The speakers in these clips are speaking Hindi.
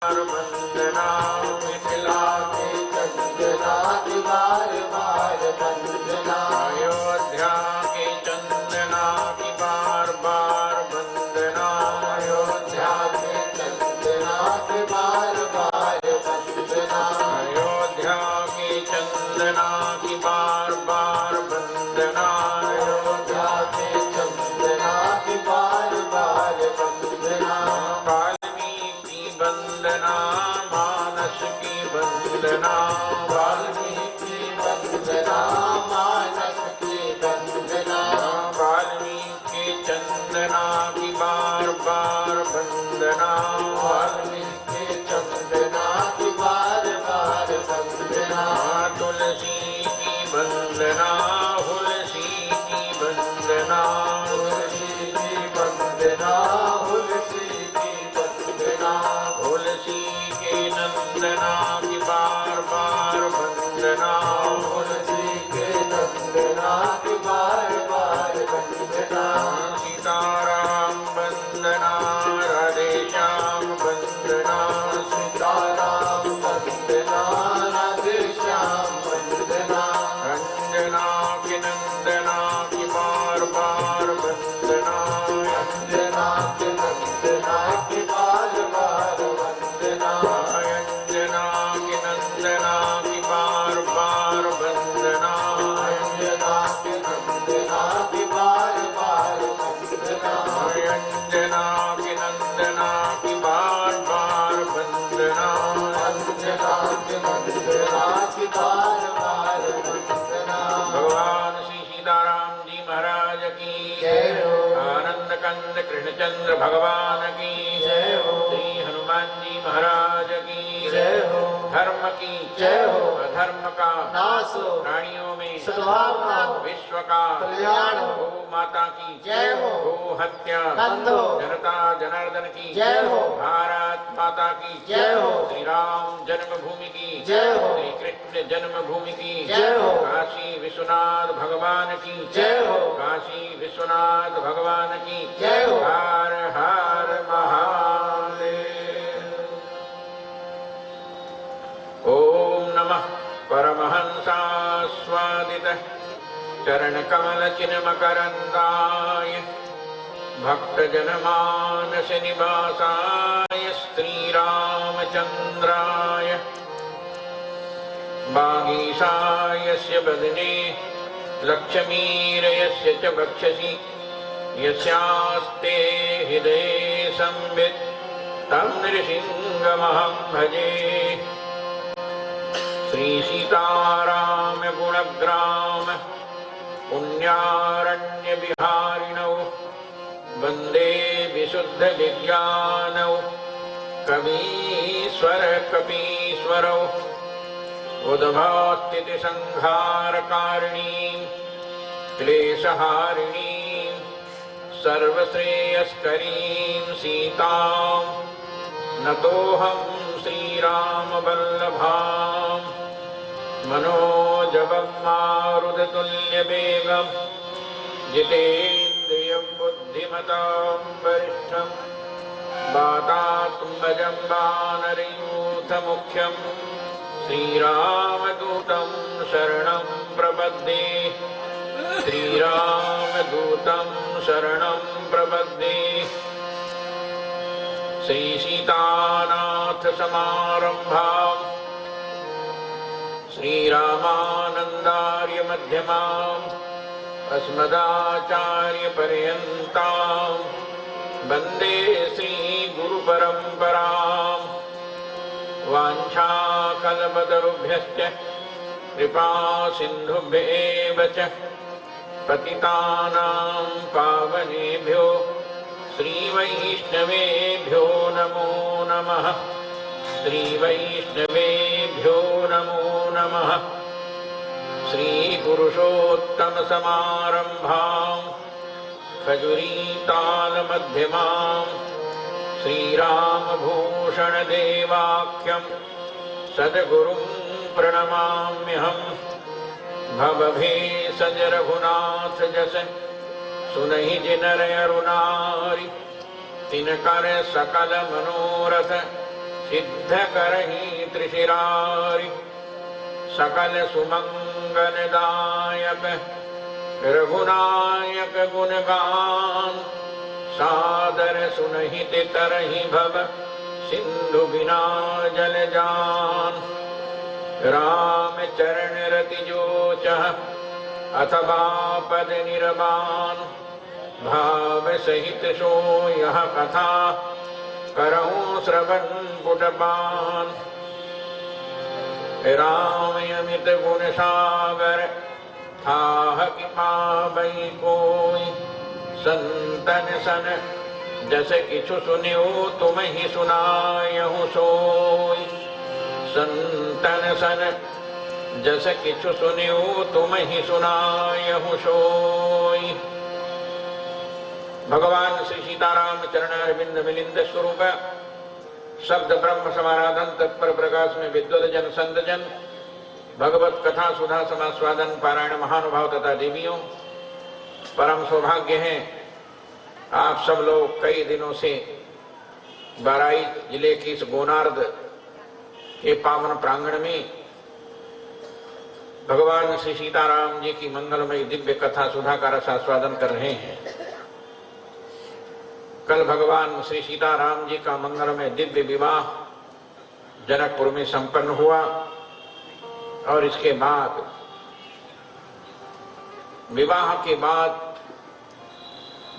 वंदना मिथिला के चंदना की बार बार वंदना अयोध्या के चंदना की बार बार वंदना अयोध्या के चंदना की बार बार वंदना अयोध्या के चंदना की बार बार वंदना अयोध्या के चंदना की बार बार वंदना वंदना मानस की वंदना वाल्मीकि वंदना मानस की वंदना वाल्मीकि चंदना की बार बार वंदना वाल्मीकि चंदना की बार बार वंदना तुलसी की वंदना तुलसी की वंदना तुलसी की वंदना तुलसी की वंदना तुलसी के नंदना की बार बार वंदना तुलसी के नंदना की बार बार वंदना सीताराम वंदना राधे श्याम वंदना सीताराम वंदना राधे श्याम वंदना अंजना के नंदना की बार बार वंदना अंजना के नंदना की बार बार वंदना अंजना के नंदना की बार बार वंदना अंजना के नंदना की बार बार वंदना अंजना के नंदना की बार बार वंदना अंजना के नंदना की बार बार वंदना भगवान श्री सीताराम जी महाराज की जय हो। आनंद कंद कृष्णचंद्र भगवान की जय हो। श्री हनुमान जी महाराज की जय हो। धर्म की जय हो। अधर्म का नाश हो। प्राणियों में सद्भावना हो। विश्व का कल्याण हो। गौ माता की जय हो। गो हत्या बंद हो। जनता जनार्दन की जय हो। भारत माता की जय हो। श्री राम जन्मभूमि की जय हो। श्री कृष्ण जन्मभूमि की जय हो। काशी विश्वनाथ भगवान की जय हो। काशी विश्वनाथ भगवान की जय हो। हर हर महादेव। ओम नमः परमहंसास्वादित चरण कमल चिन्मकरंदाय भक्तजनमानस निवासाय श्री रामचंद्राय वागीशायस्य वदने लक्ष्मीर्यस्य च वक्षसि यस्यास्ते हृदये संवित् तं नृसिंहमहं भजे। श्री सीताराम गुणग्राम पुण्यारण्य विहारिणौ वंदे विशुद्ध विज्ञानौ कवीश्वर कपीश्वरौ उद्भवस्थिति संहारकारिणीं क्लेशहारिणीं सर्वश्रेयस्करीं सीतां नतोऽहं श्रीरामवल्लभां मनोजवं मारुततुल्यवेगं जितेन्द्रियं बुद्धिमतां वरिष्ठं वातात्मजं वानरयूथमुख्यं श्रीरामदूतं शरणं प्रपद्ये श्रीरामदूतं शरणं प्रपद्ये। श्री सीतानाथ समारंभां श्रीरामानन्दार्य मध्यमाम् अस्मदाचार्य पर्यन्तां वन्दे श्री गुरुपरम्पराम्। वाञ्छाकल्पतरुभ्यश्च कृपा सिन्धुभ्येव च पतितानां पावनेभ्यो श्रीवैष्णवेभ्यो नमो नमः। श्रीवैष्णवेभ्यो नमो नमः। श्रीपुरुषोत्तमसमारम्भां खजुरीतालमध्यमां श्रीरामभूषणदेवाख्यं सद्गुरुं प्रणमाम्यहम्। भवभीषज रघुनाथ जस सुनहि जिनर अरुणारि तिनकर सकल मनोरथ सिद्ध करहि त्रिशिरारि सकल सुमंगलदायक रघुनायक गुणगान सादर सुनहित तरहि भव सिंधु बिना जल जान राम चरण रति जोचः अथवा पद निर्वाण भाव सहित सो यह कथा करऊं श्रवण पुटपान राम अमित गुण सागर थाह कि पावई कोई संतन सन जस किछु सुनियो तुम ही सुनायहु सोई संतन सन जस किछु सुनियो तुम ही सुनायहु सोई। भगवान श्री सीताराम चरणारविंद मिलिंद स्वरूप शब्द ब्रह्म समाराधन तत्पर प्रकाश में विद्वत जन संत जन भगवत कथा सुधा समास्वादन पारायण महानुभाव तथा देवियों, परम सौभाग्य है आप सब लोग कई दिनों से बहराइच जिले की इस गोनार्द के पावन प्रांगण में भगवान श्री सीताराम जी की मंगलमयी दिव्य कथा सुधा का रसास्वादन कर रहे हैं। कल भगवान श्री सीताराम जी का मंगलमय दिव्य विवाह जनकपुर में संपन्न हुआ और इसके बाद विवाह के बाद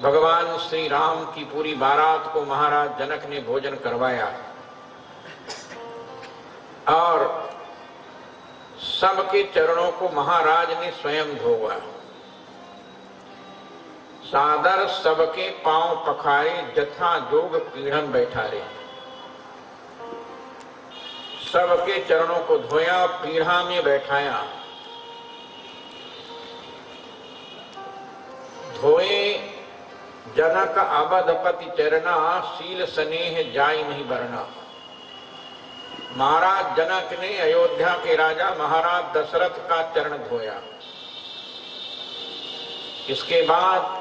भगवान श्री राम की पूरी बारात को महाराज जनक ने भोजन करवाया और सबके चरणों को महाराज ने स्वयं धोया। सादर सबके पांव पखारे जथा जोग पीढ़न बैठारे। सबके चरणों को धोया, पीढ़ा में बैठाया। धोए जनक अवधपति चरना शील स्नेह जाय नहीं बरना। महाराज जनक ने अयोध्या के राजा महाराज दशरथ का चरण धोया। इसके बाद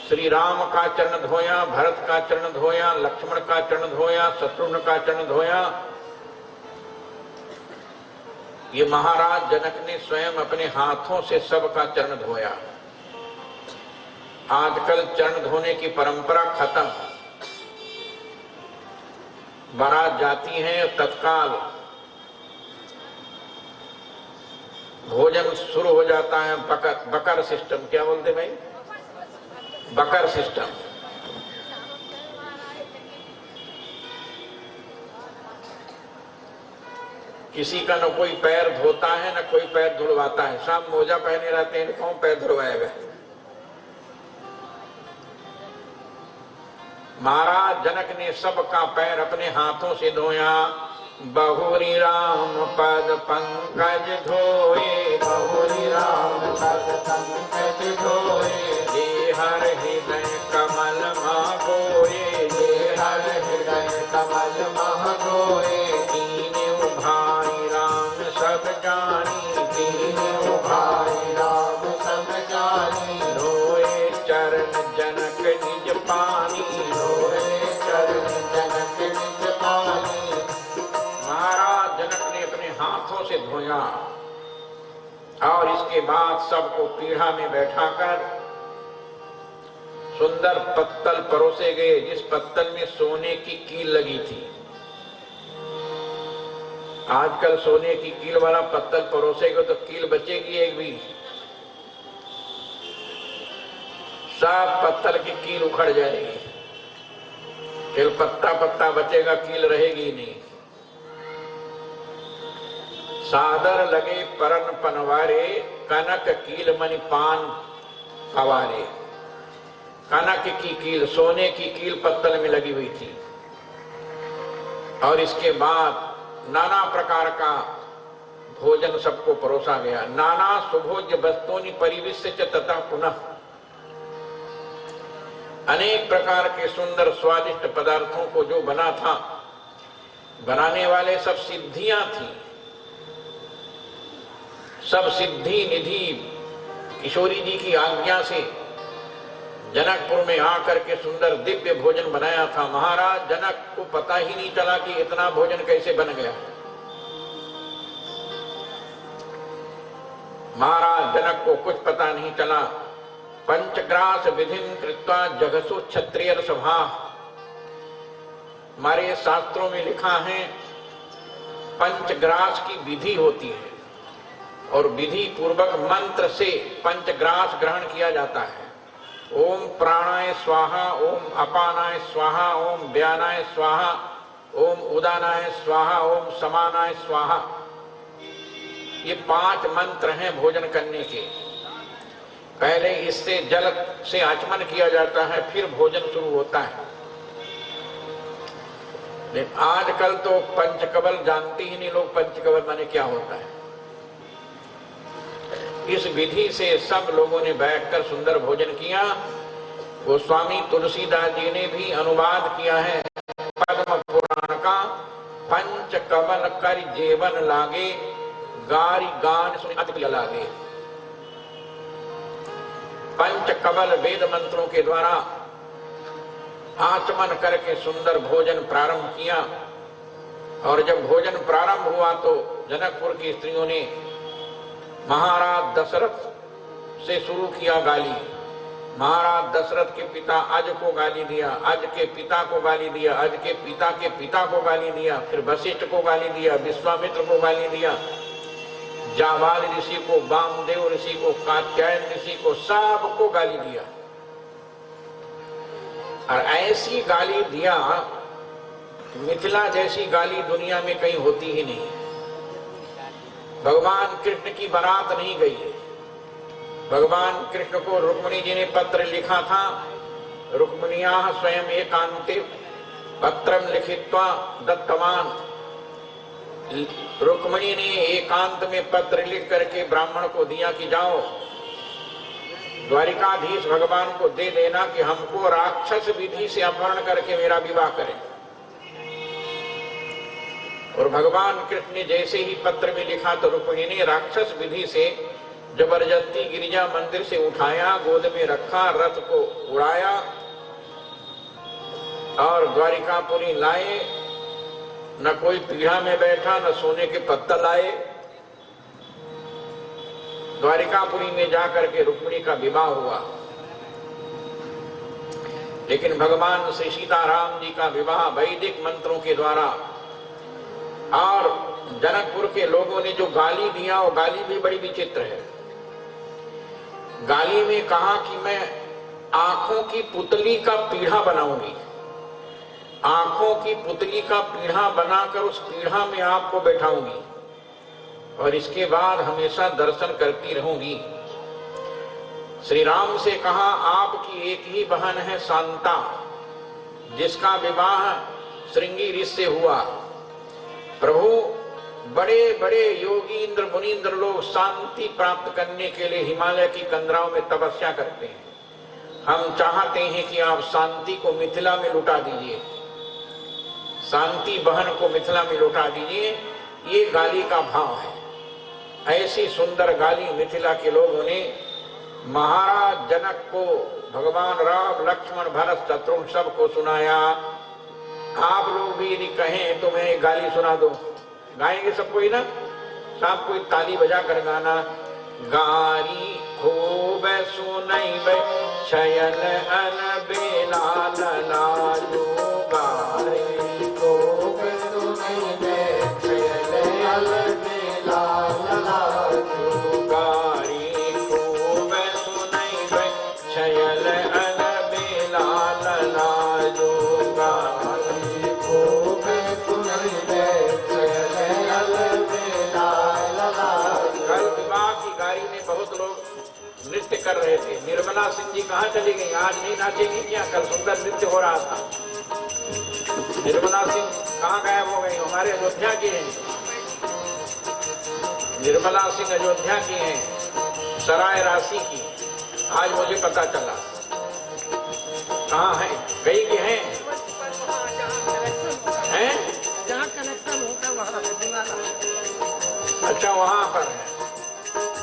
श्री राम का चरण धोया, भरत का चरण धोया, लक्ष्मण का चरण धोया, शत्रुघ्न का चरण धोया। ये महाराज जनक ने स्वयं अपने हाथों से सबका चरण धोया। आजकल चरण धोने की परंपरा खत्म। बारात जाती है तत्काल भोजन शुरू हो जाता है। बकर सिस्टम, क्या बोलते भाई? बकर सिस्टम। किसी का न कोई पैर धोता है न कोई पैर धुलवाता है। सब मोजा पहने रहते हैं, कौन पैर धुलवाएगा? महाराज जनक ने सबका पैर अपने हाथों से धोया। बहुरी राम पद पंकज धोए, बहुरी राम पद पंकज धोए। ये हर हृदय कमल महकोए, ये हर हृदय कमल महकोए। तीनों भाई राम सब जानी, तीनों भाई राम सब जानी। धोए चरण जनक निज पानी, धोए चरण जनक निज पानी। महाराज जनक ने अपने हाथों से धोया और इसके बाद सबको पीढ़ा में बैठाकर सुंदर पत्तल परोसे गए, जिस पत्तल में सोने की कील लगी थी। आजकल सोने की कील वाला पत्तल परोसेगा तो कील बचेगी एक भी? सब पत्तल की कील उखड़ जाएगी, फिर पत्ता पत्ता बचेगा, कील रहेगी नहीं। सादर लगे परन पनवारे, कनक कील मणि पान पवारे। कनक की कील, सोने की कील पत्तल में लगी हुई थी। और इसके बाद नाना प्रकार का भोजन सबको परोसा गया। नाना सुभोज्य वस्तुनि परिविश्य च तथा पुनः। अनेक प्रकार के सुंदर स्वादिष्ट पदार्थों को जो बना था, बनाने वाले सब सिद्धियां थी। सब सिद्धि निधि किशोरी जी की आज्ञा से जनकपुर में आकर के सुंदर दिव्य भोजन बनाया था। महाराज जनक को पता ही नहीं चला कि इतना भोजन कैसे बन गया। महाराज जनक को कुछ पता नहीं चला। पंचग्रास विधिं कृत्वा जगसु क्षत्रिय सभा। हमारे शास्त्रों में लिखा है पंचग्रास की विधि होती है और विधि पूर्वक मंत्र से पंचग्रास ग्रहण किया जाता है। ओम प्राणाय स्वाहा, ओम अपानाय स्वाहा, ओम व्यानाय स्वाहा, ओम उदानाय स्वाहा, ओम समानाय स्वाहा। ये 5 मंत्र हैं भोजन करने के। पहले इससे जल से आचमन किया जाता है, फिर भोजन शुरू होता है। लेकिन आजकल तो पंचकवल जानते ही नहीं लोग, पंचकवल माने क्या होता है। इस विधि से सब लोगों ने बैठकर सुंदर भोजन किया। गोस्वामी तुलसीदास जी ने भी अनुवाद किया है पद्म पुराण का। पंचकवल कर जेवन लागे, गारी गान सुन अति प्रिय लागे। पंचकवल वेद मंत्रों के द्वारा आचमन करके सुंदर भोजन प्रारंभ किया। और जब भोजन प्रारंभ हुआ तो जनकपुर की स्त्रियों ने महाराज दशरथ से शुरू किया गाली। महाराज दशरथ के पिता अज को गाली दिया, अज के पिता को गाली दिया, अज के पिता को गाली दिया, फिर वशिष्ठ को गाली दिया, विश्वामित्र को गाली दिया, जाबाल ऋषि को, वामदेव ऋषि को, कात्यायन ऋषि को, सबको गाली दिया। और ऐसी गाली दिया, मिथिला जैसी गाली दुनिया में कहीं होती ही नहीं। भगवान कृष्ण की बारात नहीं गई है। भगवान कृष्ण को रुक्मिणी जी ने पत्र लिखा था। रुक्मिण्याः स्वयं एकांते पत्रम लिखित्वा दत्तवान। रुक्मिणी ने एकांत में पत्र लिख करके ब्राह्मण को दिया कि जाओ द्वारिकाधीश भगवान को दे देना कि हमको राक्षस विधि से अपहरण करके मेरा विवाह करें। और भगवान कृष्ण ने जैसे ही पत्र में लिखा तो रुक्मिणी ने राक्षस विधि से जबरदस्ती गिरिजा मंदिर से उठाया, गोद में रखा, रथ को उड़ाया और द्वारिकापुरी लाए। न कोई पीढ़ा में बैठा, न सोने के पत्तल लाए। द्वारिकापुरी में जाकर के रुक्मिणी का विवाह हुआ। लेकिन भगवान श्री सीताराम जी का विवाह वैदिक मंत्रों के द्वारा। और जनकपुर के लोगों ने जो गाली दिया वो गाली भी बड़ी विचित्र है। गाली में कहा कि मैं आंखों की पुतली का पीढ़ा बनाऊंगी, आंखों की पुतली का पीढ़ा बनाकर उस पीढ़ा में आपको बैठाऊंगी और इसके बाद हमेशा दर्शन करती रहूंगी। श्री राम से कहा आपकी एक ही बहन है शांता, जिसका विवाह श्रृंगी ऋषि से हुआ। प्रभु बड़े बड़े योगी इंद्र मुनीन्द्र लोग शांति प्राप्त करने के लिए हिमालय की कंदराओं में तपस्या करते हैं। हम चाहते हैं कि आप शांति को मिथिला में लुटा दीजिए, शांति बहन को मिथिला में लुटा दीजिए। ये गाली का भाव है। ऐसी सुंदर गाली मिथिला के लोगों ने महाराज जनक को, भगवान राम, लक्ष्मण, भरत, शत्रुघ्न सबको सुनाया। आप लोग भी यदि कहें तो मैं गाली सुना दो, गाएंगे सब कोई ना? सब कोई ताली बजा कर गाना। गारी खूब सुनैबै छयन अन बेला लाजो, गारी खूब सुनैबै छयन अन बेला लाजो, गारी खूब सुनैबै छयन अन बेला लाजो, गारी खूब सुनैबै छयन अन बेला लाजो। कल विवाह की गाड़ी में बहुत लोग नृत्य कर रहे थे। निर्मला सिंह जी कहाँ चली गई? आज नहीं नाचेगी क्या? कल सुंदर नृत्य हो रहा था। निर्मला सिंह कहाँ गायब हो गई? हमारे अयोध्या की हैं निर्मला सिंह, अयोध्या की हैं, सराय राशि की। आज मुझे पता चला। कहाँ है? गई की हैं? हैं? जहाँ कनेक्शन होता है वहाँ। अच्छा, वहाँ पर है।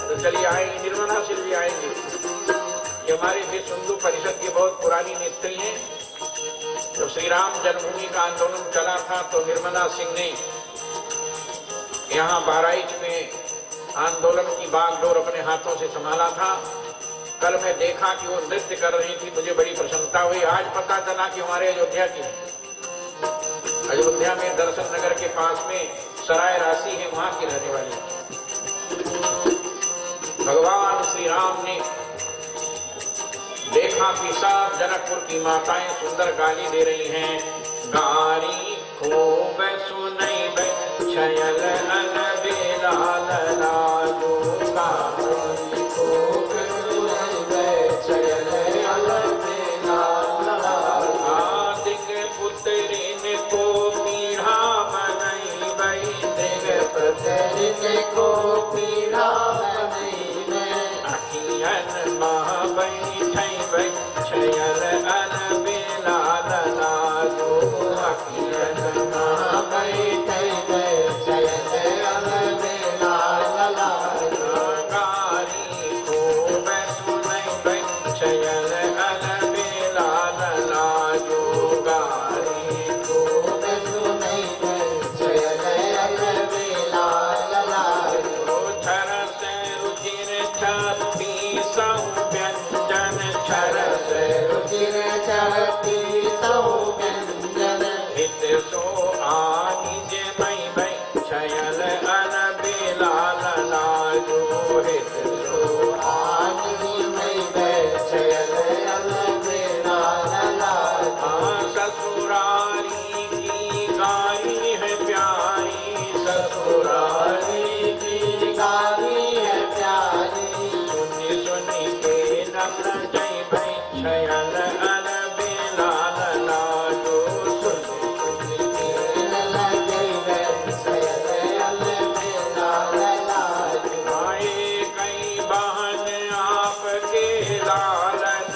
तो चलिए आएंगी, निर्मला सिंह भी आएंगी। कि हमारे भी सिंधु परिषद की बहुत पुरानी नेत्री हैं। तो श्री राम जन्मभूमि का आंदोलन चला था तो निर्मला सिंह ने यहाँ बहराइच में आंदोलन की बागडोर अपने हाथों से संभाला था। कल मैं देखा कि वो नृत्य कर रही थी, मुझे बड़ी प्रसन्नता हुई। आज पता चला कि हमारे अयोध्या की, अयोध्या में दर्शन नगर के पास में सराय राशि है, वहां की रहने वाली। भगवान श्री राम ने देखा कि सब जनकपुर की माताएं सुंदर गाली दे रही हैं। गारी खूब सुनई छयल अन बेलाल लालू, गारी खूब सुनई छयल अन बेलाल लालू। आदिक पुत्रिन को पीढ़ा बनई बई, दिग पुत्रिन को पीढ़ा बनई बई। अखियन मह बैठई बई छयल अन बेलाल लालू, अखियन मह बैठई बई छयल अन बेलाल लालू। गारी खूब सुनई बई छयल अन बेलाल लालू, गारी खूब सुनई बई छयल अन बेलाल लालू। छरस रुचिर छत्तीसौ व्यंजन, छरस रुचिर छत्तीसौ व्यंजन। हित सो आनिज मई बई छयल अन बेलाल लालू, हित सो आनिज मई बई छयल अन बेलाल लालू। ससुरारी की गारी है प्यारी, ससुरारी की गारी है प्यारी। सुनी सुनी के नम्र जय भई छयल अन बेलाल लालू, सुनी सुनी के नम्र जय भई छयल अन बेलाल लालू। आए कई बहन आपके लालन,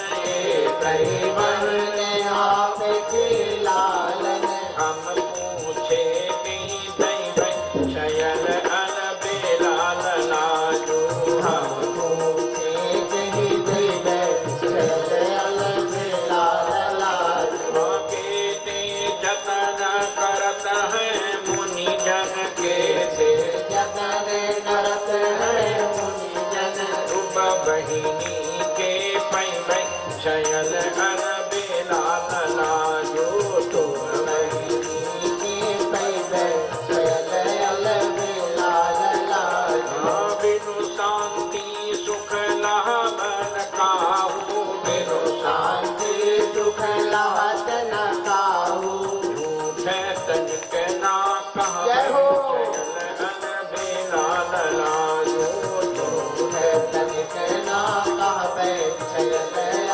कई बहन आपके लालन। हम पूछे कहीं दई भई छयल अन बेलाल लालू, हम पूछे कहीं दई भई छयल अन बेलाल लालू। केते जतन करत हैं मुनि जन, केते जतन करत हैं मुनि जन। रूप बहिनी के पई भई छयल अन बेलाल लालू, तुम बहिनी के पई भई छयल अन बेलाल लालू। बिनु शांति सुख लाभन काहू, बिनु शांति सुख लाभन काहू। झूठे तनिक ना कहा छयल अन बेलाल लालू, झूठे तनिक ना कहा छयल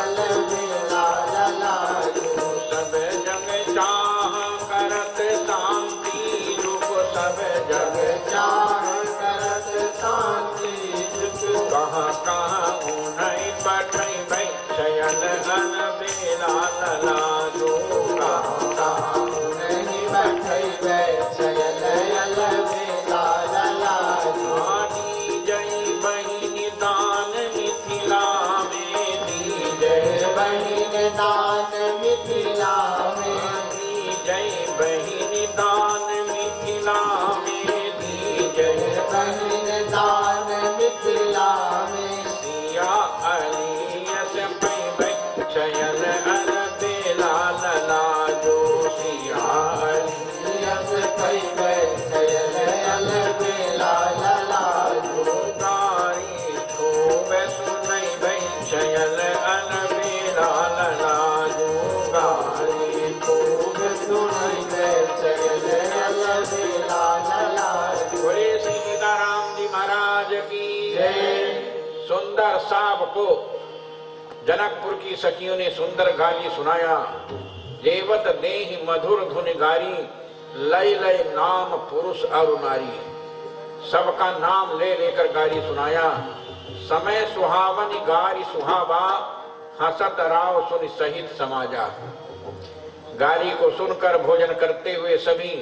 अन बेलाल लालू। सब जग चाह करत शांति रूप, सब जग चाह करत शांति रूप। कहाँ कहाँ उन्हई पठई भई छयल अन बेलाल लालू, कहाँ कहाँ उन्हई पठई भई छयल अन बेलाल लालू। दी जय बहिनी दान मिथिला में, दी जय बहिनी दान मिथिला में। दी जय बहिनी दान मिथिला में, दी जय बहिनी दान मिथिला में। सिया अलियस पई भई छयल अन बेलाल लालू, सिया अलियस पई भई छयल अन बेलाल लालू। गारी खूब सुनई भई छयल अन बेलाल लालू, गारी खूब सुनई भई छयल अन बेलाल लालू। बोले श्री सीताराम जी महाराज की जय। सुंदर साब को जनकपुर की सखियों ने सुंदर गाली सुनाया। देवत देहि मधुर धुन गारी, लय लय नाम पुरुष और नारी। सबका नाम ले लेकर गाली सुनाया। समय सुहावनी गारी सुहावा, हसत राव सुन सहित समाजा। गाली को सुनकर भोजन करते हुए सभी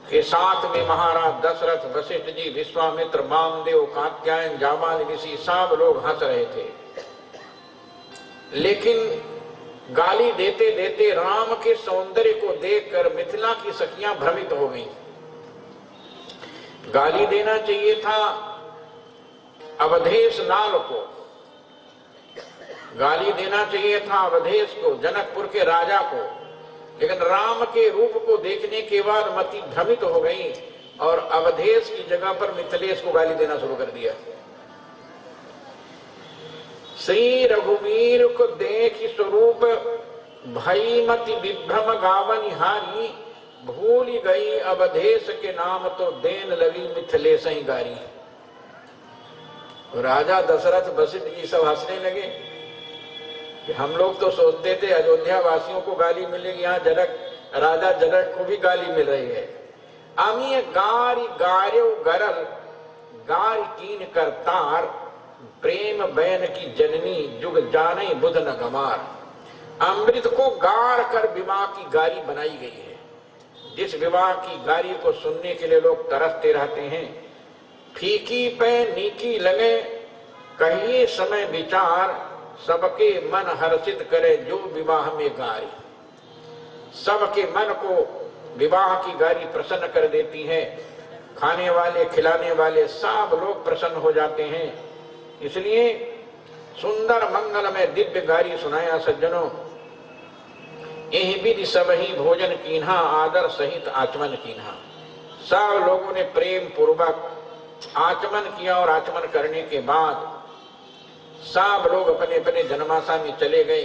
के साथ में महाराज दशरथ, वशिष्ठ जी, विश्वामित्र, वामदेव, कात्यायन, जाबाल ऋषि सब लोग हंस रहे थे। लेकिन गाली देते देते राम के सौंदर्य को देखकर मिथिला की सखियां भ्रमित हो गईं। गाली देना चाहिए था अवधेश लाल को, गाली देना चाहिए था अवधेश को, जनकपुर के राजा को, लेकिन राम के रूप को देखने के बाद मति भ्रमित हो गई और अवधेश की जगह पर मिथिलेश को गाली देना शुरू कर दिया। श्री रघुवीर को देख स्वरूप भई मति विभ्रम गावनिहारी, भूल गई अवधेश के नाम तो देन लगी मिथिलेश ही गारी। राजा दशरथ वशिष्ठ जी सब हंसने लगे कि हम लोग तो सोचते थे अयोध्या वासियों को गाली मिलेगी, यहाँ राजा जनक को भी गाली मिल रही है। अमीय गारी गार्यो गरल गार कीन करतार, प्रेम बैन की जननी जुग जाने बुध न गमार। अमृत को गार कर विवाह की गारी बनाई गई है। जिस विवाह की गारी को सुनने के लिए लोग तरसते रहते हैं, फीकी पे नीकी लगे कहिए समय विचार, सबके मन हर्षित करे जो विवाह में गारी। सबके मन को विवाह की गारी प्रसन्न कर देती है। खाने वाले खिलाने वाले सब लोग प्रसन्न हो जाते हैं। इसलिए सुंदर मंगल में दिव्य गारी सुनाया सज्जनों। यही विधि सब ही भोजन कीन्हा, आदर सहित आचमन कीन्हा। सब लोगों ने प्रेम पूर्वक आचमन किया और आचमन करने के बाद सब लोग अपने अपने जनमासा में चले गए।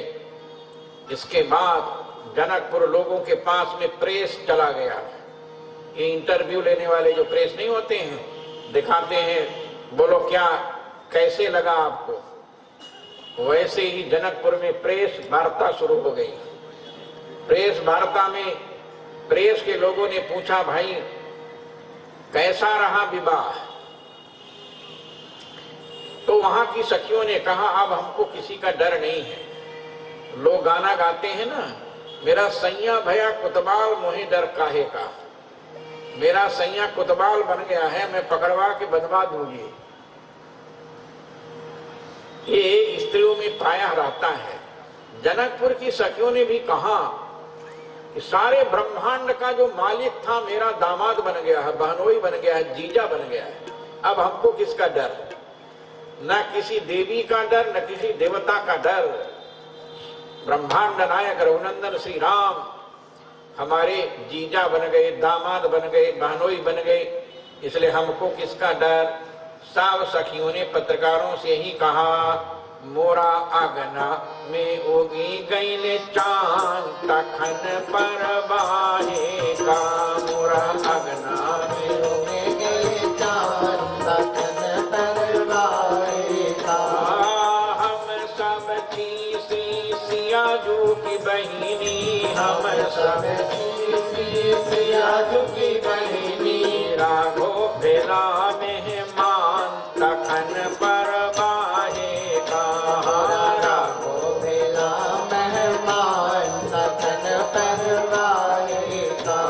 इसके बाद जनकपुर लोगों के पास में प्रेस चला गया। ये इंटरव्यू लेने वाले जो प्रेस नहीं होते हैं, दिखाते हैं बोलो क्या कैसे लगा आपको, वैसे ही जनकपुर में प्रेस वार्ता शुरू हो गई। प्रेस वार्ता में प्रेस के लोगों ने पूछा, भाई कैसा रहा विवाह? तो वहां की सखियों ने कहा, अब हमको किसी का डर नहीं है। लोग गाना गाते हैं ना, मेरा सैया भया कुतबाल मोहे डर काहे का। मेरा सैया कुतबाल बन गया है, मैं पकड़वा के बंधवा दूंगी। ये स्त्रियों में प्रायः रहता है। जनकपुर की सखियों ने भी कहा कि सारे ब्रह्मांड का जो मालिक था मेरा दामाद बन गया है, बहनोई बन गया है, जीजा बन गया है। अब हमको किसका डर? न किसी देवी का डर, न किसी देवता का डर। ब्रह्मांड नायक रघुनंदन श्री राम हमारे जीजा बन गए, दामाद बन गए, बहनोई बन गए, इसलिए हमको किसका डर? सब सखियों ने पत्रकारों से ही कहा, मोरा अगना में उगी गईले चांद, तखन परवाहे का। मोरा अगना में उगी गईले चांद, तखन परवाहे का। हम सब थी सियाजू की बहिनी, हम सब थी सियाजू की बहिनी। राघो बेला मेहमान, तखन परवाहे का। राघो बेला मेहमान, तखन परवाहे का।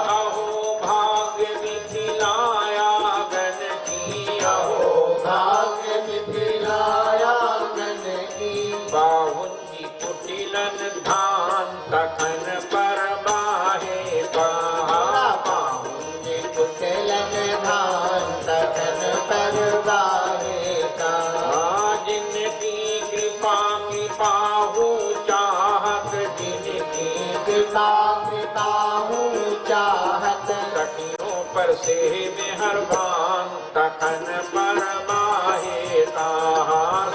अहो भाग्य मिथिलाया गन की, अहो भाग्य मिथिलाया गन की। बाहुंजी कुटिलन धान, तखन परवाहे का। बाहुंजी कुटिलन धान, तखन परवाहे का। जिनकी कृपा की पाहु चाहत, जिनकी कृपा की पाहु चाहत। सखियों पर से मेहरबान, तखन परवाहे का।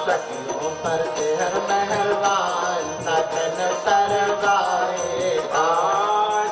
सखियों पर से मेहरबान, तखन परवाहे का।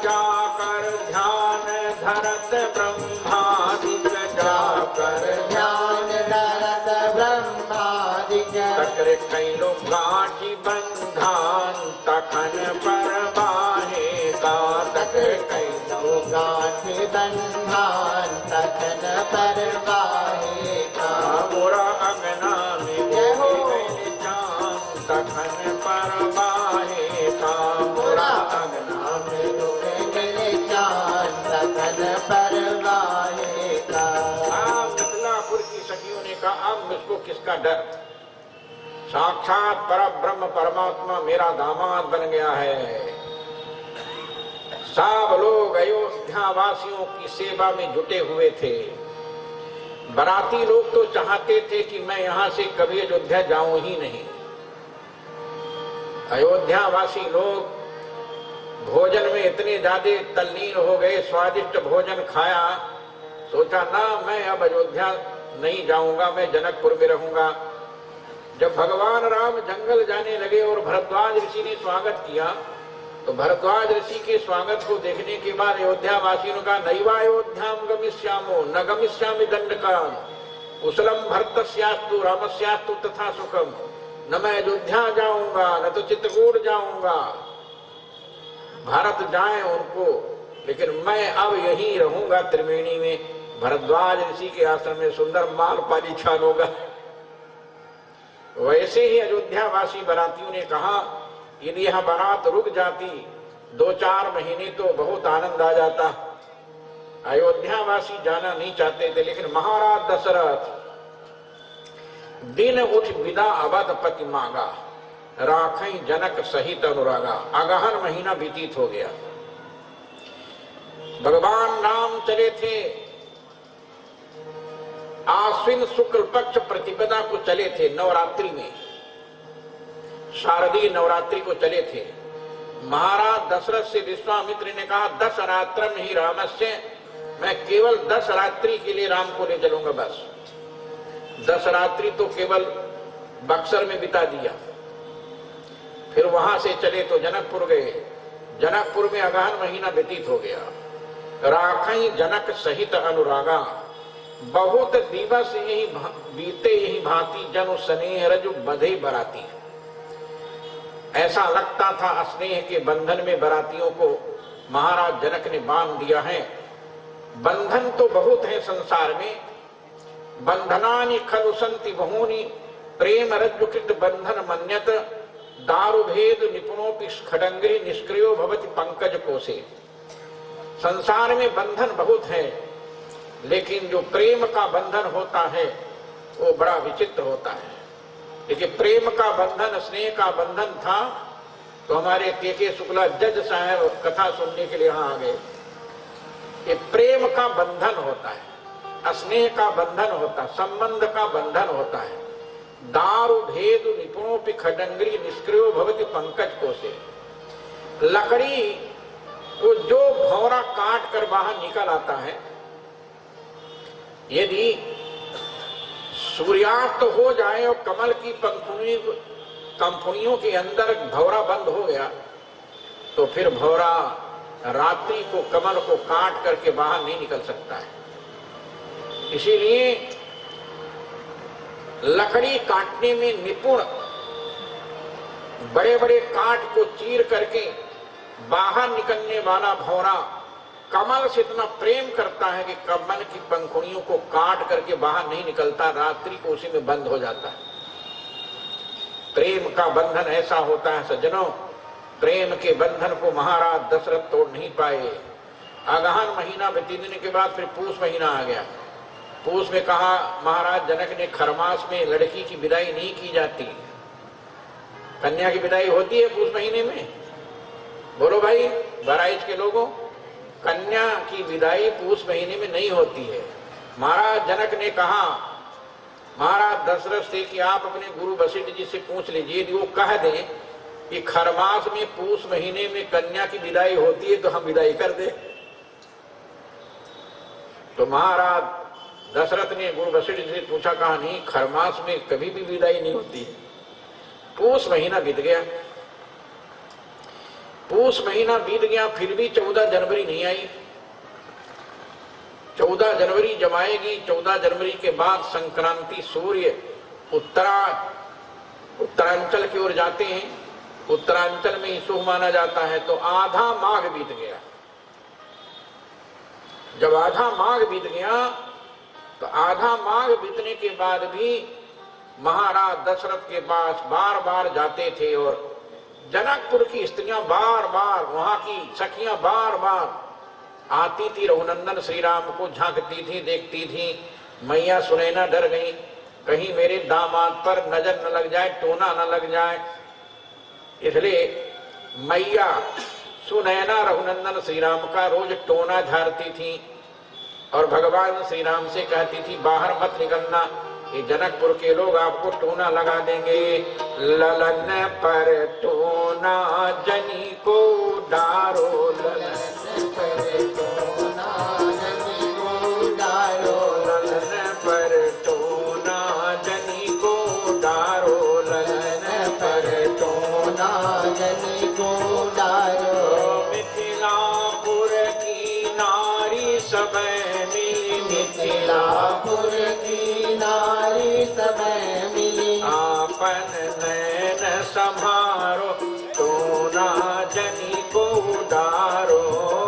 जाकर ध्यान धरत ब्रह्मादिक, जाकर ध्यान धरत ब्रह्मादिक। तकर कैलो गांठी बंधान, तखन परवाहे का। तकर कैलो गांठी बंधान, तखन परवाहे का। मोरा अगना में उगी गईले चांद, तखन परवाहे का। मोरा अगना में उगी गईले चांद, तखन परवाहे का। मिथिलापुर की सखियों ने कहा, अब मुझको किसका डर? साक्षात परब्रह्म परमात्मा मेरा दामाद बन गया है। सब लोग अयोध्या वासियों की सेवा में जुटे हुए थे। बाराती लोग तो चाहते थे कि मैं यहां से कभी अयोध्या जाऊं ही नहीं। अयोध्या वासी लोग भोजन में इतने ज्यादा तल्लीन हो गए, स्वादिष्ट भोजन खाया, सोचा ना मैं अब अयोध्या नहीं जाऊंगा, मैं जनकपुर में रहूंगा। जब भगवान राम जंगल जाने लगे और भरद्वाज ऋषि ने स्वागत किया, तो भरद्वाज ऋषि के स्वागत को देखने के बाद अयोध्या वासियों ने कहा नैवा अयोध्याम गमिष्यामो न गमिष्यामि दंडकाम कुशलम भरतस्यास्तु रामस्यास्तु तथा सुखम। न मैं अयोध्या जाऊंगा न तो चित्रकूट जाऊंगा, भारत जाए उनको, लेकिन मैं अब यहीं रहूंगा त्रिवेणी में, भरद्वाज ऋषि के आश्रम में सुंदर माल पालीछान होगा। वैसे ही अयोध्या वासी बारातियों ने कहा यदि यह बारात रुक जाती 2-4 महीने तो बहुत आनंद आ जाता। अयोध्या वासी जाना नहीं चाहते थे, लेकिन महाराज दशरथ दिन उठ विदा अवध पति मांगा, राखई जनक सहित अनुरागा। अगहन महीना व्यतीत हो गया। भगवान राम चले थे, आश्विन शुक्ल पक्ष प्रतिपदा को चले थे, नवरात्रि में, शारदीय नवरात्रि को चले थे। महाराज दशरथ से विश्वामित्र ने कहा 10 रात्रम ही रामस्य, मैं केवल 10 रात्रि के लिए राम को ले चलूंगा, बस 10 रात्रि तो केवल बक्सर में बिता दिया। फिर वहां से चले तो जनकपुर गए। जनकपुर में अगहन महीना व्यतीत हो गया। राखई जनक सहित अनुरागा, बहुत दिवस यही बीते यही भांति जन स्नेह रज बधे बराती। ऐसा लगता था स्नेह के बंधन में बरातियों को महाराज जनक ने बांध दिया है। बंधन तो बहुत है संसार में, बंधनानि खलु सन्ति बहूनि प्रेम रज्जुकृत बंधन मन्यत दारु भेद निपुणोपि खडंगरी निष्क्रियो भवति पंकज कोसे। संसार में बंधन बहुत है, लेकिन जो प्रेम का बंधन होता है वो बड़ा विचित्र होता है। लेकिन प्रेम का बंधन, स्नेह का बंधन था तो हमारे के शुक्ला जज साहब कथा सुनने के लिए यहाँ आ गए। ये प्रेम का बंधन होता है, स्नेह का बंधन होता है, संबंध का बंधन होता है। दारु भेद निपुणोपि खडंगरी निष्क्रियो भवति पंकज कोसे। लकड़ी को जो भौरा काट कर बाहर निकल आता है, यदि सूर्यास्त हो जाए और कमल की पंखुड़ियों के अंदर भौरा बंद हो गया, तो फिर भौरा रात्रि को कमल को काट करके बाहर नहीं निकल सकता है। इसीलिए लकड़ी काटने में निपुण, बड़े बड़े काट को चीर करके बाहर निकलने वाला भौरा कमल से इतना प्रेम करता है कि कमल की पंखुड़ियों को काट करके बाहर नहीं निकलता, रात्रि को उसी में बंद हो जाता है। प्रेम का बंधन ऐसा होता है सज्जनों। प्रेम के बंधन को महाराज दशरथ तोड़ नहीं पाए। अगहन महीना बीतने के बाद फिर पूष महीना आ गया। पूष में कहा महाराज जनक ने खरमास में लड़की की विदाई नहीं की जाती, कन्या की विदाई होती है पूष महीने में। बोलो भाई बहराइच के लोगों, कन्या की विदाई पूष महीने में नहीं होती है। महाराज जनक ने कहा महाराज दशरथ से कि आप अपने गुरु वशिष्ठ जी से पूछ लीजिए, यदि वो कह दें कि खरमास में पूष महीने में कन्या की विदाई होती है तो हम विदाई कर दे। तो महाराज दशरथ ने गुरु वशिष्ठ जी से पूछा, कहा नहीं, खरमास में कभी भी विदाई नहीं होती है। पूष महीना बीत गया। पूष महीना बीत गया, फिर भी 14 जनवरी नहीं आई। 14 जनवरी जब आएगी, 14 जनवरी के बाद संक्रांति, सूर्य उत्तरांचल की ओर जाते हैं, उत्तरांचल में ही शुभ माना जाता है। तो आधा माघ बीत गया। जब आधा माघ बीत गया तो आधा माघ बीतने के बाद भी महाराज दशरथ के पास बार बार जाते थे और जनकपुर की स्त्रियां बार बार, वहां की सखियां बार बार आती थी, रघुनंदन श्री राम को झांकती थी, देखती थी। मैया सुनैना डर गई, कहीं मेरे दामाद पर नजर न लग जाए, टोना न लग जाए। इसलिए मैया सुनैना रघुनंदन श्री राम का रोज टोना झाड़ती थी और भगवान श्री राम से कहती थी बाहर मत निकलना, ये जनकपुर के लोग आपको टोना लगा देंगे। ललन पर टोना जनी को डारो, ललन पर टोना जनी को डारो, ललन पर टोना जनी को डारो, ललन पर टोना जनी को डारो। मिथिलापुर की नारी सब मिली, मिथिलापुर की नारी सब मिली, आपन नैन संभारो, टोना जनी को डारो,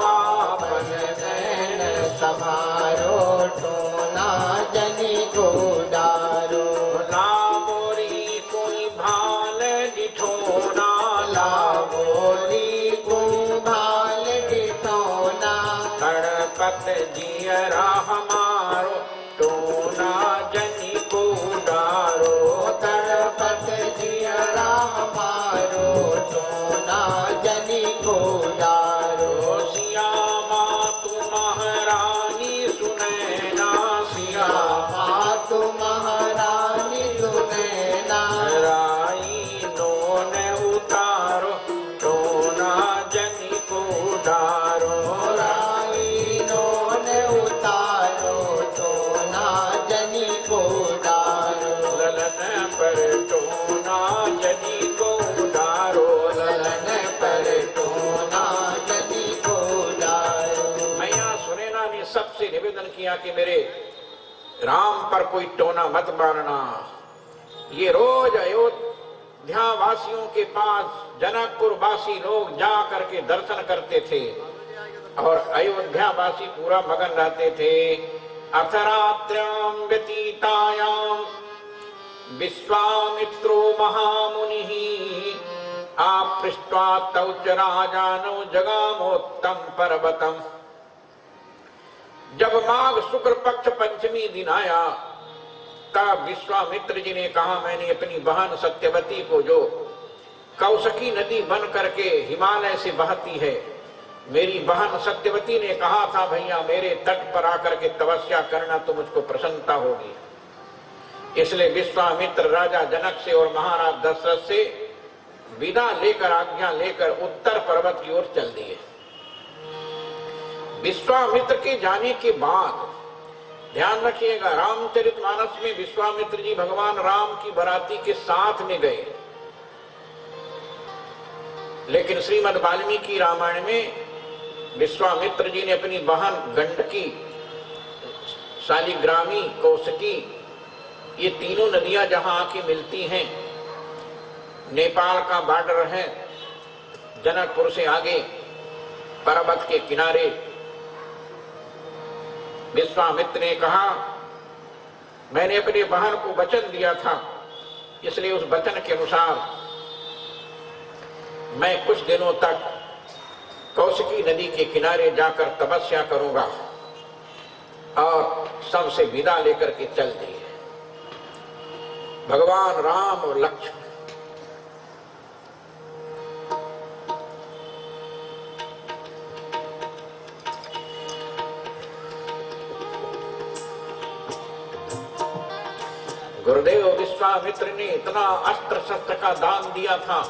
आपन नैन संभारो, टोना जनी को डारो। ला मोरी कोई भाल डिठोना, ला मोरी कोई भाल डिठोना, तड़पत जियरा हमारो, टोना जनी को डारो, तड़पत जियरा हमारो, टोना जनी को डारो। सियामा तू महारानी सुनैना, सियामा तू महारानी सुनैना, राई नोन उतारो, टोना जनी को डारो, राई नोन उतारो, टोना जनी को डारो। ललन पर टोना जनी को डारो, ललन पर टोना जनी को डारो। मैया सुनैना ने सबसे निवेदन किया कि मेरे राम पर कोई टोना मत मारना। ये रोज अयोध्या वासियों के पास जनकपुर वासी लोग जा करके दर्शन करते थे और अयोध्या वासी पूरा मगन रहते थे। अथरात्र्याम व्यतीतायाम विश्वामित्रो महामुनिः आपृष्ट्वा तौ च राजानौ जगामोत्तम पर्वतम। जब माघ शुक्ल पक्ष पंचमी दिन आया तब विश्वामित्र जी ने कहा मैंने अपनी बहन सत्यवती को, जो कौशिकी नदी बन करके हिमालय से बहती है, मेरी बहन सत्यवती ने कहा था भैया मेरे तट पर आकर के तपस्या करना तो मुझको प्रसन्नता होगी। इसलिए विश्वामित्र राजा जनक से और महाराज दशरथ से विदा लेकर, आज्ञा लेकर उत्तर पर्वत की ओर चल दिए। विश्वामित्र के जाने के बाद ध्यान रखिएगा, रामचरितमानस में विश्वामित्र जी भगवान राम की बराती के साथ में गए, लेकिन श्रीमद् वाल्मीकि रामायण में विश्वामित्र जी ने अपनी बहन गंडकी, शालिग्रामी, कौशिकी, ये तीनों नदियां जहां आके मिलती हैं, नेपाल का बॉर्डर है, जनकपुर से आगे पर्वत के किनारे, विश्वामित्र ने कहा मैंने अपनी बहन को वचन दिया था, इसलिए उस वचन के अनुसार मैं कुछ दिनों तक कौशिकी नदी के किनारे जाकर तपस्या करूंगा। और सबसे विदा लेकर के चल दिए भगवान राम और लक्ष्मण। गुरुदेव विश्वामित्र ने इतना अस्त्र शस्त्र का दान दिया था,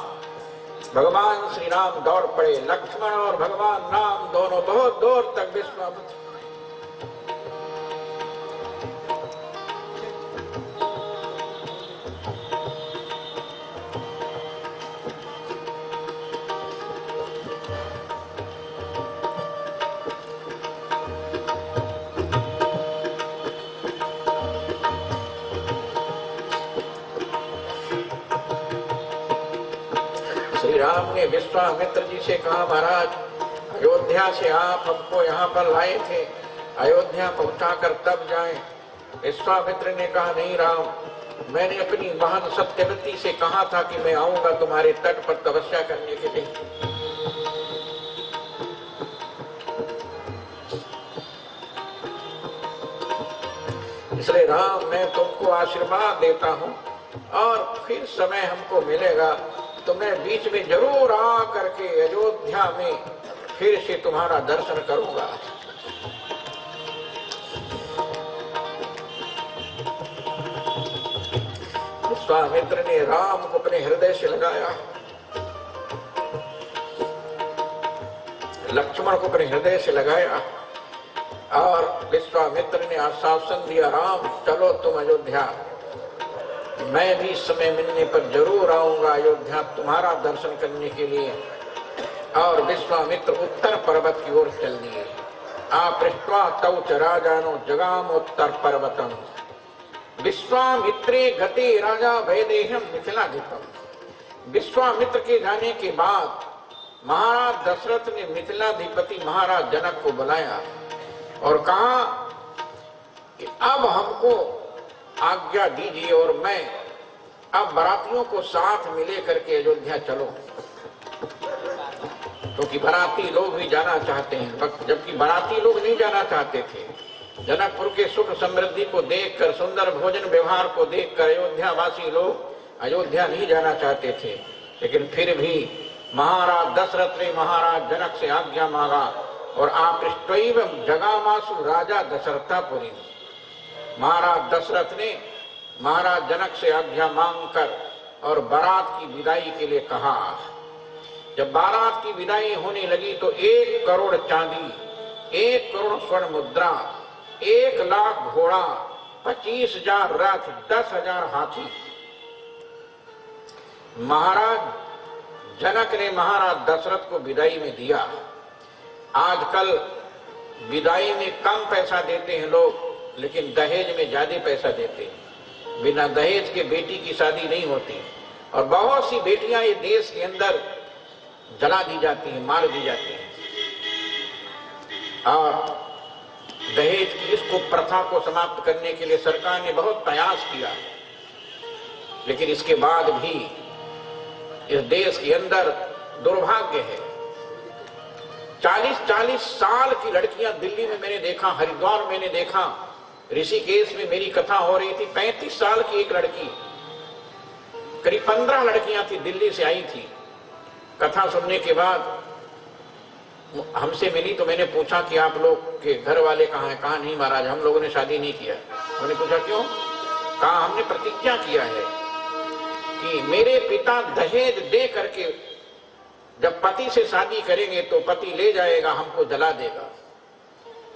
भगवान श्री राम दौड़ पड़े, लक्ष्मण और भगवान राम दोनों बहुत दूर तक विश्वामित्र। श्री राम ने विश्वामित्र जी से कहा महाराज अयोध्या से आप हमको यहाँ पर लाए थे, अयोध्या पहुंचाकर तब जाएं। विश्वामित्र ने कहा नहीं राम, मैंने अपनी बहन सत्यवती से कहा था कि मैं आऊंगा तुम्हारे तट पर तपस्या करने के लिए। इसलिए राम मैं तुमको आशीर्वाद देता हूँ और फिर समय हमको मिलेगा तो मैं बीच में जरूर आ करके अयोध्या में फिर से तुम्हारा दर्शन करूंगा। विश्वामित्र ने राम को अपने हृदय से लगाया, लक्ष्मण को अपने हृदय से लगाया और विश्वामित्र ने आश्वासन दिया, राम चलो तुम अयोध्या, मैं भी समय मिलने पर जरूर आऊंगा अयोध्या तुम्हारा दर्शन करने के लिए। और विश्वामित्र उत्तर पर्वत की ओर चल दिए। आपृष्ट्वा तौ च राजानो जगामोत्तर पर्वतम विश्वामित्रे गते राजा वैदेहम मिथिलाधिपम। विश्वामित्र के जाने के बाद महाराज दशरथ ने मिथिलाधिपति महाराज जनक को बुलाया और कहा कि अब हमको आज्ञा दीजिए और मैं अब बारातियों को साथ मिले करके अयोध्या चलो, क्योंकि बाराती लोग भी जाना चाहते हैं, जबकि बाराती लोग नहीं जाना चाहते थे। जनकपुर के सुख समृद्धि को देखकर, सुंदर भोजन व्यवहार को देखकर अयोध्या वासी लोग अयोध्या नहीं जाना चाहते थे, लेकिन फिर भी महाराज दशरथ ने महाराज जनक से आज्ञा मांगा और आपृष्ट्वैव जगामासु राजा दशरथापुरी। महाराज दशरथ ने महाराज जनक से आज्ञा मांगकर और बारात की विदाई के लिए कहा। जब बारात की विदाई होने लगी तो 1 करोड़ चांदी, 1 करोड़ स्वर्ण मुद्रा, 1 लाख घोड़ा, 25,000 रथ, 10,000 हाथी। महाराज जनक ने महाराज दशरथ को विदाई में दिया। आजकल विदाई में कम पैसा देते हैं लोग, लेकिन दहेज में ज्यादा पैसा देते हैं। बिना दहेज के बेटी की शादी नहीं होती और बहुत सी बेटियां ये देश के अंदर जला दी जाती हैं, मार दी जाती हैं। और दहेज की इस कुप्रथा को समाप्त करने के लिए सरकार ने बहुत प्रयास किया, लेकिन इसके बाद भी इस देश के अंदर दुर्भाग्य है। 40-40 साल की लड़कियां दिल्ली में मैंने देखा, हरिद्वार मैंने देखा, ऋषिकेश में मेरी कथा हो रही थी। 35 साल की एक लड़की, करीब 15 लड़कियां थी, दिल्ली से आई थी। कथा सुनने के बाद हमसे मिली तो मैंने पूछा कि आप लोग के घर वाले कहाँ हैं? कहा नहीं महाराज, हम लोगों ने शादी नहीं किया। मैंने पूछा क्यों? कहा हमने प्रतिज्ञा किया है कि मेरे पिता दहेज दे करके जब पति से शादी करेंगे तो पति ले जाएगा, हमको जला देगा,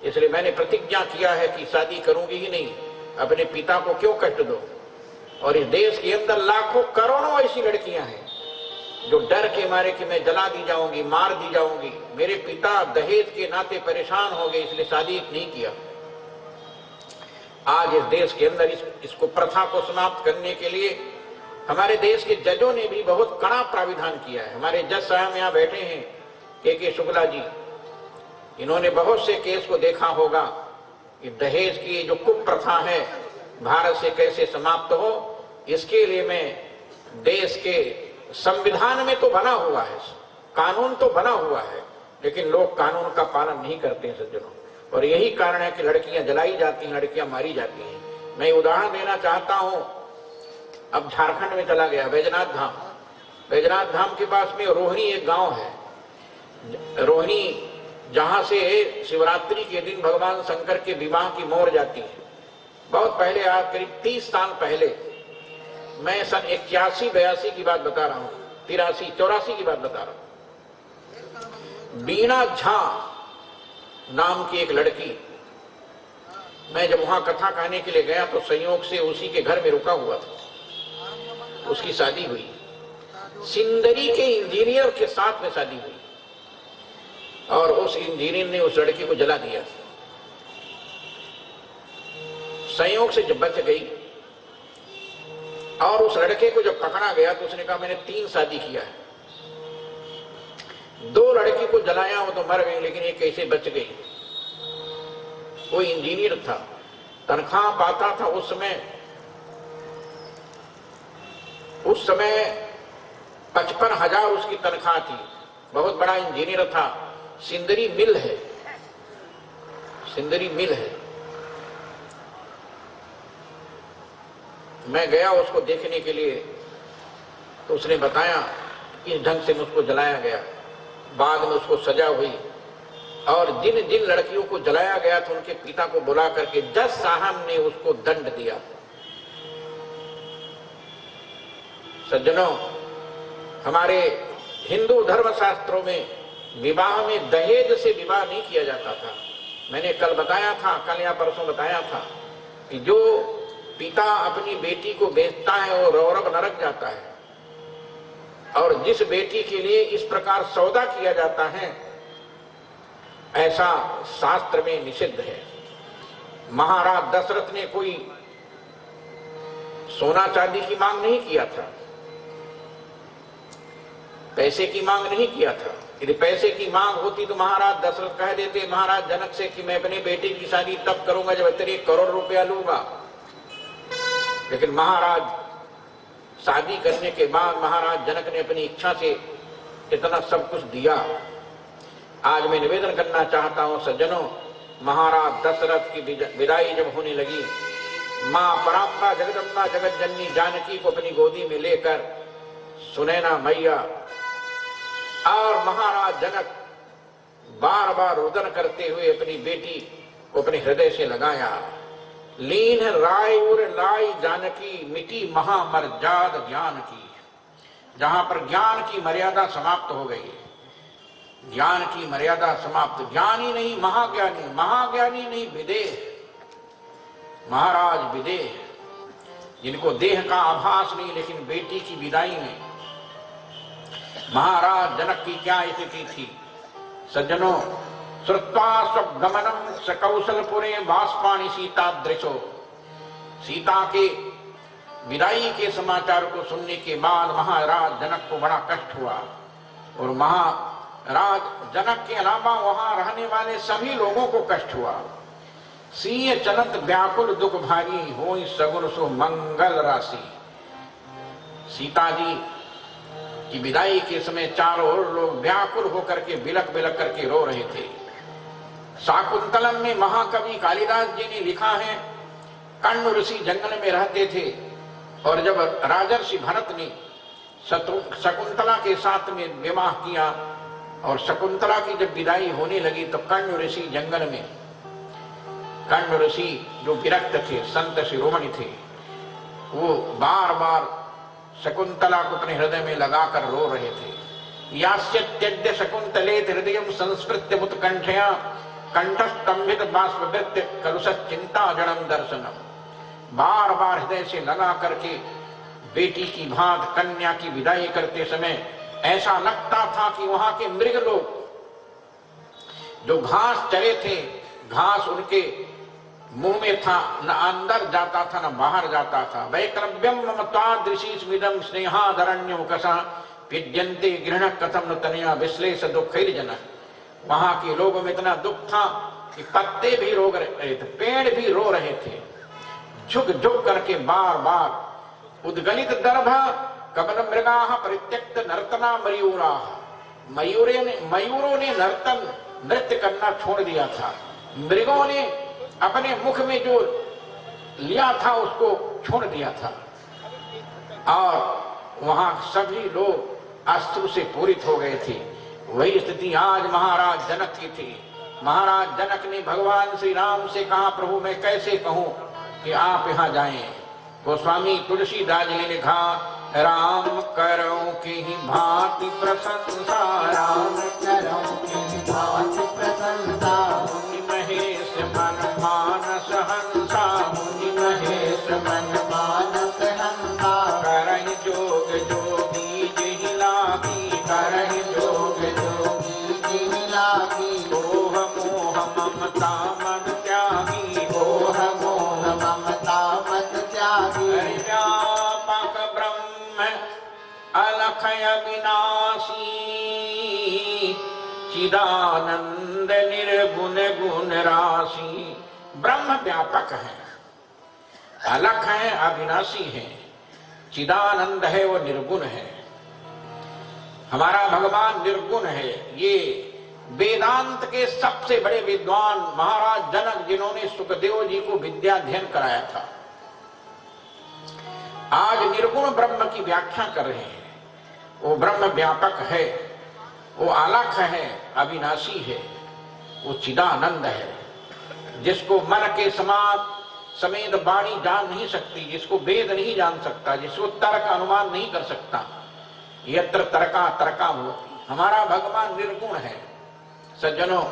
इसलिए मैंने प्रतिज्ञा किया है कि शादी करूंगी ही नहीं, अपने पिता को क्यों कष्ट दो। और इस देश के अंदर लाखों करोड़ों ऐसी लड़कियां हैं जो डर के मारे कि मैं जला दी जाऊंगी, मार दी जाऊंगी, मेरे पिता दहेज के नाते परेशान हो गए, इसलिए शादी नहीं किया। आज इस देश के अंदर इसको प्रथा को समाप्त करने के लिए हमारे देश के जजों ने भी बहुत कड़ा प्राविधान किया है। हमारे जज साहब यहाँ बैठे हैं, के शुक्ला जी, इन्होंने बहुत से केस को देखा होगा कि दहेज की जो कुप्रथा है भारत से कैसे समाप्त हो। इसके लिए मैं देश के संविधान में तो बना हुआ है, कानून तो बना हुआ है, लेकिन लोग कानून का पालन नहीं करते हैं सज्जनों, और यही कारण है कि लड़कियां जलाई जाती हैं, लड़कियां मारी जाती हैं। मैं उदाहरण देना चाहता हूं, अब झारखंड में चला गया बैजनाथ धाम। बैजनाथ धाम के पास में रोहिणी एक गांव है। रोहिणी जहां से शिवरात्रि के दिन भगवान शंकर के विवाह की मोर जाती है। बहुत पहले, आज करीब 30 साल पहले, मैं सन 81-82 की बात बता रहा हूँ, 83-84 की बात बता रहा हूँ। बीना झा नाम की एक लड़की, मैं जब वहां कथा कहने के लिए गया तो संयोग से उसी के घर में रुका हुआ था। उसकी शादी हुई, सिंदरी के इंजीनियर के साथ में शादी हुई, और उस इंजीनियर ने उस लड़की को जला दिया। संयोग से जब बच गई और उस लड़के को जब पकड़ा गया तो उसने कहा मैंने 3 शादी किया है, 2 लड़की को जलाया, वो तो मर गई, लेकिन एक कैसे बच गई। वो इंजीनियर था, तनख्वाह पाता था उस समय 55,000 उसकी तनख्वाह थी। बहुत बड़ा इंजीनियर था। सिंदरी मिल है, सिंदरी मिल है। मैं गया उसको देखने के लिए, तो उसने बताया इस ढंग से उसको जलाया गया। बाद में उसको सजा हुई, और जिन जिन लड़कियों को जलाया गया था उनके पिता को बुला करके जज साहब ने उसको दंड दिया। सज्जनों, हमारे हिंदू धर्म शास्त्रों में विवाह में दहेज से विवाह नहीं किया जाता था। मैंने कल बताया था, कल या परसों बताया था कि जो पिता अपनी बेटी को बेचता है वो रौरव नरक जाता है, और जिस बेटी के लिए इस प्रकार सौदा किया जाता है ऐसा शास्त्र में निषिद्ध है। महाराज दशरथ ने कोई सोना चांदी की मांग नहीं किया था, पैसे की मांग नहीं किया था। यदि पैसे की मांग होती तो महाराज दशरथ कह देते महाराज जनक से कि मैं अपने बेटे की शादी तब करूंगा जब तेरे 1 करोड़ रुपया लूंगा। लेकिन महाराज शादी करने के बाद महाराज जनक ने अपनी इच्छा से इतना सब कुछ दिया। आज मैं निवेदन करना चाहता हूं सज्जनों, महाराज दशरथ की विदाई जब होने लगी, मां परांबा जगदम्बा जगत जननी जानकी को अपनी गोदी में लेकर सुनैना मैया और महाराज जनक बार बार रुदन करते हुए अपनी बेटी को अपने हृदय से लगाया। लीन राय और लाई जानकी मिटी महामर्याद ज्ञान की। जहां पर ज्ञान की मर्यादा समाप्त हो गई, ज्ञान की मर्यादा समाप्त, ज्ञानी नहीं महाज्ञानी, महाज्ञानी नहीं विदेह, महाराज विदेह, जिनको देह का आभास नहीं, लेकिन बेटी की विदाई में महाराज जनक की क्या स्थिति थी। सज्जनों, श्रुत्वा स्वगमनम सकौशलपुरे बाष्पाणि सीता दृशो। सीता के विदाई के समाचार को सुनने के बाद महाराज जनक को बड़ा कष्ट हुआ, और महाराज जनक के अलावा वहां रहने वाले सभी लोगों को कष्ट हुआ। सिंह चलत व्याकुल दुख भारी, होई सगुन सो मंगल राशि। सीता जी की विदाई के समय चारों ओर लोग व्याकुल होकर के बिलक बिलक करके रो रहे थे। शाकुंतलम में महाकवि कालिदास जी ने लिखा है, कण्व ऋषि जंगल में रहते थे, और जब राजर्षि भरत ने शकुंतला के साथ में विवाह किया और शकुंतला की जब विदाई होने लगी तो कण्व ऋषि जंगल में, कण्व ऋषि जो विरक्त थे, संत शिरोमणि थे, वो बार बार शकुंतला को अपने हृदय में लगाकर रो रहे थे। यास्यत्यद्य शकुंतले हृदयं संस्मृत्य मुत्कंठया कंठस्तंभित बाष्पवृत्य कलुषः चिंता जड़म दर्शनम। बार बार हृदय से लगा करके बेटी की भांत कन्या की विदाई करते समय ऐसा लगता था कि वहां के मृग लोग जो घास चरे थे, घास उनके मुंह में था, न अंदर जाता था न बाहर जाता था। वैक्रव्यम मम तादृशी स्मिदम स्नेहादरण्यो कसा विद्यन्ते गृहण कथम न तनया विश्लेष दुखैर्जन। वहां के लोगों में इतना दुख था कि पत्ते भी रो रहे थे, पेड़ भी रो रहे थे, झुक झुक करके बार बार। उद्गलित दर्भ कमल मृगा परित्यक्त नर्तना मयूरा। मयूरों ने नर्तन नृत्य करना छोड़ दिया था, मृगों ने अपने मुख में जो लिया था उसको छोड़ दिया था, और वहां सभी लोग अश्रु से पूरित हो गए थे। वही स्थिति आज महाराज जनक की थी। महाराज जनक ने भगवान श्री राम से कहा, प्रभु मैं कैसे कहूं कि आप यहां जाएं। गोस्वामी तुलसीदास जी ने लिखा, राम करो की भांति प्रशंसा, राम करो की भांति प्रशंसा, मुनि महेश मन मानस हंसा, मुनि महेश मन मानस हंसा, करहि जोग जोगी जेहि लागी, करहि जोग जोगी जेहि लागी, मोह मोह ममता मन त्यागी, मोह मोह ममता मन त्यागी, व्यापक ब्रह्म अलखय विनाशी, चिदानंद निर्गुण गुण राशि। ब्रह्म व्यापक है, अलख है, अविनाशी है, चिदानंद है, वो निर्गुण है। हमारा भगवान निर्गुण है। ये वेदांत के सबसे बड़े विद्वान महाराज जनक, जिन्होंने सुखदेव जी को विद्याध्ययन कराया था, आज निर्गुण ब्रह्म की व्याख्या कर रहे हैं। वो ब्रह्म व्यापक है, वो अलख है, अविनाशी है, वो चिदानंद है, जिसको मन के समेत वाणी जान नहीं सकती, जिसको वेद नहीं जान सकता, जिसको तर्क अनुमान नहीं कर सकता। यत्र तर्का तर्का होती। हमारा भगवान निर्गुण है। सज्जनों,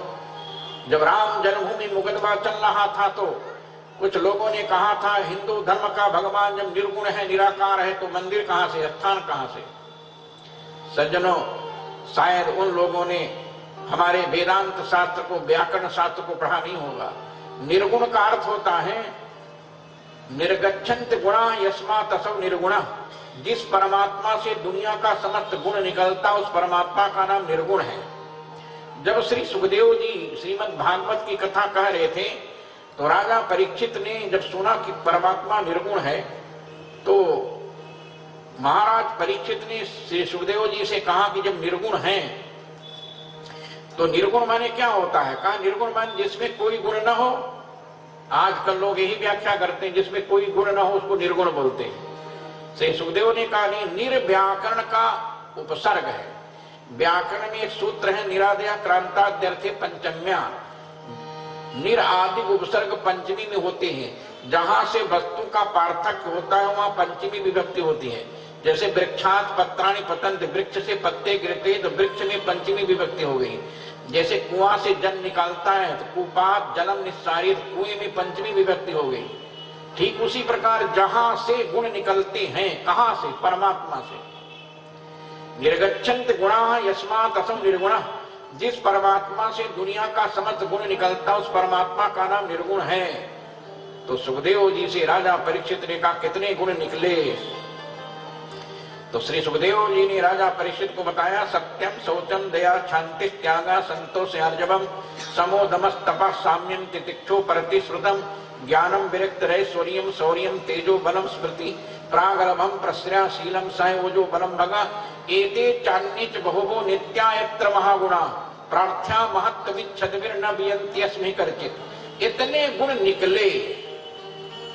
जब राम जन्मभूमि मुकदमा चल रहा था तो कुछ लोगों ने कहा था हिंदू धर्म का भगवान जब निर्गुण है, निराकार है, तो मंदिर कहां से, स्थान कहां से। सज्जनों, शायद उन लोगों ने हमारे वेदांत शास्त्र को, व्याकरण शास्त्र को पढ़ा नहीं होगा। निर्गुण का अर्थ होता है निर्गच्छन्त गुणा यस्मात् असौ निर्गुणः। जिस परमात्मा से दुनिया का समस्त गुण निकलता, उस परमात्मा का नाम निर्गुण है। जब श्री सुखदेव जी श्रीमद् भागवत की कथा कह रहे थे तो राजा परीक्षित ने जब सुना कि परमात्मा निर्गुण है, तो महाराज परीक्षित ने श्री सुखदेव जी से कहा कि जब निर्गुण है तो निर्गुण माने क्या होता है। कहा निर्गुण माने जिसमें कोई गुण न हो। आजकल लोग यही व्याख्या करते हैं, जिसमें कोई गुण न हो उसको निर्गुण बोलते हैं। श्री सुखदेव ने कहा नहीं, निर्व्याकरण का उपसर्ग है। व्याकरण में एक सूत्र है, निरादया क्रांताद्यर्थे पंचम्या। निर आदि उपसर्ग पंचमी में होते हैं। जहां से वस्तु का पार्थक्य होता है वहां पंचमी विभक्ति होती है। जैसे वृक्षात पत्राणि पतन्ति, वृक्ष से पत्ते गिरते तो वृक्ष में पंचमी विभक्ति हो गई। जैसे कुआं से जल निकालता है तो कुपात जलम निस्सारित, कुएं में पंचमी विभक्ति हो गई। ठीक उसी प्रकार जहां से गुण निकलते हैं, कहां से, परमात्मा से। निर्गच्छन्त गुणा यस्मात् असौ निर्गुणः। जिस परमात्मा से दुनिया का समस्त गुण निकलता, उस परमात्मा का नाम निर्गुण है। तो सुखदेव जी से राजा परीक्षित ने कहा कितने गुण निकले। तो श्री सुखदेव जी ने राजा परीक्षित को बताया, सत्यम शौचम दया शांति त्यागा संतोष आर्जवम समोदमस तपः साम्यम तितिक्षो प्रतिश्रुतम ज्ञानम विरक्त रैश्वर्यम शौर्यम तेजो बलम स्मृति प्रागलभम प्रश्रया शीलम सयोजो बलम भगा एते चान्यच बहुवो नित्यायत्र महागुणा प्रार्थ्या महत्तविच्छद्भिर्न वियन्त्यस्मै कर्चित्। इतने गुण निकले।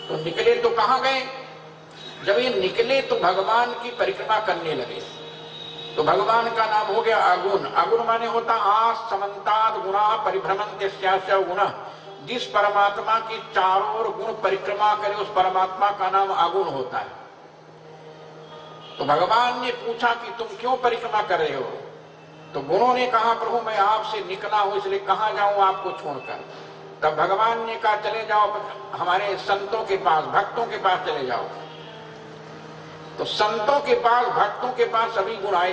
तो निकले तो कहां गए। जब ये निकले तो भगवान की परिक्रमा करने लगे। तो भगवान का नाम हो गया आगुण। आगुण माने होता आसमन्ताद् गुणा परिभ्रमन्त्यस्यास्य गुणः। जिस परमात्मा की चारों ओर गुण परिक्रमा करे उस परमात्मा का नाम आगुण होता है। तो भगवान ने पूछा कि तुम क्यों परिक्रमा कर रहे हो। तो गुणों ने कहा प्रभु मैं आपसे निकला हूं, इसलिए कहां जाऊं आपको छोड़कर। तब भगवान ने कहा चले जाओ हमारे संतों के पास, भक्तों के पास चले जाओ। तो संतों के पास, भक्तों के पास सभी गुण आए।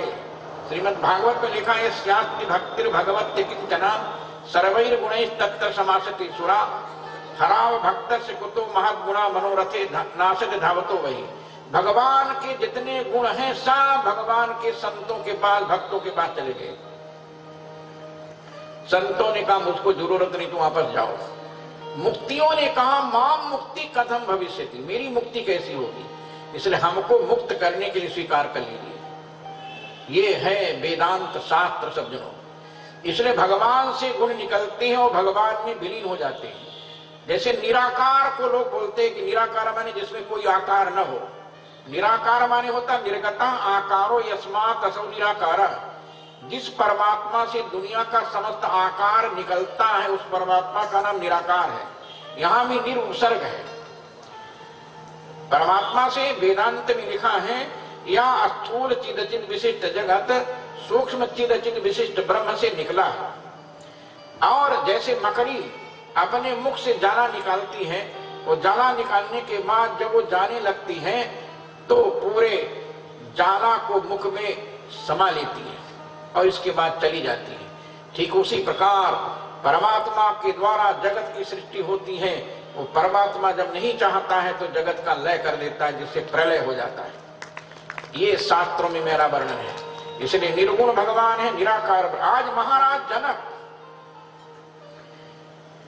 श्रीमद् भागवत में लिखा है स्यास्ति भक्तिर् भगवत्य किंचना सर्वैर गुणैः तत्र समासति सुरा हराव भक्तस्य कुतो महद्गुणा मनोरथे नाशते धावतो वही। भगवान के जितने गुण हैं सब भगवान के संतों के पास, भक्तों के पास चले गए। संतों ने कहा मुझको जरूरत नहीं, तुम वापस जाओ। मुक्तियों ने कहा माम मुक्ति कथम भविष्यति, मेरी मुक्ति कैसी होगी, इसलिए हमको मुक्त करने के लिए स्वीकार कर लीजिए। ये है वेदांत शास्त्र सज्जनों। इसलिए भगवान से गुण निकलते हैं और भगवान में विलीन हो जाते हैं। जैसे निराकार को लोग बोलते हैं कि निराकार माने जिसमें कोई आकार न हो। निराकार माने होता निर्गता आकारो यस्मात् असौ निराकार। जिस परमात्मा से दुनिया का समस्त आकार निकलता है उस परमात्मा का नाम निराकार है। यहां भी निरुपसर्ग है। परमात्मा से वेदांत में लिखा है या स्थूल चिदचित विशिष्ट जगत सूक्ष्म चिदचित विशिष्ट ब्रह्म से निकला है। और जैसे मकड़ी अपने मुख से जाला निकालती है, वो जाला निकालने के बाद जब वो जाने लगती है तो पूरे जाला को मुख में समा लेती है और इसके बाद चली जाती है। ठीक उसी प्रकार परमात्मा के द्वारा जगत की सृष्टि होती है। वो परमात्मा जब नहीं चाहता है तो जगत का लय कर देता है, जिससे प्रलय हो जाता है। ये शास्त्रों में मेरा वर्णन है। इसलिए निर्गुण भगवान है, निराकार। आज महाराज जनक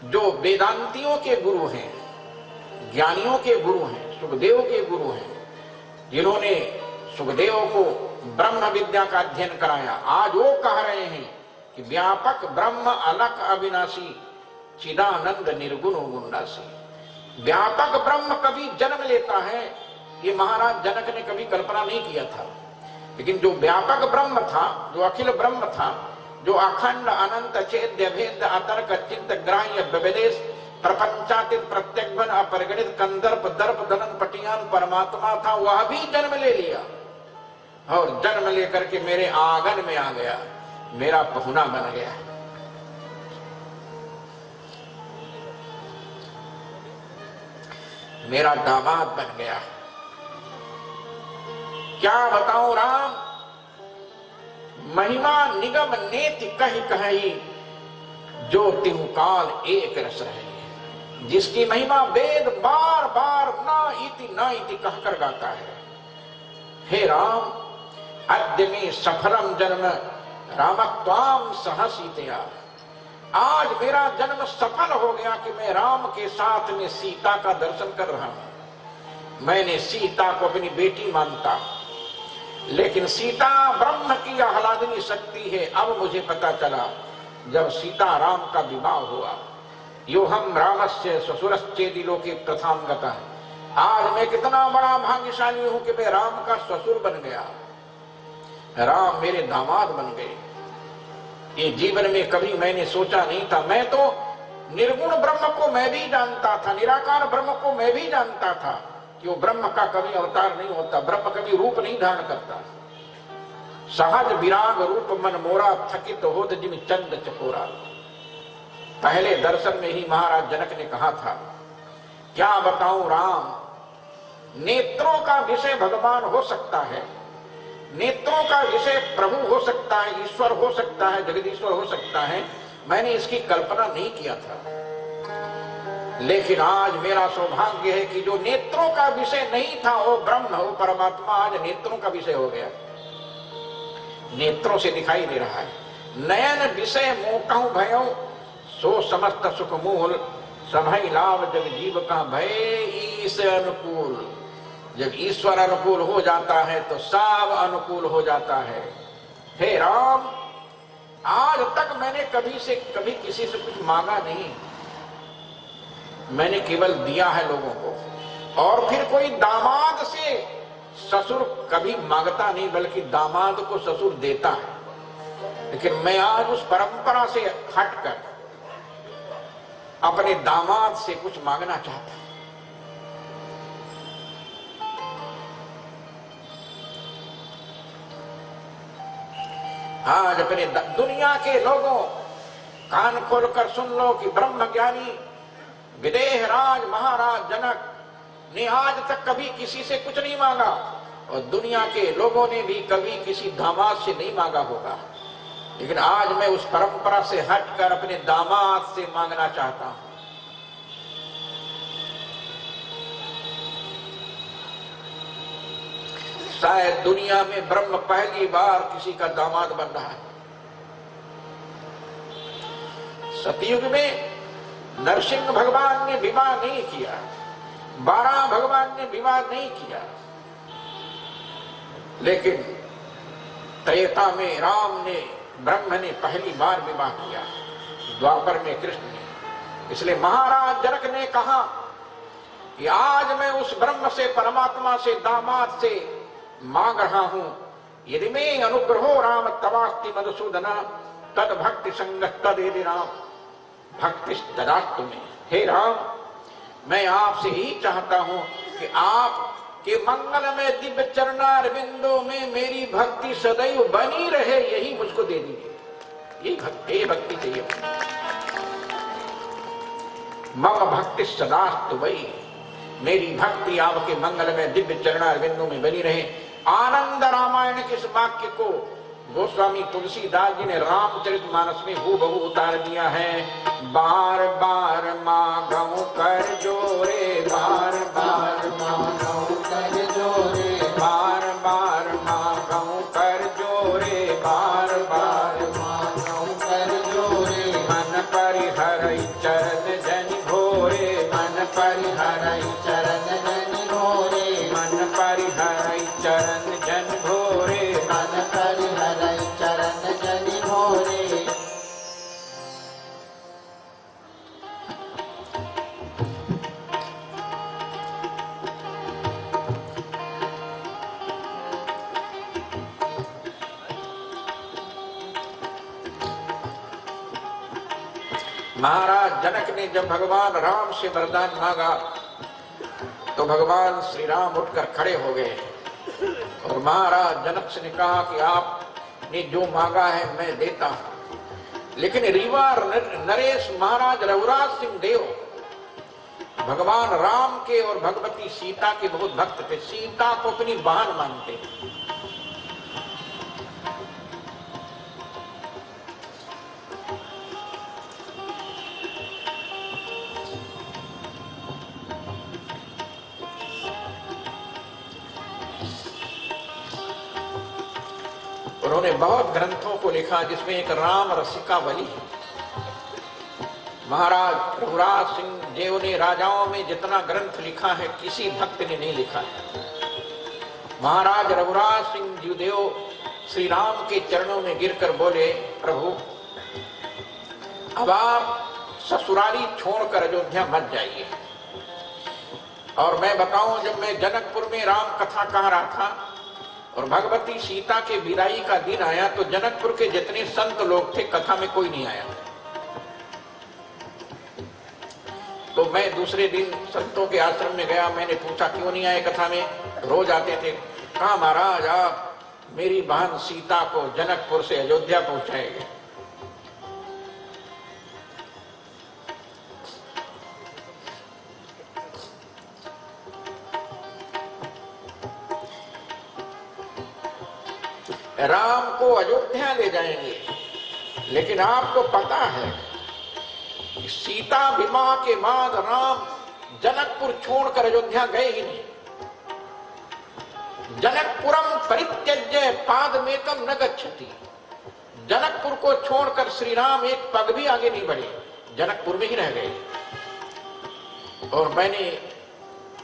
जो वेदांतियों के गुरु हैं, ज्ञानियों के गुरु हैं, सुखदेव के गुरु हैं, जिन्होंने सुखदेव को ब्रह्म विद्या का अध्ययन कराया, आज वो कह रहे हैं कि व्यापक ब्रह्म अलख अविनाशी चिदानंद निर्गुण गुणराशि। व्यापक ब्रह्म कभी जन्म लेता है, ये महाराज जनक ने कभी कल्पना नहीं किया था। लेकिन जो व्यापक ब्रह्म था, जो अखिल ब्रह्म था, जो अखंड अनंत छेद्य भेद अतर्क चिंत ग्राह्य विदेश प्रपंचातीत प्रत्यग्न अपरिगणित कंदर्प दर्प दनन पटियान परमात्मा था, वह भी जन्म ले लिया और जन्म लेकर के मेरे आंगन में आ गया, मेरा पहुना बन गया। मेरा दामाद बन गया। क्या बताऊं राम, महिमा निगम नेति कही कही, जो तिहु काल एक रस रहे। जिसकी महिमा वेद बार बार ना इति कहकर गाता है। हे राम, अद्य में सफलम जन्म रामत्वाम सहसीतया। आज मेरा जन्म सफल हो गया कि मैं राम के साथ में सीता का दर्शन कर रहा हूं। मैंने सीता को अपनी बेटी मानता, लेकिन सीता ब्रह्म की आह्लादनी शक्ति है। अब मुझे पता चला जब सीता राम का विवाह हुआ, यो हम रामस्य ससुरश्चेदि लोके प्रथम गता। आज मैं कितना बड़ा भाग्यशाली हूं कि मैं राम का ससुर बन गया, राम मेरे दामाद बन गए। ये जीवन में कभी मैंने सोचा नहीं था। मैं तो निर्गुण ब्रह्म को मैं भी जानता था, निराकार ब्रह्म को मैं भी जानता था कि वो ब्रह्म का कभी अवतार नहीं होता, ब्रह्म कभी रूप नहीं धारण करता। सहज विराग रूप मन मोरा, थकित होत जिम चंद चकोरा। पहले दर्शन में ही महाराज जनक ने कहा था, क्या बताऊं राम, नेत्रों का विषय भगवान हो सकता है, नेत्रों का विषय प्रभु हो सकता है, ईश्वर हो सकता है, जगदीश्वर हो सकता है। मैंने इसकी कल्पना नहीं किया था। लेकिन आज मेरा सौभाग्य है कि जो नेत्रों का विषय नहीं था वो ब्रह्म, वो परमात्मा आज नेत्रों का विषय हो गया, नेत्रों से दिखाई दे रहा है। नयन विषय मोकहु भयो, सो समस्त सुख मूल, सभई लाभ जग जीव का भय ईश अनुकूल। जब ईश्वर अनुकूल हो जाता है तो सब अनुकूल हो जाता है। हे राम, आज तक मैंने कभी किसी से कुछ मांगा नहीं, मैंने केवल दिया है लोगों को। और फिर कोई दामाद से ससुर कभी मांगता नहीं, बल्कि दामाद को ससुर देता है। लेकिन मैं आज उस परंपरा से हटकर अपने दामाद से कुछ मांगना चाहता हूं। आज अपने दुनिया के लोगों, कान खोलकर सुन लो कि ब्रह्म ज्ञानी विदेह राज महाराज जनक ने आज तक कभी किसी से कुछ नहीं मांगा, और दुनिया के लोगों ने भी कभी किसी दामाद से नहीं मांगा होगा। लेकिन आज मैं उस परंपरा से हटकर अपने दामाद से मांगना चाहता हूं। शायद दुनिया में ब्रह्म पहली बार किसी का दामाद बन रहा है। सतयुग में नरसिंह भगवान ने विवाह नहीं किया, 12 भगवान ने विवाह नहीं किया, लेकिन त्रेता में राम ने, ब्रह्म ने पहली बार विवाह किया, द्वापर में कृष्ण ने। इसलिए महाराज जनक ने कहा कि आज मैं उस ब्रह्म से, परमात्मा से, दामाद से मांग रहा हूं, यदि मैं अनुग्रहो राम तवास्ति मधुसूदन, तद भक्ति संगत तदेदि राम भक्ति तदास्तु में। हे राम, मैं आपसे ही चाहता हूं कि आप के मंगल में दिव्य चरणारविंदों में मेरी भक्ति सदैव बनी रहे, यही मुझको दे दीजिए। ये भक्ति चाहिए। मम भक्ति सदास्तु वही, मेरी भक्ति आपके मंगल में दिव्य चरणारविंदों में बनी रहे। आनंद रामायण के इस वाक्य को गोस्वामी तुलसीदास जी ने रामचरितमानस में हूबहू उतार दिया है। बार बार मांगू कर जोरे, बार बार मांगू कर जोरे, बार बार मांगू कर जोरे, बार बार मांगू कर जोरे। मन परिहरै चरण जनि घोरे, मन परिहरै चरण जनि घोरे, मन परिहरै चरण जनि घोरे, मन परिहरै चरण जनि घोरे। महाराज जनक ने जब भगवान राम से वरदान मांगा तो भगवान श्री राम उठकर खड़े हो गए और महाराज जनक से ने कहा कि आपने जो मांगा है मैं देता हूं, लेकिन रीवा नरेश महाराज रघुराज सिंह देव भगवान राम के और भगवती सीता के बहुत भक्त थे, सीता को अपनी बहन मानते। उन्होंने बहुत ग्रंथों को लिखा जिसमें एक राम रसिकावली है। महाराज रघुराज सिंह देव ने राजाओं में जितना ग्रंथ लिखा है किसी भक्त ने नहीं लिखा है। महाराज रघुराज सिंह जी देव श्री राम के चरणों में गिरकर बोले, प्रभु अब आप ससुराली छोड़कर अयोध्या मत जाइए। और मैं बताऊं, जब मैं जनकपुर में राम कथा कह रहा था और भगवती सीता के विदाई का दिन आया तो जनकपुर के जितने संत लोग थे कथा में कोई नहीं आया। तो मैं दूसरे दिन संतों के आश्रम में गया, मैंने पूछा क्यों नहीं आए कथा में, रोज आते थे। कहा महाराज आप मेरी बहन सीता को जनकपुर से अयोध्या पहुंचाएंगे। राम को अयोध्या ले जाएंगे, लेकिन आपको पता है कि सीता विवाह के बाद राम जनकपुर छोड़कर अयोध्या गए ही नहीं। जनकपुरम परित्यज्य पादमेकम न गच्छति। जनकपुर को छोड़कर श्री राम एक पग भी आगे नहीं बढ़े, जनकपुर में ही रह गए। और मैंने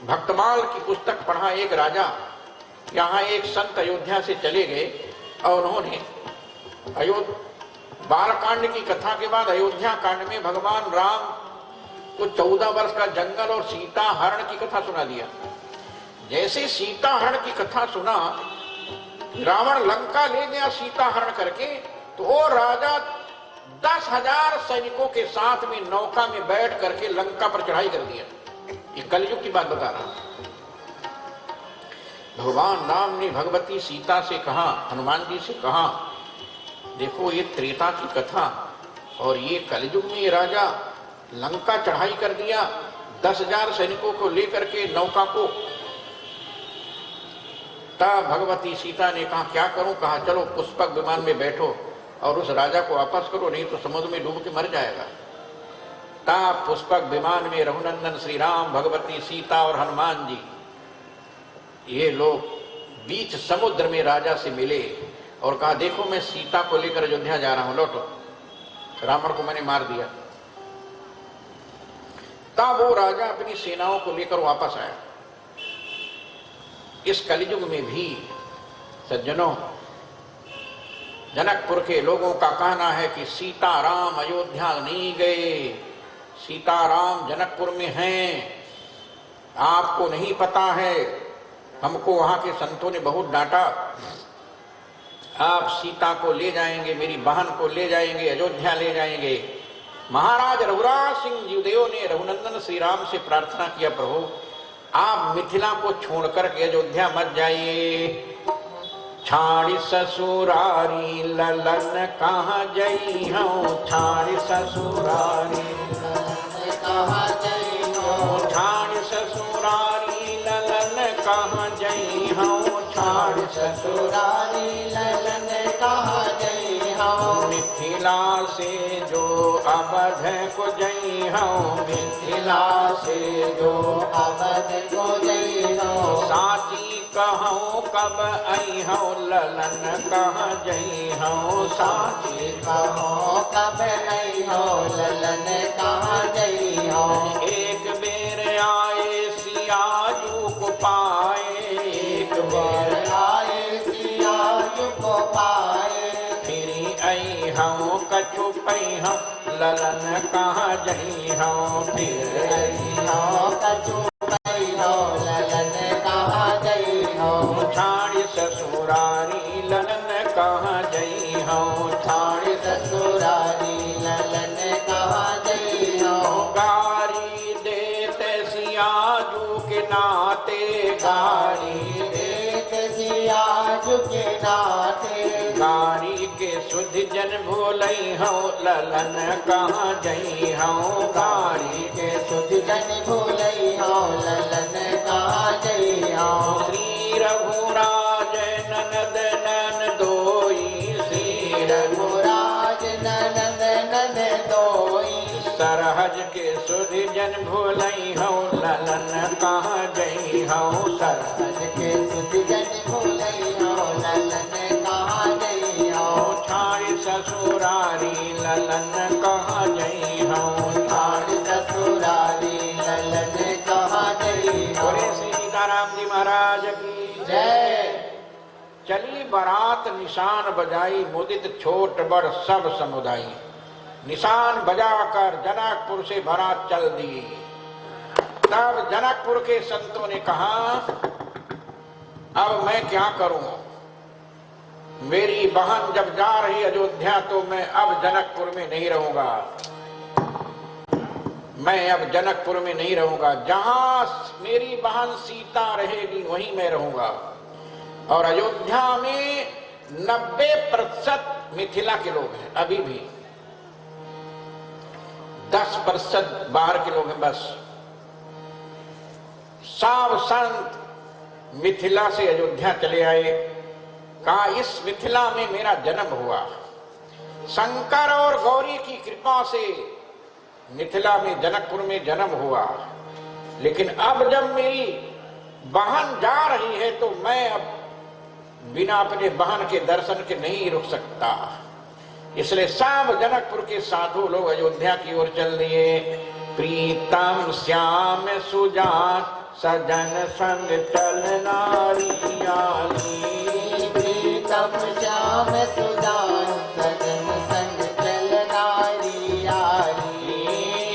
भक्तमाल की पुस्तक पढ़ा, एक राजा यहाँ एक संत अयोध्या से चले गए और उन्होंने बालकांड की कथा के बाद अयोध्या कांड में भगवान राम को 14 वर्ष का जंगल और सीता हरण की कथा सुना दिया। जैसे सीता हरण की कथा सुना, रावण लंका ले गया सीता हरण करके, तो वो राजा 10,000 सैनिकों के साथ में नौका में बैठ करके लंका पर चढ़ाई कर दिया। ये कलयुग की बात बता रहा हूं। भगवान राम ने भगवती सीता से कहा, हनुमान जी से कहा, देखो ये त्रेता की कथा और ये कलयुग में ये राजा लंका चढ़ाई कर दिया 10,000 सैनिकों को लेकर के नौका को। तब भगवती सीता ने कहा क्या करूं? कहा चलो पुष्पक विमान में बैठो और उस राजा को वापस करो, नहीं तो समुद्र में डूब के मर जाएगा। तब पुष्पक विमान में रघुनंदन श्री राम, भगवती सीता और हनुमान जी ये लोग बीच समुद्र में राजा से मिले और कहा देखो मैं सीता को लेकर अयोध्या जा रहा हूं, लौटो, रावण को मैंने मार दिया। तब वो राजा अपनी सेनाओं को लेकर वापस आया। इस कलयुग में भी सज्जनों, जनकपुर के लोगों का कहना है कि सीता राम अयोध्या नहीं गए, सीता राम जनकपुर में हैं, आपको नहीं पता है। हमको वहां के संतों ने बहुत डांटा, आप सीता को ले जाएंगे, मेरी बहन को ले जाएंगे, अयोध्या ले जाएंगे। महाराज रघुराज सिंह जीवदेव ने रघुनंदन श्री राम से प्रार्थना किया, प्रभु आप मिथिला को छोड़कर के अयोध्या मत जाइए। छाड़ी ससुरारी ललन कहाँ जई हूँ, छाड़ी ससुरारी कहाँ जई हूँ, छाड़ी ससुरारी ललन कहाँ जई हूँ, छाड़ी ससुरारी ललन कहाँ जई हूँ। मिथिला से जो अवध को जई हूँ, मिथिला से जो अवध को जई हूँ। साची कहूँ कब आई हूँ, ललन कहाँ जई हूँ, साची कहूँ कब आई हूँ, ललन कहाँ जई हूँ। एक बेर आए सियाजू को पाए, एक बेर आए सियाजू को पाए। फिर आई हूँ कछु पई हूँ, ललन कहाँ जई हूँ। फिर आई हूँ कछु पई हूँ, ललन कहाँ जई हूँ। छाड़ी ससुरारी ललन कहाँ जई हूँ, छाड़ी ससुरारी ललन कहाँ जई सियाजू के नाते, गाड़ी देख सियाजू के नाते, गाड़ी के सुध जन भूलई हूँ ललन कहाँ जई हूँ, गाड़ी के सुध जन भूलई हूँ ललन कहाँ जई हूँ। श्री रघुराज ननद नन दोई, श्री रघुराज ननद नन दोई, सरहज के सुध जन भूलई हूँ ललन कहाँ जई हूँ, सरहज के सुध जन भूलई हूँ ललन कहाँ जई हूँ। छाड़ ससुरारी ललन कहाँ जई हूँ, छाड़ ससुरारी ललन कहाँ जई हूँ। बोले श्री सीताराम जी महाराज की जय। चली बारात निशान बजाई, मुदित छोट बड़ सब समुदाय, निशान बजाकर जनकपुर से बारात चल दी। तब जनकपुर के संतों ने कहा अब मैं क्या करूं, मेरी बहन जब जा रही अयोध्या तो मैं अब जनकपुर में नहीं रहूंगा, मैं अब जनकपुर में नहीं रहूंगा, जहां मेरी बहन सीता रहेगी वहीं मैं रहूंगा। और अयोध्या में 90% मिथिला के लोग हैं, अभी भी 10% बाहर के लोग हैं बस। सब संत मिथिला से अयोध्या चले आए, कहा इस मिथिला में मेरा जन्म हुआ, शंकर और गौरी की कृपा से मिथिला में जनकपुर में जन्म हुआ, लेकिन अब जब मेरी बहन जा रही है तो मैं अब बिना अपने बहन के दर्शन के नहीं रुक सकता। इसलिए सब जनकपुर के साधु लोग अयोध्या की ओर चल दिए। प्रीतम श्याम सुजान सजन संग चल नारियाली, प्रीतम श्याम सुजान सजन संग चल नारियाली।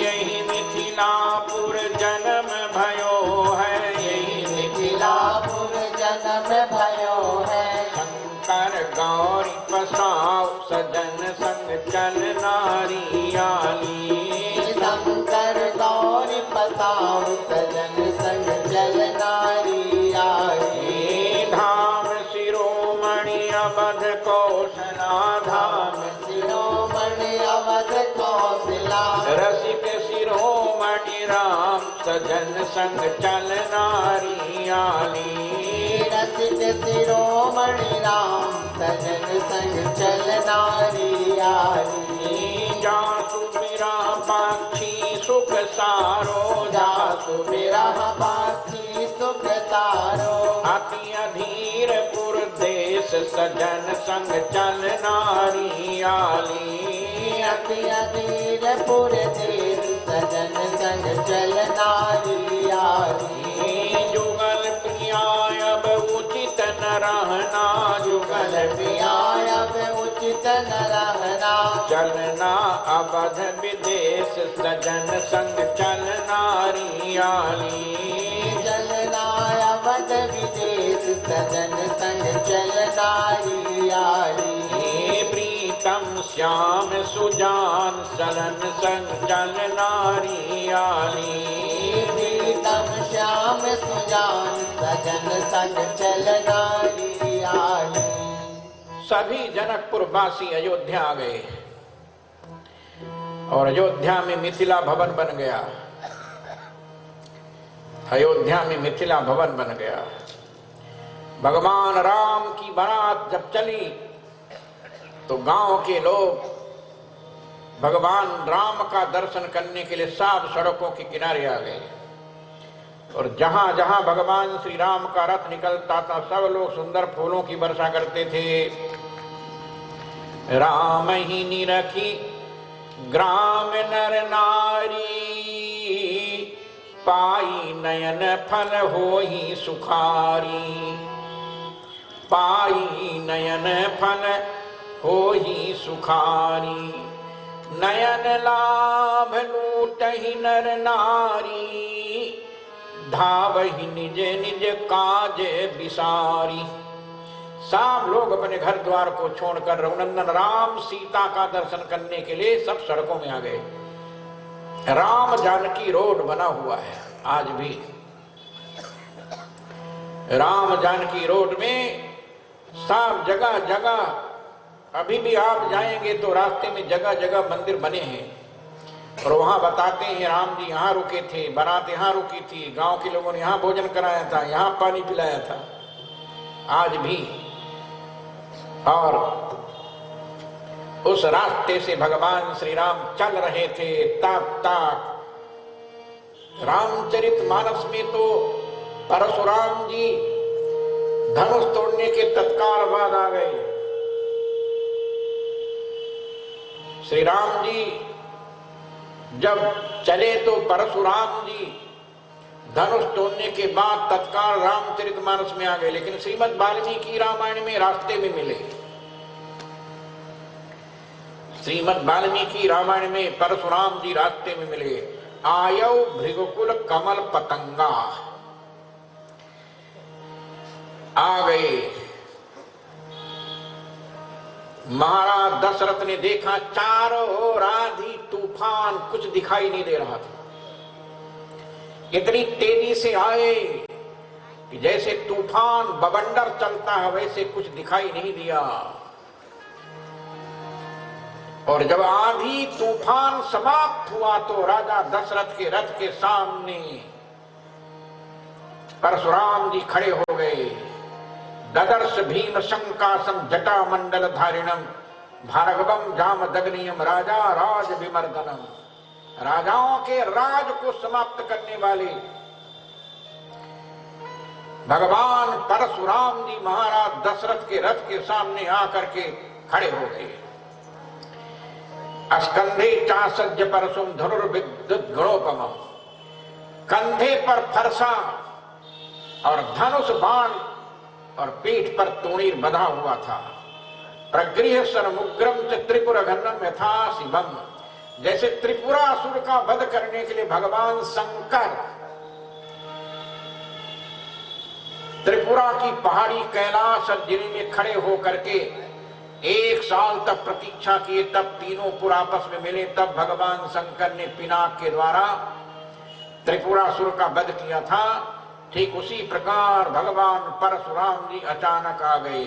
यही मिथिलापुर जन्म भयो है, यही मिथिलापुर जन्म भयो है, शंकर गौरी पसाओ सजन संग चल नारियाली। शंकर गौरी पसाओ सजन संग चल नारियाली। धाम शिरोमणि अवध कौशला, धाम शिरोमणि अवध कौशला, रसिक शिरोमणि राम सजन संग चल नारियाली। रसिक शिरोमणि राम सजन संग चल नारियाली। जासु बिरह पाक्षी सुख सारो, जासु बिरह पाक्षी सुख सारो, अति अधीर पुर देश सजन संग चल नारियाली। अति अधीर पुर देश सजन संग चल नारियाली। जुगल प्रियाय अब उचित न रहना, जुगल प्रियाय अब उचित न रहना, चलना अवध विदेश सजन संग चल नारियाली। चलना अवध विदेश सजन संग चल नारियाली। प्रीतम श्याम सुजान सलन संग चल नारियाली। प्रीतम श्याम सुजान सजन संग चल नारियाली। सभी जनकपुर वासी अयोध्या आ गए और अयोध्या में मिथिला भवन बन गया। अयोध्या में मिथिला भवन बन गया। भगवान राम की बारात जब चली तो गांव के लोग भगवान राम का दर्शन करने के लिए सब सड़कों के किनारे आ गए और जहां जहां भगवान श्री राम का रथ निकलता था सब लोग सुंदर फूलों की वर्षा करते थे। राम ही निरखी ग्राम नर नारी, पाई नयन फल होई सुखारी। पाई नयन फल होई सुखारी, नयन लाभ लूटहि नर नारी। धावहि निज निज काज बिसारी। सब लोग अपने घर द्वार को छोड़कर रघुनंदन राम सीता का दर्शन करने के लिए सब सड़कों में आ गए। राम जानकी रोड बना हुआ है। आज भी राम जानकी रोड में सब जगह जगह, अभी भी आप जाएंगे तो रास्ते में जगह जगह मंदिर बने हैं और वहां बताते हैं राम जी यहाँ रुके थे, बारात यहाँ रुकी थी, गांव के लोगों ने यहाँ भोजन कराया था, यहाँ पानी पिलाया था। आज भी और उस रास्ते से भगवान श्री राम चल रहे थे। तब तक रामचरितमानस में तो परशुराम जी धनुष तोड़ने के तत्काल बाद आ गए। श्री राम जी जब चले तो परशुराम जी धनुष तोड़ने के बाद तत्काल रामचरितमानस में आ गए, लेकिन श्रीमद् वाल्मीकि रामायण में रास्ते में मिले। श्रीमद् वाल्मीकि रामायण में परशुराम जी रास्ते में मिले। आयौ भृगुकुल कमल पतंगा, आ गए। महाराज दशरथ ने देखा चारों ओर आंधी तूफान, कुछ दिखाई नहीं दे रहा था। इतनी तेजी से आए कि जैसे तूफान बवंडर चलता है वैसे कुछ दिखाई नहीं दिया। और जब आंधी तूफान समाप्त हुआ तो राजा दशरथ के रथ के सामने परशुराम जी खड़े हो गए। ददर्श भीम शंकासम जटा मंडल धारिणम भार्गवम जामदग्नियम राजा राज विमर्दनम, राजाओं के राज को समाप्त करने वाले भगवान परशुराम जी महाराज दशरथ के रथ के सामने आकर के खड़े हो गए। अस्कंधे चासज्य परसुम धनुर्विद्युत गणोपमम, कंधे पर फरसा और धनुष बाण और पीठ पर तोणीर बंधा हुआ था। प्रगृह सरमुग्रम च त्रिपुर घन्नम यथा शिवम, जैसे त्रिपुरासुर का वध करने के लिए भगवान शंकर त्रिपुरा की पहाड़ी कैलाश जिले में खड़े होकर के 1 साल तक प्रतीक्षा किए, तब तीनों पुर आपस में मिले, तब भगवान शंकर ने पिनाक के द्वारा त्रिपुरासुर का वध किया था। ठीक उसी प्रकार भगवान परशुराम जी अचानक आ गए।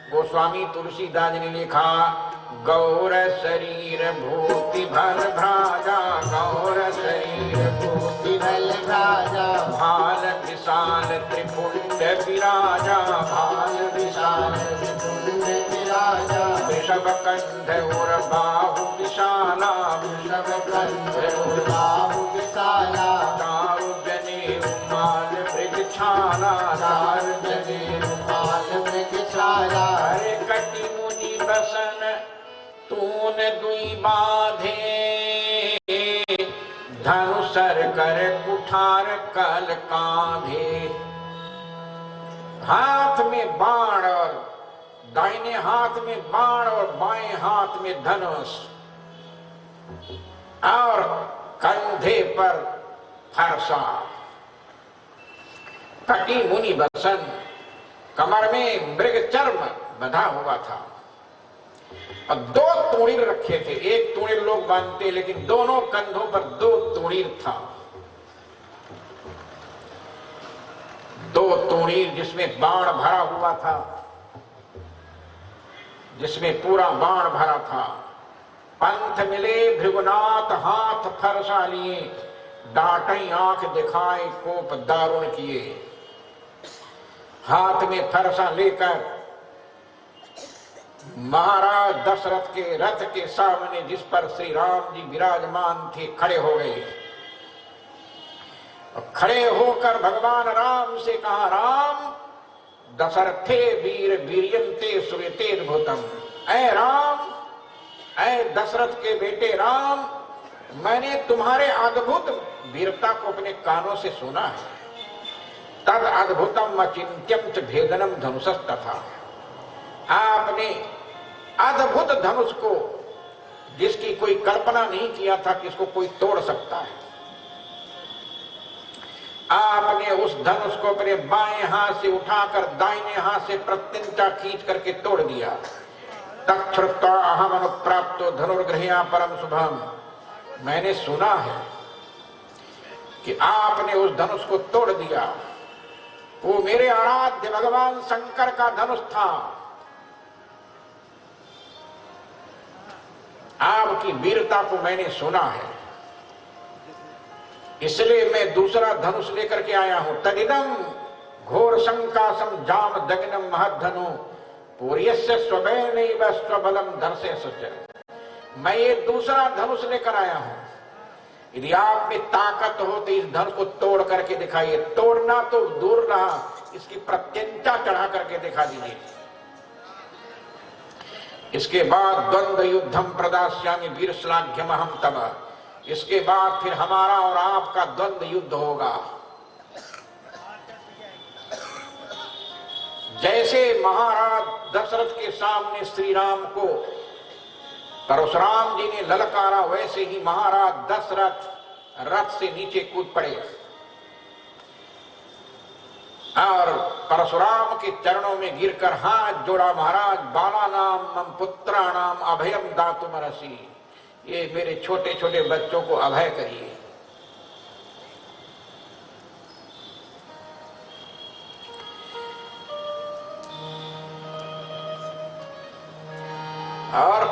गोस्वामी तुलसीदास ने लिखा, गौर शरीर भूति भल भ्राजा, गौर शरीर भूति भल भ्राजा, भाल विशाल त्रिपुंड विराजा, भाल विशाल त्रिपुंड विराजा, वृषभ कंध और बाहु विशाला, वृषभ कंध और बाहु विशाला, चारु जने रुमाल मृगछाला, चारु जने रुमाल मृगछाला, हरे कटि मुनि बसन तून दुई बाधे, धनुषर कर कुठार कल कांधे। हाथ में बाण और दाहिने हाथ में बाण और बाएं हाथ में धनुष और कंधे पर फरसा। कटी मुनि बसन, कमर में मृग चर्म बंधा हुआ था और 2 तोड़ीर रखे थे। एक तोड़ीर लोग बांधते, लेकिन दोनों कंधों पर 2 तोड़ीर था। 2 तोड़ीर जिसमें बाण भरा हुआ था, जिसमें पूरा बाण भरा था। पंथ मिले भृगुनाथ हाथ फरसा लिए, डांटे आंख दिखाए कोप दारुण किए। हाथ में फरसा लेकर महाराज दशरथ के रथ के सामने, जिस पर श्री राम जी विराजमान थे, खड़े हो गए। खड़े होकर भगवान राम से कहा, राम दशरथे वीर वीर्यंते सुरेते भूतम, ऐ राम, ऐ दशरथ के बेटे राम, मैंने तुम्हारे अद्भुत वीरता को अपने कानों से सुना है। तद अद्भुतम अचिंत्यम च भेदनम धनुषस्तथा, आपने अद्भुत धनुष को, जिसकी कोई कल्पना नहीं किया था कि इसको कोई तोड़ सकता है, आपने उस धनुष को अपने बाएं हाथ से उठाकर दाहिने हाथ से प्रत्यंचा खींच करके तोड़ दिया। तच्छ्रुत्वा अहम अनुप्राप्तो धनुर्गृह्या परम शुभम, मैंने सुना है कि आपने उस धनुष को तोड़ दिया। वो मेरे आराध्य भगवान शंकर का धनुष था। आपकी वीरता को मैंने सुना है, इसलिए मैं दूसरा धनुष लेकर के आया हूं। तदिदम घोर शंकासम जाम दग्नम महद्धनु पूर्यस्य स्वबैनैव स्वबलम धनसे सच। मैं ये दूसरा धनुष लेकर आया हूं। यदि आप में ताकत हो तो इस धनुष को तोड़ करके दिखाइए। तोड़ना तो दूर रहा, इसकी प्रत्यंचा चढ़ा करके दिखा दीजिए। इसके बाद द्वंद्व युद्धम प्रदास्यामि वीर श्लाघ्यमहं तव। इसके बाद फिर हमारा और आपका द्वंद्व युद्ध होगा। जैसे महाराज दशरथ के सामने श्री राम को परशुराम जी ने ललकारा, वैसे ही महाराज दशरथ रथ से नीचे कूद पड़े और परशुराम के चरणों में गिरकर हाथ जोड़ा। महाराज बालानाम मम पुत्राणाम अभयम दातुमर्हसि। ये मेरे छोटे छोटे बच्चों को अभय करिए। और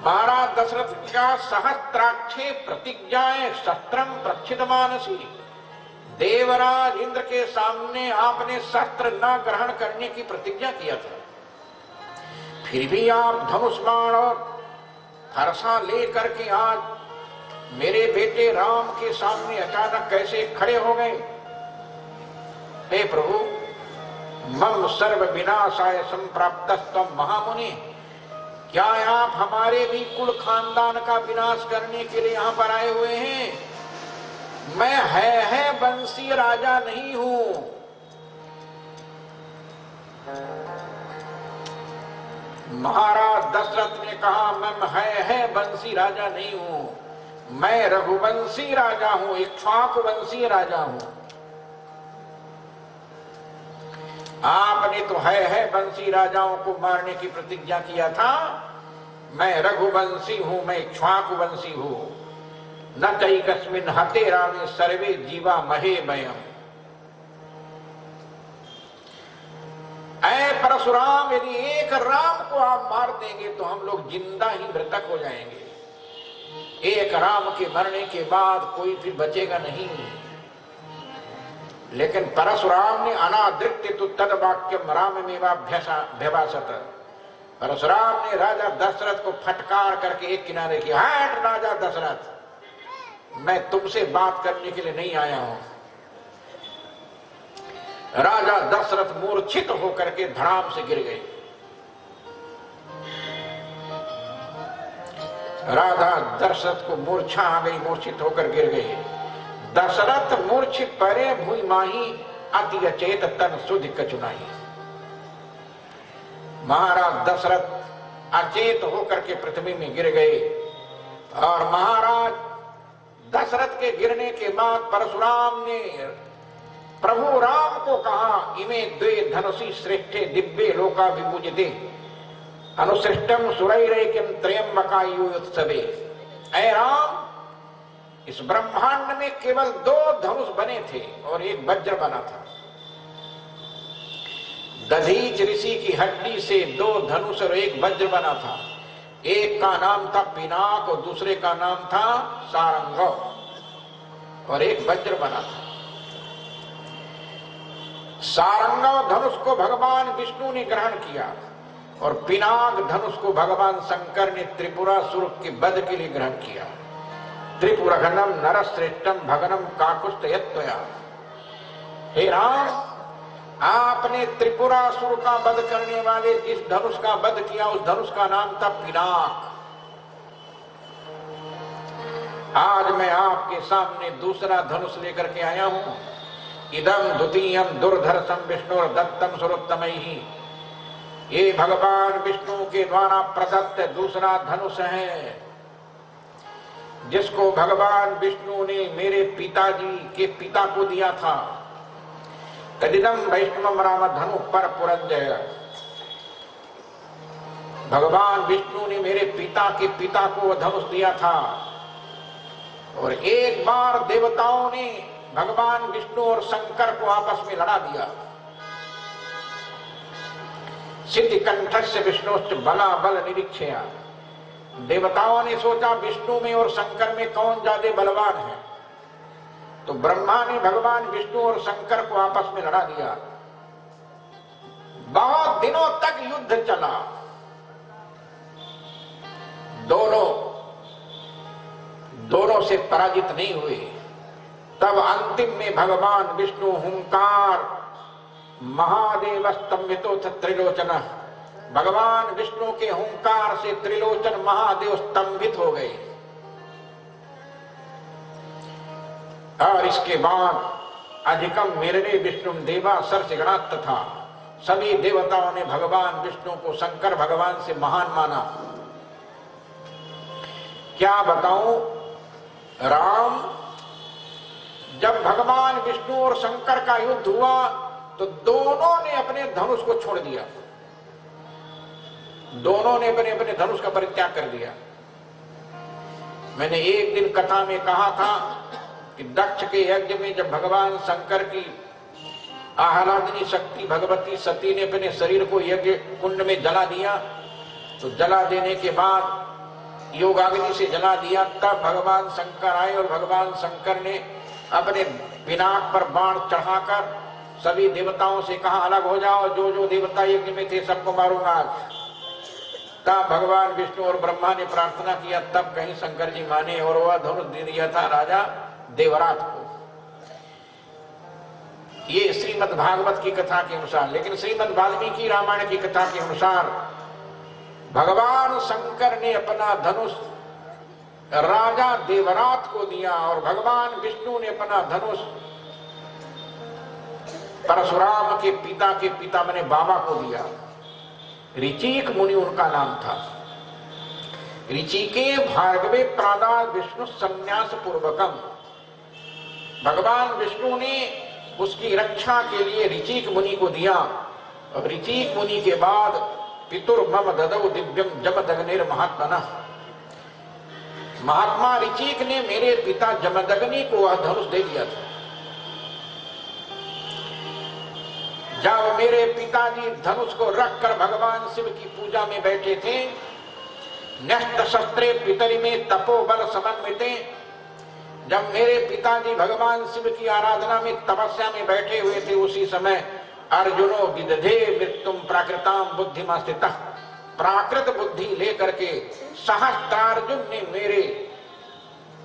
महाराज दशरथ का सहस्त्राक्षे प्रतिज्ञाएं शस्त्रम प्रक्षित मानसी। देवराज इंद्र के सामने आपने शस्त्र न ग्रहण करने की प्रतिज्ञा किया था, फिर भी आप धनुष बाण और हर्षा ले करके आज मेरे बेटे राम के सामने अचानक कैसे खड़े हो गए। हे प्रभु, मम सर्व विनाशाय संप्राप्तस्तम महामुनि। क्या आप हमारे भी कुल खानदान का विनाश करने के लिए यहां पर आए हुए हैं? मैं है बंसी राजा नहीं हूं। महाराज दशरथ ने कहा, मैं है बंसी राजा नहीं हूं, मैं रघुवंशी राजा हूं, इक्ष्वाकुवंशी राजा हूं। आपने तो है बंसी राजाओं को मारने की प्रतिज्ञा किया था। मैं रघुवंशी हूं, मैं इक्ष्वाकुवंशी हूं। न चैकस्मिन् हते रामे सर्वे जीवा महेमयम्। ऐ परशुराम, यदि एक राम को आप मार देंगे तो हम लोग जिंदा ही मृतक हो जाएंगे। एक राम के मरने के बाद कोई फिर बचेगा नहीं। लेकिन परशुराम ने अनादृत्य तो तद वाक्यम राममेवाभ्यभाषत। परशुराम ने राजा दशरथ को फटकार करके एक किनारे किया। हट राजा दशरथ, मैं तुमसे बात करने के लिए नहीं आया हूं। राजा दशरथ मूर्छित होकर के धड़ाम से गिर गए। राजा दशरथ को मूर्छा आ गई, मूर्छित होकर गिर गए। दशरथ मूर्छित परे भूमि माही अति अचेत तन सुधि कचुनाही। महाराज दशरथ अचेत होकर के पृथ्वी में गिर गए। और महाराज दशरथ के गिरने के बाद परशुराम ने प्रभु राम को कहा, इमे द्वे धनुषी श्रेष्ठे दिव्ये लोका विपूजिते अनुसृष्टम सुरैरेक्यम त्र्यंबकायुत्सवे। ऐ राम, इस ब्रह्मांड में केवल 2 धनुष बने थे और एक वज्र बना था। दधीच ऋषि की हड्डी से 2 धनुष और एक वज्र बना था। एक का नाम था पिनाक और दूसरे का नाम था सारंगव, और एक वज्र बना था। सारंगव धनुष को भगवान विष्णु ने ग्रहण किया और पिनाक धनुष को भगवान शंकर ने त्रिपुरासुर के वध के लिए ग्रहण किया। त्रिपुरघनम नरश्रेष्ठम भगनम काकुष्ठयत्वया। हे राम, आपने त्रिपुरासुर का वध करने वाले जिस धनुष का वध किया उस धनुष का नाम था पिनाक। आज मैं आपके सामने दूसरा धनुष लेकर के आया हूं। इदम द्वितीयम दुर्धर्षम विष्णु दत्तम सुरोत्तमैहि। ये भगवान विष्णु के द्वारा प्रदत्त दूसरा धनुष है, जिसको भगवान विष्णु ने मेरे पिताजी के पिता को दिया था। तदिदम वैष्णवम राम धनु पर पुरंजय। भगवान विष्णु ने मेरे पिता के पिता को धनुष दिया था। और एक बार देवताओं ने भगवान विष्णु और शंकर को आपस में लड़ा दिया। सिद्धि कंठस्य विष्णुश्च बला बल निरीक्षया। देवताओं ने सोचा विष्णु में और शंकर में कौन ज्यादा बलवान है, तो ब्रह्मा ने भगवान विष्णु और शंकर को आपस में लड़ा दिया। बहुत दिनों तक युद्ध चला, दोनों से पराजित नहीं हुए। तब अंतिम में भगवान विष्णु हुंकार महादेव स्तंभितो त्रिलोचन, भगवान विष्णु के हुंकार से त्रिलोचन महादेव स्तंभित हो गए। और इसके बाद अधिकम मेरने विष्णु देवा सर्षगणा तथा सभी देवताओं ने भगवान विष्णु को शंकर भगवान से महान माना। क्या बताऊं, राम जब भगवान विष्णु और शंकर का युद्ध हुआ तो दोनों ने अपने धनुष को छोड़ दिया, दोनों ने अपने अपने धनुष का परित्याग कर दिया। मैंने एक दिन कथा में कहा था कि दक्ष के यज्ञ में जब भगवान शंकर की आह्लादिनी शक्ति भगवती सती ने अपने शरीर को यज्ञ कुंड में जला दिया, तो जला देने के बाद योगाग्नि से जला दिया, तब भगवान शंकर आए और भगवान शंकर ने अपने पिनाक पर बाण चढ़ाकर सभी देवताओं से कहा अलग हो जाओ, जो जो देवता यज्ञ में थे सबको मारूंगा आज। तब भगवान विष्णु और ब्रह्मा ने प्रार्थना किया, तब कहीं शंकर जी माने और वह धनुष दे दिया था राजा देवरात को। ये श्रीमद् भागवत की कथा के अनुसार। लेकिन श्रीमद् वाल्मीकि रामायण की कथा के अनुसार भगवान शंकर ने अपना धनुष राजा देवरात को दिया और भगवान विष्णु ने अपना धनुष परशुराम के पिता मैंने बाबा को दिया। ऋचिक मुनि उनका नाम था। ऋचिके भार्गवे प्रादा विष्णु संन्यास पूर्वकम, भगवान विष्णु ने उसकी रक्षा के लिए ऋचिक मुनि को दिया। और ऋचिक मुनि के बाद पितुर्मम ददौ दिव्यम जमदग्निर महात्मनः, महात्मा ऋचिक ने मेरे पिता जमदग्नि को वह धनुष दे दिया था। जब मेरे पिताजी धनुष को रखकर भगवान शिव की पूजा में बैठे थे, न्यस्त शस्त्रे पितरी में तपोबल समन्विते, जब मेरे पिताजी भगवान शिव की आराधना में तपस्या में बैठे हुए थे, उसी समय अर्जुनो विदधे मृत्युम प्राकृताम बुद्धिमास्थितः, प्राकृत बुद्धि लेकर के सहस्त्रार्जुन ने मेरे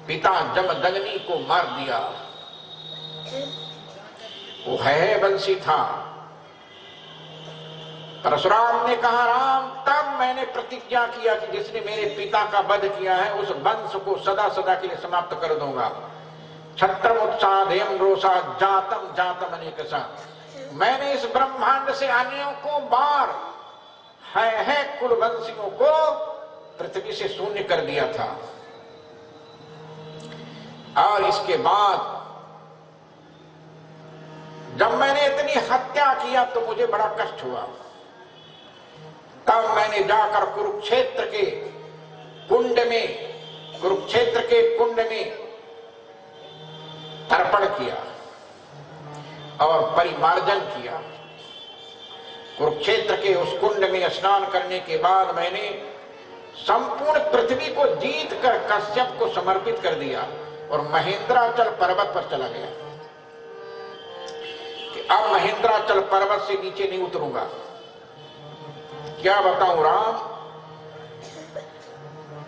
पिता जमदग्नि को मार दिया। वो है बंसी था। परशुराम ने कहा राम, तब मैंने प्रतिज्ञा किया कि जिसने मेरे पिता का वध किया है उस वंश को सदा सदा के लिए समाप्त कर दूंगा। छत्रमुत्साधेयं रोषा जातम जातम अनेकसा, मैंने इस ब्रह्मांड से अनेकों बार है कुलवंशियों को पृथ्वी से शून्य कर दिया था। और इसके बाद जब मैंने इतनी हत्या किया तो मुझे बड़ा कष्ट हुआ। तब मैंने जाकर कुरुक्षेत्र के कुंड में तर्पण किया और परिमार्जन किया। कुरुक्षेत्र के उस कुंड में स्नान करने के बाद मैंने संपूर्ण पृथ्वी को जीत कर कश्यप को समर्पित कर दिया और महेंद्राचल पर्वत पर चला गया कि अब महेंद्राचल पर्वत से नीचे नहीं उतरूंगा। क्या बताऊं राम,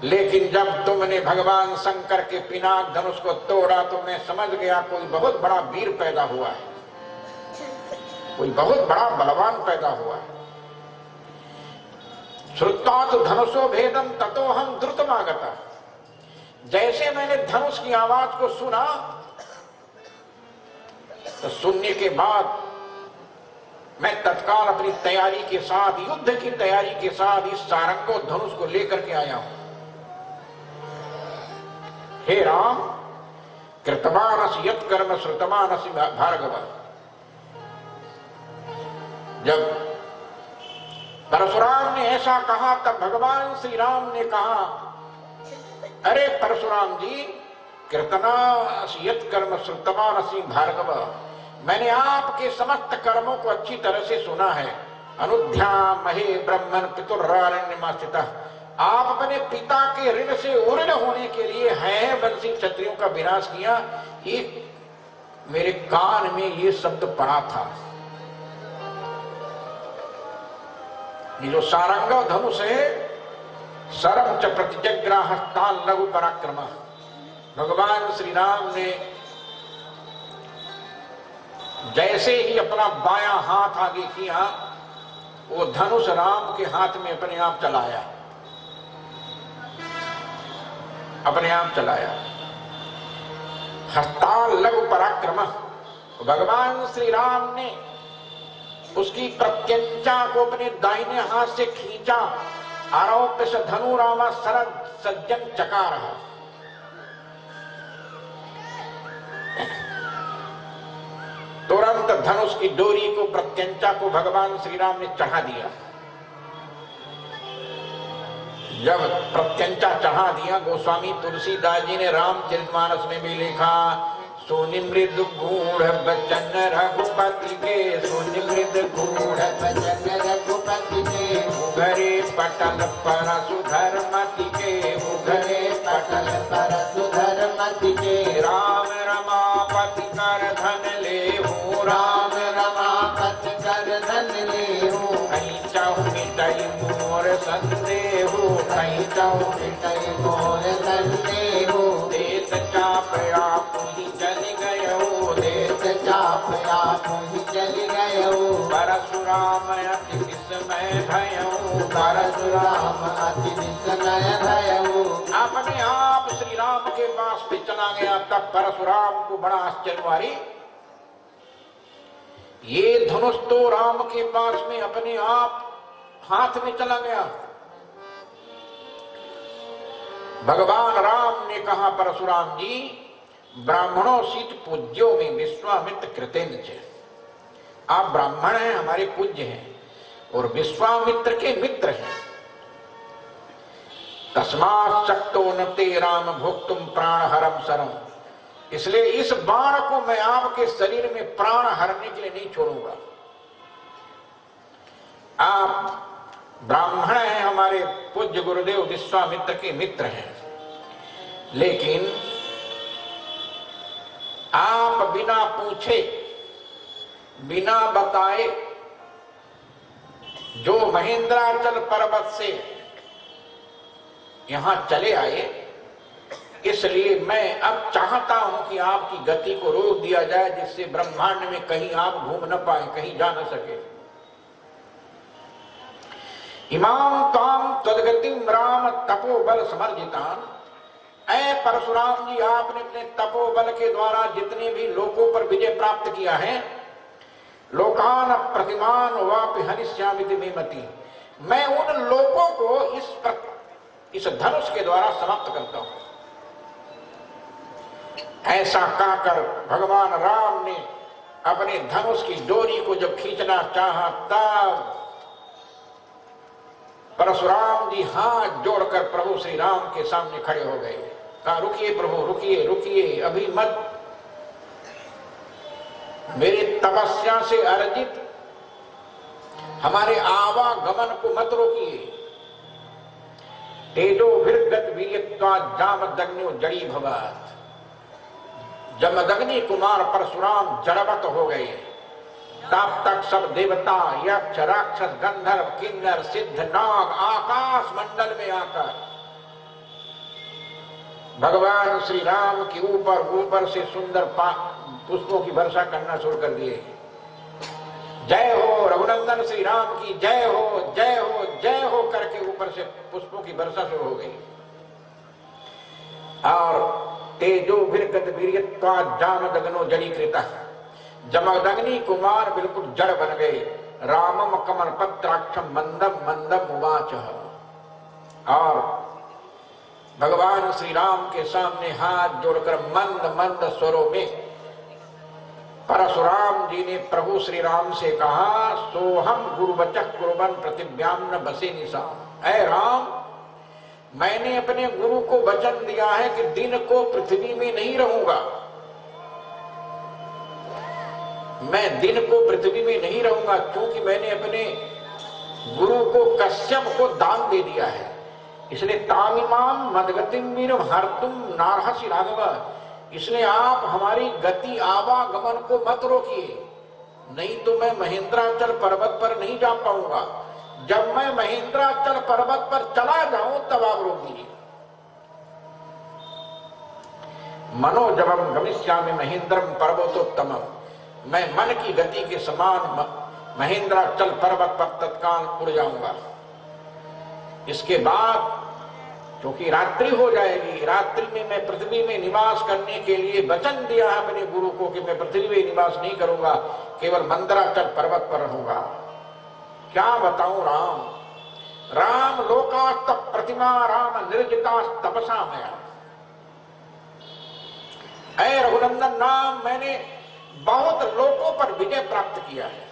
लेकिन जब तुमने भगवान शंकर के पिनाक धनुष को तोड़ा तो मैं समझ गया कोई बहुत बड़ा वीर पैदा हुआ है, कोई बहुत बड़ा बलवान पैदा हुआ है। श्रुत्वा तो धनुषो भेदम ततो हम द्रुतमागता, जैसे मैंने धनुष की आवाज को सुना तो सुनने के बाद मैं तत्काल अपनी तैयारी के साथ, युद्ध की तैयारी के साथ इस सारंगो धनुष को लेकर के आया हूं। हे राम, कृतमानसि यत् कर्म श्रुतमानसि भार्गव, जब परशुराम ने ऐसा कहा तब भगवान श्री राम ने कहा, अरे परशुराम जी, कीर्तनासियत कर्म श्रुतवानसि भार्गव, मैंने आपके समस्त कर्मों को अच्छी तरह से सुना है। अनुध्यामहे ब्रह्मन् पितुरारण्यमास्थितः, आप अपने पिता के ऋण से उऋण होने के लिए हैं बंसी क्षत्रियों का विनाश किया। ये मेरे कान में ये शब्द पड़ा था। ये जो सारंग धनुष है, सरम च प्रतिजग्राहस्तान लघु पराक्रम, भगवान श्री राम ने जैसे ही अपना बायां हाथ आगे किया, वो धनुष राम के हाथ में अपने आप चलाया, अपने आप चलाया। हस्ताल लघु पराक्रम, भगवान श्री राम ने उसकी प्रत्यंचा को अपने दाहिने हाथ से खींचा। आरोप्य से धनु रामा शरद सज्जन चकार, तुरंत धनुष की डोरी को, प्रत्यंचा को भगवान श्री राम ने चढ़ा दिया। जब प्रत्यंचा चढ़ा दिया, गोस्वामी तुलसीदास जी ने रामचरितमानस में भी लिखा, सोनि मृद गूढ़ बचन रघुपति के, सोनि मृद गूढ़ बचन रघुपति के, उघरे पटल पर सुधरमति के, उघरे पटल पर सुधरमति के, राम रमापति कर धन लेहु, राम रमापति कर धन लेहु, कहीं चाहु मिटाई मोर संदेहु, कहीं चाहु मिटाई मोर संदेहु, देश चाप आप ही चल गयो, देश चाप आप ही चल गयो, परशुराम अति विस्मय भयउ, परशुराम अति विस्मय भयउ। अपने आप श्री राम के पास भी चला गया। तब परशुराम को बड़ा आश्चर्य हुआ, ये धनुष तो राम के पास में अपने आप हाथ में चला गया। भगवान राम ने कहा, परशुराम जी, ब्राह्मणों शीत पूज्यो में विश्वामित्र कृतेन च, आप ब्राह्मण हैं, हमारे पूज्य हैं और विश्वामित्र के मित्र हैं। तस्मात् शक्तो न ते राम भोक्तुम प्राण हरम सरम, इसलिए इस बाण को मैं आपके शरीर में प्राण हरने के लिए नहीं छोड़ूंगा। आप ब्राह्मण हैं, हमारे पूज्य गुरुदेव विश्वामित्र के मित्र हैं, लेकिन आप बिना पूछे, बिना बताए जो महेंद्राचल पर्वत से यहां चले आए, इसलिए मैं अब चाहता हूं कि आपकी गति को रोक दिया जाए, जिससे ब्रह्मांड में कहीं आप घूम न पाए, कहीं जा न सके। इमाम ताम तदगतिम राम तपोबल समर्जितान, ऐ परशुराम जी, आपने अपने तपोबल के द्वारा जितने भी लोकों पर विजय प्राप्त किया है, लोकान प्रतिमान वापि हनिष्यामिति मेमति, मैं उन लोकों को इस धनुष के द्वारा समाप्त करता हूं। ऐसा कहकर भगवान राम ने अपने धनुष की डोरी को जब खींचना चाहा, तब परशुराम जी हाथ जोड़कर प्रभु श्री राम के सामने खड़े हो गए। कहा, रुकिए प्रभु, रुकिए रुकिए, अभी मत, मेरे तपस्या से अर्जित हमारे आवागमन को मत रोकिए। तेजो विर्गत वीर्यत्वा जामदग्न्यो जड़ी भवात, जमदग्नि कुमार परशुराम जड़वत हो गए। तब तक सब देवता, यक्ष, राक्षस, गंधर्व, किन्नर, सिद्ध, नाग आकाश मंडल में आकर भगवान श्री राम के ऊपर से सुंदर पुष्पों की वर्षा करना शुरू कर दिए। जय हो रघुनंदन श्री राम की, जय हो, जय हो, जय हो करके ऊपर से पुष्पों की वर्षा शुरू हो गई। और तेजो विर्गत वीर्यत्वा जामदग्नो जड़ीकृता, जमदग्नि कुमार बिल्कुल जड़ बन गए। रामम कमल पत्राक्षम मंदम मंदम उवाच, और भगवान श्री राम के सामने हाथ जोड़कर मंद मंद स्वरों में परशुराम जी ने प्रभु श्री राम से कहा, सोहम गुरुवचः कुर्वन् प्रतिव्याम्न बसे निशा, ऐ राम, मैंने अपने गुरु को वचन दिया है कि दिन को पृथ्वी में नहीं रहूंगा, मैं दिन को पृथ्वी में नहीं रहूंगा, क्योंकि मैंने अपने गुरु को कश्यप को दान दे दिया है। इसलिए तामिमाम मदगतिम वीरम हरतुम नारहसि राघव, इसलिए आप हमारी गति आवागमन को मत रोकिए, नहीं तो मैं महेंद्राचल पर्वत पर नहीं जा पाऊंगा। जब मैं महेंद्राचल पर्वत पर चला जाऊं तब आप रोक दीजिए। मनोजवम गमिष्यामि महेंद्रम पर्वतोत्तमम, मैं मन की गति के समान महेंद्राचल पर्वत पर तत्काल उड़ जाऊंगा। इसके बाद क्योंकि रात्रि हो जाएगी, रात्रि में मैं पृथ्वी में निवास करने के लिए वचन दिया है अपने गुरु को कि मैं पृथ्वी में निवास नहीं करूंगा, केवल मंदराचल पर्वत पर रहूंगा। क्या बताऊं राम, राम लोकास्त प्रतिमा राम निर्जिता तपसा मया। ऐ रघुनंदन राम, मैंने बहुत लोगों पर विजय प्राप्त किया है,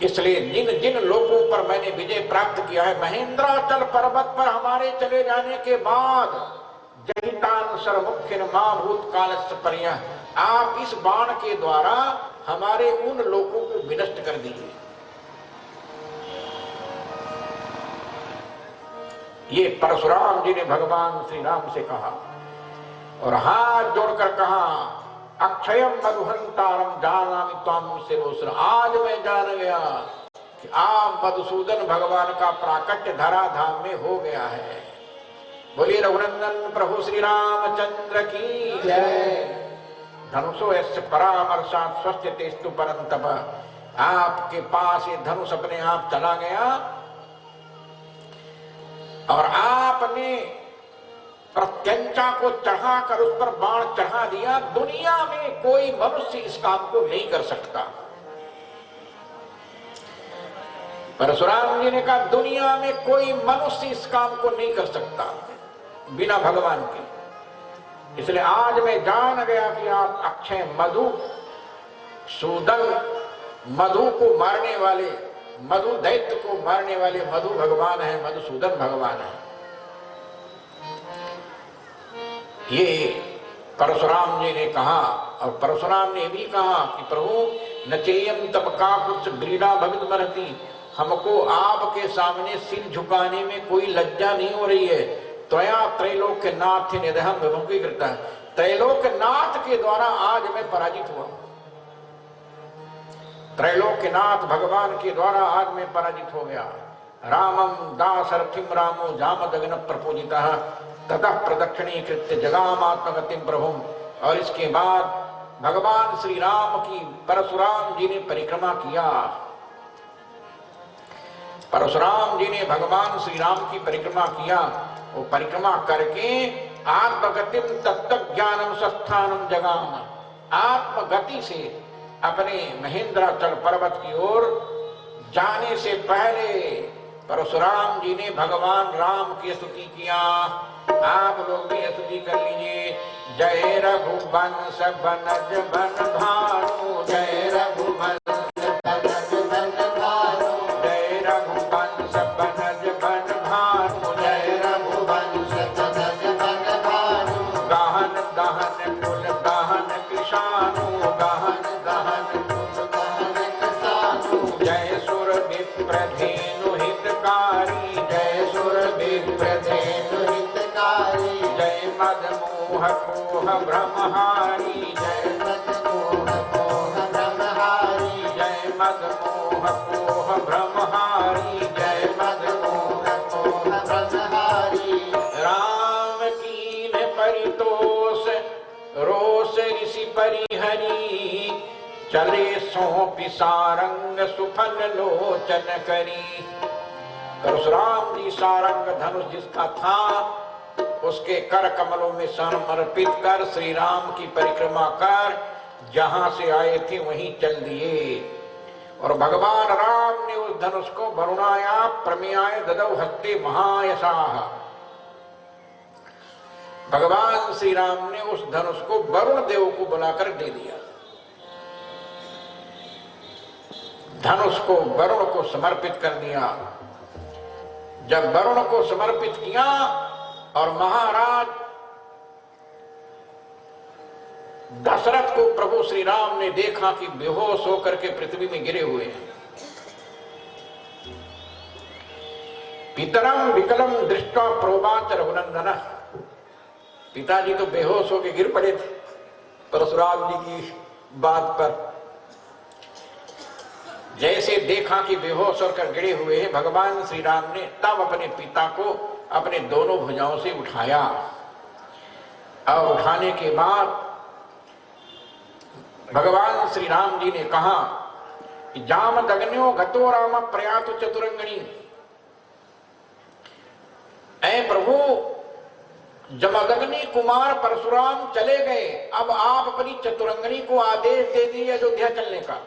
इसलिए जिन जिन लोगों पर मैंने विजय प्राप्त किया है, महेंद्राचल पर्वत पर हमारे चले जाने के बाद जहितांसर मुख्य माभूत कालस्य पर्यः, आप इस बाण के द्वारा हमारे उन लोगों को विनष्ट कर दीजिए। ये परशुराम जी ने भगवान श्री राम से कहा और हाथ जोड़कर कहा, अक्षयम मधुहंतारम जानामि त्वां शिरोसर, आज मैं जान गया कि आप मधुसूदन भगवान का प्राकट्य धराधाम में हो गया है। बोलिए रघुनंदन प्रभु श्री रामचंद्र की जय। धनुषो यस्य परामर्शात् स्वस्त्यतेस्तु परंतप, आपके पास ये धनुष अपने आप चला गया और आपने प्रत्यंचा को चढ़ाकर उस पर बाण चढ़ा दिया। दुनिया में कोई मनुष्य इस काम को नहीं कर सकता। परशुराम जी ने कहा दुनिया में कोई मनुष्य इस काम को नहीं कर सकता बिना भगवान के। इसलिए आज मैं जान गया कि आप अक्षय मधु सूदन, मधु को मारने वाले, मधु दैत्य को मारने वाले मधु भगवान है, मधुसूदन भगवान है। ये परशुराम जी ने कहा और परशुराम ने भी कहा कि प्रभु नचेयम तब का कुछ ब्रीडा भवित मरती, हमको आपके सामने सिर झुकाने में कोई लज्जा नहीं हो रही है। त्वया त्रैलोक्यनाथ निधहम विमुखीकृता, त्रैलोक्यनाथ के द्वारा आज मैं पराजित हुआ। त्रैलोक्यनाथ भगवान के द्वारा आज मैं पराजित हो गया। रामम दासरथिम रामो जामदग्न प्रपूजितः ततः प्रदक्षिणीकृत्य जगामात्मगतिम प्रभुम। और इसके बाद भगवान श्री राम की परशुराम जी ने परिक्रमा किया। परशुराम जी ने भगवान श्री राम की परिक्रमा किया। वो परिक्रमा करके आत्मगतिम तत्व ज्ञानम स्वस्थानम जगाम, आत्मगति से अपने महेंद्राचल पर्वत की ओर जाने से पहले परशुराम जी ने भगवान राम की स्तुति किया। आप लोग भी स्तुति कर लीजिए। जय रघुवंश बनज बन भानु, जय रघुवंश बनज बन भानु, जय रघुवंश बनज बन भानु, जय रघुवंश बनज बन भानु। गहन गहन कुल गहन किसानु, गहन गहन कुल गहन किसानु। जय सुर विप्रधेनु हितकारी, जय सुर विप्रधेनु हितकारी। जय मदमोह कोह ब्रह्महारी, जय मदमोह कोह ब्रह्महारी। जय मदमोह कोह ब्रह्महारी, जय मदमोह कोह ब्रह्महारी। राम कीन परितोष रोष ऋषि परिहरी, चले सौंपि सारंग सुफल लोचन करी। परशुराम जी सारंग धनुष जिसका था उसके कर कमलों में समर्पित कर श्री राम की परिक्रमा कर जहां से आए थे वहीं चल दिए। और भगवान राम ने उस धनुष को वरुणाया प्रमेयाय ददौ हस्ते महायशाह, भगवान श्री राम ने उस धनुष को वरुण देव को बुलाकर दे दिया। धनुष को वरुण को समर्पित कर दिया। जब वरुण को समर्पित किया और महाराज दशरथ को प्रभु श्री राम ने देखा कि बेहोश होकर के पृथ्वी में गिरे हुए हैं। पितरम विकलम दृष्टा प्रोवाच रघुनंदन, पिताजी तो बेहोश होकर गिर पड़े थे परशुराम जी की बात पर। जैसे देखा कि बेहोश होकर गिरे हुए हैं, भगवान श्री राम ने तब अपने पिता को अपने दोनों भुजाओं से उठाया और उठाने के बाद भगवान श्री राम जी ने कहा कि जामदग्न्यो गतो राम प्रयातु चतुरंगणी, ऐ प्रभु जमदग्नि कुमार परशुराम चले गए, अब आप अपनी चतुरंगनी को आदेश दे दिए अयोध्या चलने का।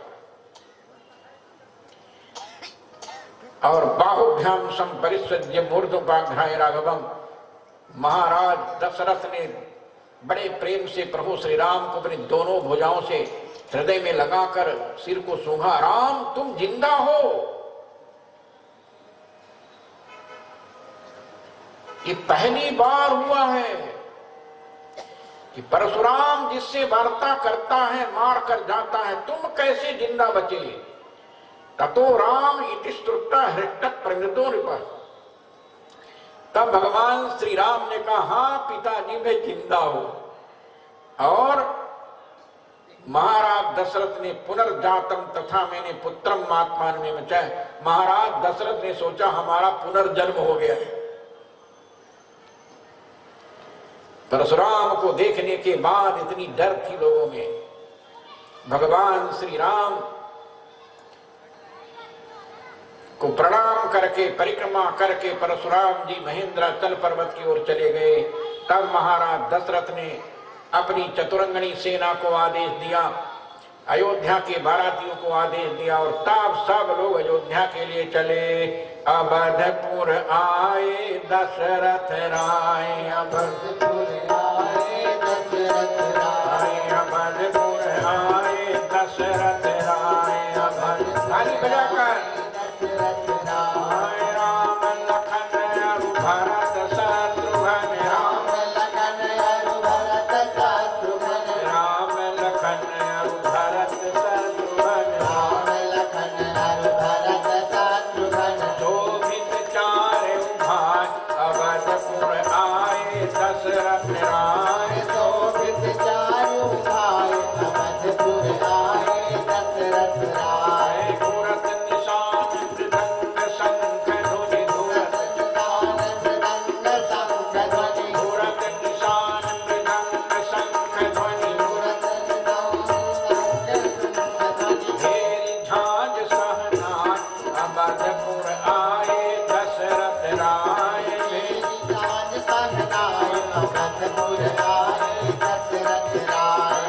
और बाहुभ्याम संपरिसज्य मूर्धोपाघ्राय राघवम, महाराज दशरथ ने बड़े प्रेम से प्रभु श्री राम को अपनी दोनों भुजाओं से हृदय में लगाकर सिर को सूंघा। राम तुम जिंदा हो। ये पहली बार हुआ है कि परशुराम जिससे वार्ता करता है मार कर जाता है, तुम कैसे जिंदा बचे। ततो राम इति स्तुष्टा हृष्टः प्रणितो नृपः, तब भगवान श्री राम ने कहा हाँ पिताजी मैं जिंदा हूं। और महाराज दशरथ ने पुनर्जातम तथा मैंने पुत्रम आत्मान में मचा, महाराज दशरथ ने सोचा हमारा पुनर्जन्म हो गया है। परशुराम को देखने के बाद इतनी डर थी लोगों में। भगवान श्री राम को प्रणाम करके परिक्रमा करके परशुराम जी महेंद्राचल पर्वत की ओर चले गए। तब महाराज दशरथ ने अपनी चतुरंगनी सेना को आदेश दिया, अयोध्या के बारातियों को आदेश दिया और तब सब लोग अयोध्या के लिए चले। अवधपुर आए दशरथ राय, अवधपुर आए दशरथ राय, अवधपुर आए दशरथ राय, ताली बजाकर राम लखन अरु भरत शत्रुघ्न, राम लखन अरु भरत शत्रुघ्न, राम लखन अरु भरत शत्रुघ्न, राम लखन अरु भरत शत्रुघ्न, शोभित चारु भाई अवधपुर आए दशरथ राय, शोभित चारु भाई अवधपुर आए दशरथ राय। घूरत निशान मृदंग शंख ध्वनि, घूरत निशान मृदंग शंख ध्वनि, घूरत निशान मृदंग शंख ध्वनि, घूरत घेरी झांझ सहनाई अवधपुर आए दशरथ राय, झांझ सहनाई अवधपुर आए दशरथ राय।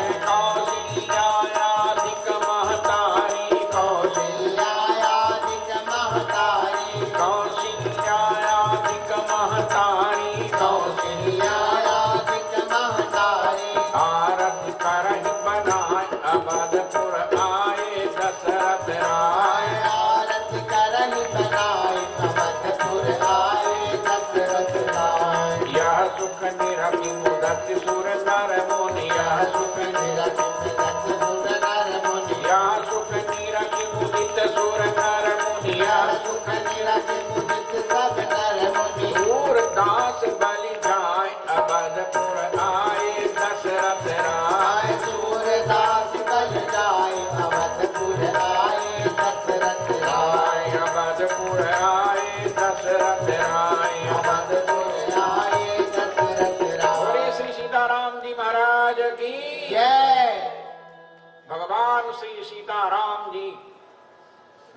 कौशल्यायाधिक महतारी, कौशल्यायाधिक महतारी, कौशल्यायाधिक महतारी, कौशल्यायाधिक महतारी, आरती करहि बनाए अवधपुर आए दशरथ राय, आरती करहि बनाए अवधपुर आए दशरथ राय। यह सुख निरखि मुदति सुर नर मुनि, यह सुख निरखि मुदति सुर नर मुनि, यह सुख निरखि मुदित सुर नर मुनि, यह सुख निरखि मुदित सब नर मुनि। सूरदास बलि जाय अवधपुर आए दशरथ राय, सूरदास बलि जाय अवधपुर आए दशरथ राय, अवधपुर आए दशरथ राय, अवधपुर आए दशरथ राय। बोले श्री सीताराम जी महाराज की जय। भगवान श्री सीताराम जी,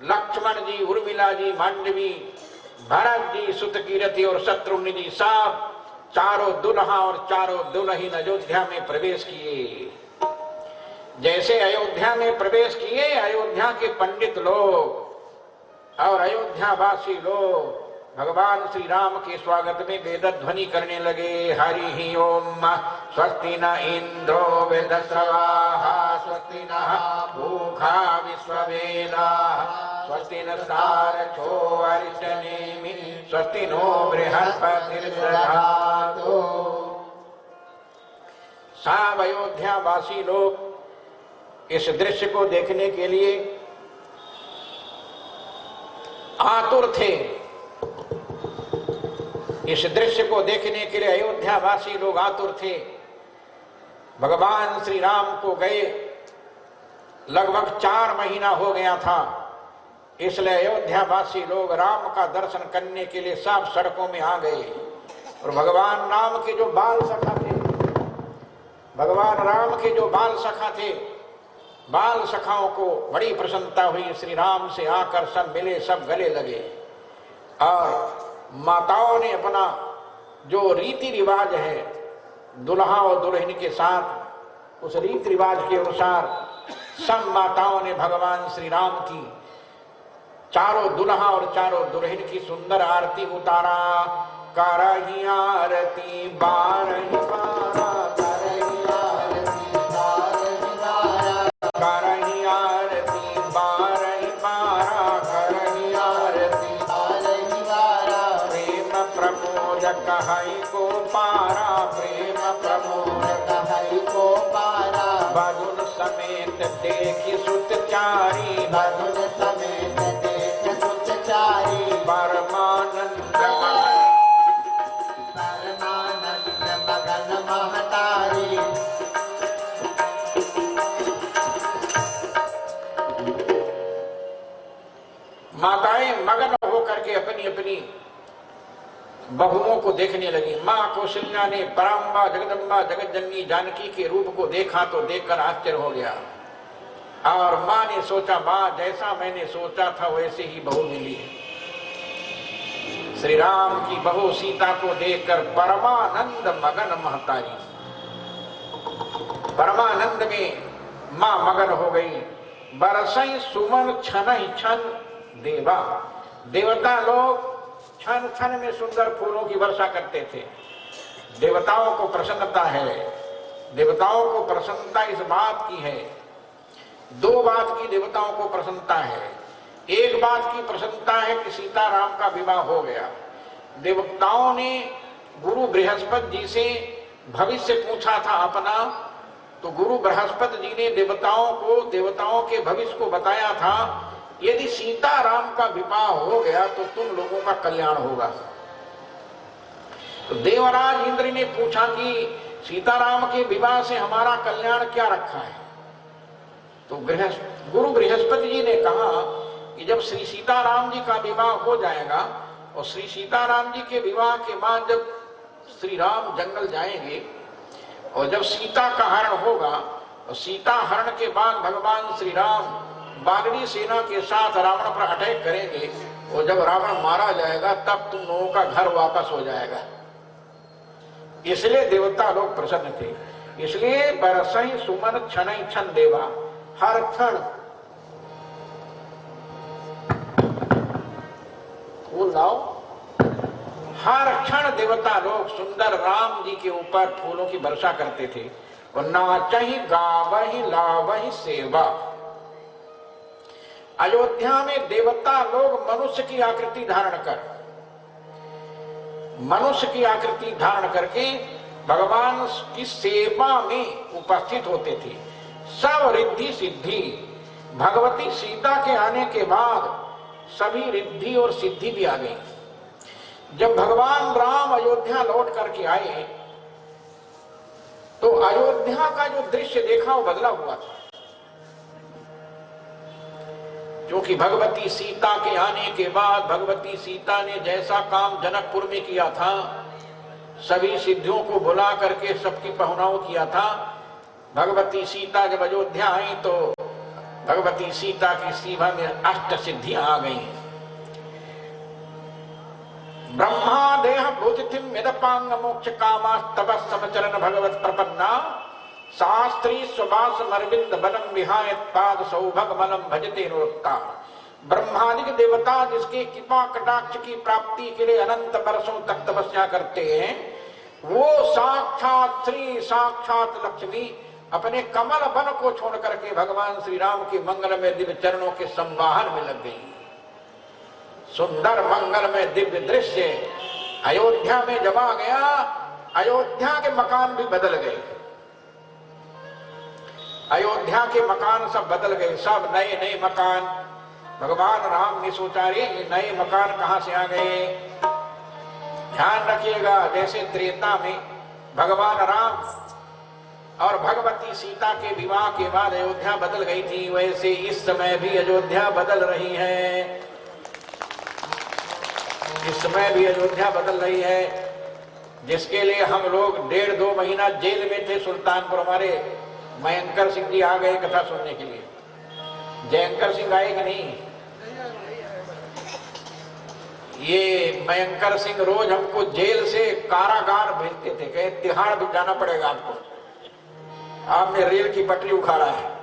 लक्ष्मण जी, उर्मिला जी, मांडवी, भरत जी, सुतकीरति और शत्रुघ्न जी सब चारों दुल्हा और चारों दुल्हन अयोध्या में प्रवेश किए। जैसे अयोध्या में प्रवेश किए, अयोध्या के पंडित लोग और अयोध्यावासी लोग भगवान श्री राम के स्वागत में वेद ध्वनि करने लगे। हरि ओम स्वस्ति न इंद्रो वेदस्रवाः, स्वस्ति नः पूषा विश्ववेदाः, स्वस्ति नस्तारक्षो अरिष्टनेमि स्वस्ति नो बृहस्पतिर्दधातु। सब अयोध्या वासी लोग इस दृश्य को देखने के लिए आतुर थे। इस दृश्य को देखने के लिए अयोध्या वासी लोग आतुर थे। भगवान श्री राम को गए लगभग 4 महीना हो गया था, इसलिए अयोध्या वासी लोग राम का दर्शन करने के लिए सब सड़कों में आ गए। और भगवान राम के जो बाल सखा थे, भगवान राम के जो बाल सखा थे, बाल सखाओं को बड़ी प्रसन्नता हुई। श्री राम से आकर सब मिले, सब गले लगे। और माताओं ने अपना जो रीति रिवाज है दुल्हा और दुल्हन के साथ, उस रीति रिवाज के अनुसार सब माताओं ने भगवान श्री राम की चारों दुल्हा और चारों दुल्हन की सुंदर आरती उतारा। करही आरती बारही बारा, करही आरती बारही बारा, करही आरती बारही बारा, करही आरती बारही बारा। प्रेम प्रमोदक हई को पारा, प्रेम प्रमोदक हई को पारा। बधुन समेत देखि सुतचारी, बधुन समेत देखि सुतचारी। परमानंद मगन महतारी। माताएं मगन होकर के अपनी अपनी बहुओं को देखने लगी। माँ कौशल्या ने पराम्बा जगदम्बा जगतजननी जानकी के रूप को देखा तो देखकर आश्चर्य हो गया। और माँ ने सोचा, माँ जैसा मैंने सोचा था वैसे ही बहू मिली। श्री राम की बहू सीता को देखकर परमानंद मगन महतारी, परमानंद में मां मगन हो गई। बरसई सुमन छन छन देवा, देवता लोग क्षण क्षण में सुंदर फूलों की वर्षा करते थे। देवताओं को प्रसन्नता है, देवताओं को प्रसन्नता इस बात की है, 2 बात की देवताओं को प्रसन्नता है। एक बात की प्रसन्नता है कि सीता राम का विवाह हो गया। देवताओं ने गुरु बृहस्पति जी से भविष्य पूछा था अपना, तो गुरु बृहस्पति जी ने देवताओं के भविष्य को बताया था, यदि सीता राम का विवाह हो गया तो तुम लोगों का कल्याण होगा। तो देवराज इंद्र ने पूछा कि सीताराम के विवाह से हमारा कल्याण क्या रखा है। तो गुरु बृहस्पति जी ने कहा कि जब श्री सीताराम जी का विवाह हो जाएगा और श्री सीताराम जी के विवाह के बाद जब श्री राम जंगल जाएंगे और जब सीता का हरण होगा और सीता हरण के बाद भगवान श्री राम बानरी सेना के साथ रावण पर अटैक करेंगे और जब रावण मारा जाएगा तब तुम लोगों का घर वापस हो जाएगा। इसलिए देवता लोग प्रसन्न थे। इसलिए बरसई सुमन छनई छन देवा, हर क्षण फूल लाओ, हर क्षण देवता लोग सुंदर राम जी के ऊपर फूलों की वर्षा करते थे। और नाचहि गावहि लावहि सेवा। अयोध्या में देवता लोग मनुष्य की आकृति धारण करके भगवान की सेवा में उपस्थित होते थे। सब रिद्धि सिद्धि भगवती सीता के आने के बाद सभी रिद्धि और सिद्धि भी आ गई। जब भगवान राम अयोध्या लौट करके आए तो अयोध्या का जो दृश्य देखा वो बदला हुआ था, क्योंकि भगवती सीता के आने के बाद भगवती सीता ने जैसा काम जनकपुर में किया था, सभी सिद्धियों को बुला करके सबकी पहुनाव किया था। भगवती सीता जब अयोध्या आई तो भगवती सीता की सीमा में 8 सिद्धियां आ गई। ब्रह्मा देह भूतिथिम मिदपांग मोक्ष कामा तपस समचरण भगवत प्रपन्ना शास्त्री सुभाष मरविंद बलम विहाय पाद सौभग मलम भजते अनुरक्ता। ब्रह्मादिक देवता जिसके कृपा कटाक्ष की प्राप्ति के लिए अनंत वर्षों तक तपस्या करते हैं, वो साक्षात श्री साक्षात लक्ष्मी अपने कमल वन को छोड़ करके भगवान श्री राम के मंगल में दिव्य चरणों के संवाहन में लग गई। सुंदर मंगल में दिव्य दृश्य अयोध्या में जब आ गया, अयोध्या के मकान भी बदल गए। अयोध्या के मकान सब बदल गए, सब नए नए मकान। भगवान राम ने सोचा रे ये नए मकान कहां से आ गए। ध्यान रखिएगा, जैसे त्रेता में भगवान राम और भगवती सीता के विवाह के बाद अयोध्या बदल गई थी, वैसे इस समय भी अयोध्या बदल रही है। इस समय भी अयोध्या बदल रही है, जिसके लिए हम लोग 1.5-2 महीना जेल में थे सुल्तानपुर। हमारे मयंकर सिंह जी आ गए कथा सुनने के लिए। जयंकर सिंह आए कि नहीं? ये मयंकर सिंह रोज हमको जेल से कारागार भेजते थे, कहे तिहाड़ भी जाना पड़ेगा आपको, आपने रेल की पटरी उखाड़ा है।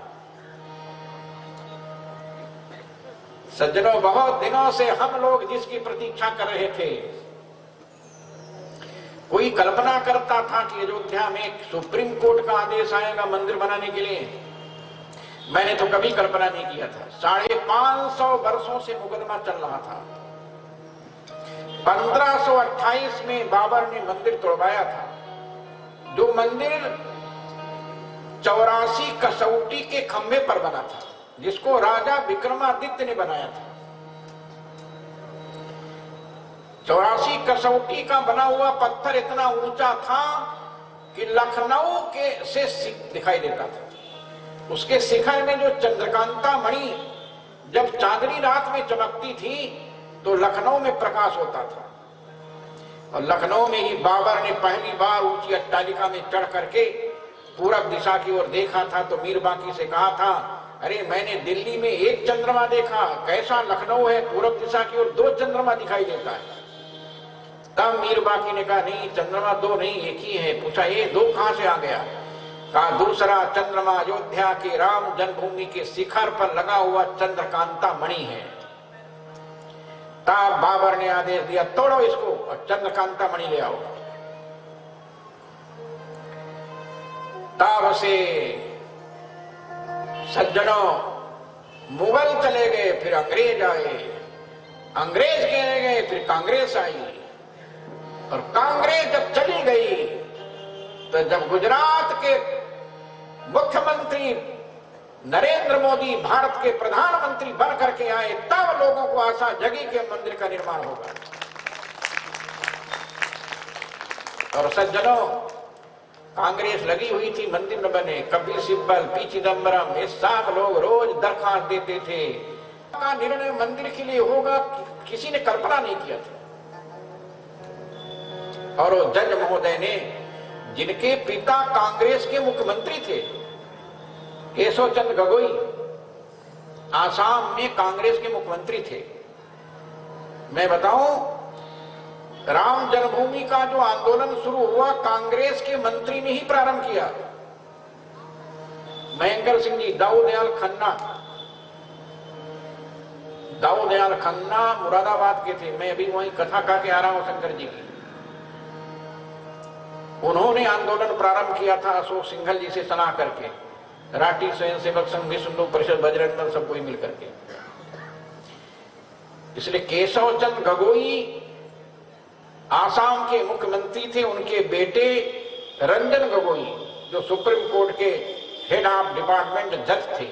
सज्जनों, बहुत दिनों से हम लोग जिसकी प्रतीक्षा कर रहे थे, कोई कल्पना करता था कि अयोध्या में सुप्रीम कोर्ट का आदेश आएगा मंदिर बनाने के लिए। मैंने तो कभी कल्पना नहीं किया था। 550 वर्षों से मुकदमा चल रहा था। 1528 में बाबर ने मंदिर तोड़वाया था, जो मंदिर 84 कसौटी के खंभे पर बना था, जिसको राजा विक्रमादित्य ने बनाया था। 84 कसौटी का बना हुआ पत्थर इतना ऊंचा था कि लखनऊ के से दिखाई देता था। उसके शिखर में जो चंद्रकांता मणि जब चांदनी रात में चमकती थी तो लखनऊ में प्रकाश होता था। और लखनऊ में ही बाबर ने पहली बार ऊंची अट्टालिका में चढ़ करके पूरब दिशा की ओर देखा था, तो मीर बाकी से कहा था, अरे मैंने दिल्ली में एक चंद्रमा देखा, कैसा लखनऊ है, पूरब दिशा की ओर 2 चंद्रमा दिखाई देता है। तब मीर बाकी ने कहा, नहीं चंद्रमा 2 नहीं, एक ही है। पूछा ये 2 कहां से आ गया? कहा दूसरा चंद्रमा अयोध्या के राम जन्मभूमि के शिखर पर लगा हुआ चंद्रकांता मणि है। तब बाबर ने आदेश दिया, तोड़ो इसको और चंद्रकांता मणि ले आओ। तब से सज्जनों मुगल चले गए, फिर अंग्रेज आए, अंग्रेज चले गए, फिर कांग्रेस आई। और कांग्रेस जब चली गई तो जब गुजरात के मुख्यमंत्री नरेंद्र मोदी भारत के प्रधानमंत्री बन करके आए, तब लोगों को आशा जगी कि मंदिर का निर्माण होगा। और सज्जनों, कांग्रेस लगी हुई थी मंदिर न बने। कपिल सिब्बल, पी चिदंबरम, ये सब लोग रोज दरखास्त देते थे। का निर्णय मंदिर के लिए होगा किसी ने कल्पना नहीं किया था। और वो जज महोदय ने, जिनके पिता कांग्रेस के मुख्यमंत्री थे, केशव चंद्र गगोई, आसाम में कांग्रेस के मुख्यमंत्री थे। मैं बताऊं, राम जन्मभूमि का जो आंदोलन शुरू हुआ कांग्रेस के मंत्री ने ही प्रारंभ किया। मयंकर सिंह जी, दाऊदयाल खन्ना मुरादाबाद के थे। मैं अभी वहीं कथा का के आ रहा हूं शंकर जी की। उन्होंने आंदोलन प्रारंभ किया था अशोक सिंघल जी से सलाह करके, राठी स्वयंसेवक संघ, विश्व हिंदू परिषद, बजरंग दल, सब कोई मिलकर के। इसलिए केशव चंद्र गगोई आसाम के मुख्यमंत्री थे। उनके बेटे रंजन गगोई, जो सुप्रीम कोर्ट के हेड ऑफ डिपार्टमेंट जज थे,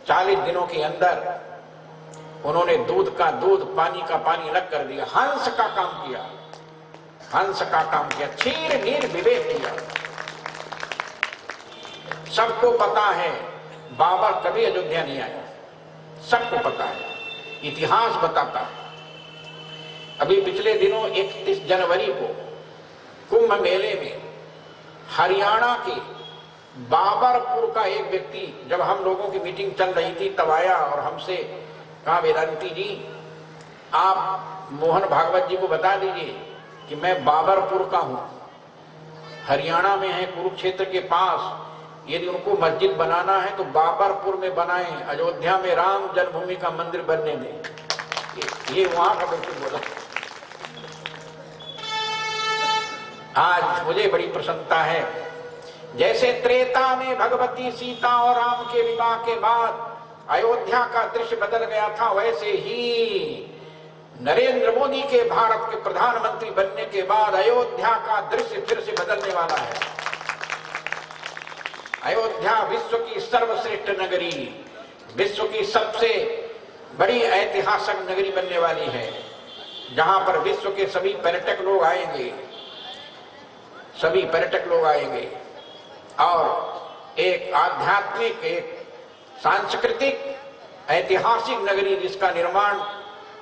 40 दिनों के अंदर उन्होंने दूध का दूध, पानी का पानी अलग कर दिया, हंस का काम किया, हंस का काम किया, क्षीर नीर विवेक किया। सबको पता है बाबर कभी अयोध्या नहीं आया, सबको पता है, इतिहास बताता है। अभी पिछले दिनों 31 जनवरी को कुंभ मेले में हरियाणा के बाबरपुर का एक व्यक्ति, जब हम लोगों की मीटिंग चल रही थी तब आया और हमसे कहा, वेदांती जी आप मोहन भागवत जी को बता दीजिए कि मैं बाबरपुर का हूं, हरियाणा में है, कुरुक्षेत्र के पास। यदि उनको मस्जिद बनाना है तो बाबरपुर में बनाएं, अयोध्या में राम जन्मभूमि का मंदिर बनने दें। ये वहां का व्यक्ति बोला। आज मुझे बड़ी प्रसन्नता है, जैसे त्रेता में भगवती सीता और राम के विवाह के बाद अयोध्या का दृश्य बदल गया था, वैसे ही नरेंद्र मोदी के भारत के प्रधानमंत्री बनने के बाद अयोध्या का दृश्य फिर से बदलने वाला है। अयोध्या विश्व की सर्वश्रेष्ठ नगरी, विश्व की सबसे बड़ी ऐतिहासिक नगरी बनने वाली है, जहां पर विश्व के सभी पर्यटक लोग आएंगे, सभी पर्यटक लोग आएंगे और एक आध्यात्मिक, एक सांस्कृतिक, ऐतिहासिक नगरी जिसका निर्माण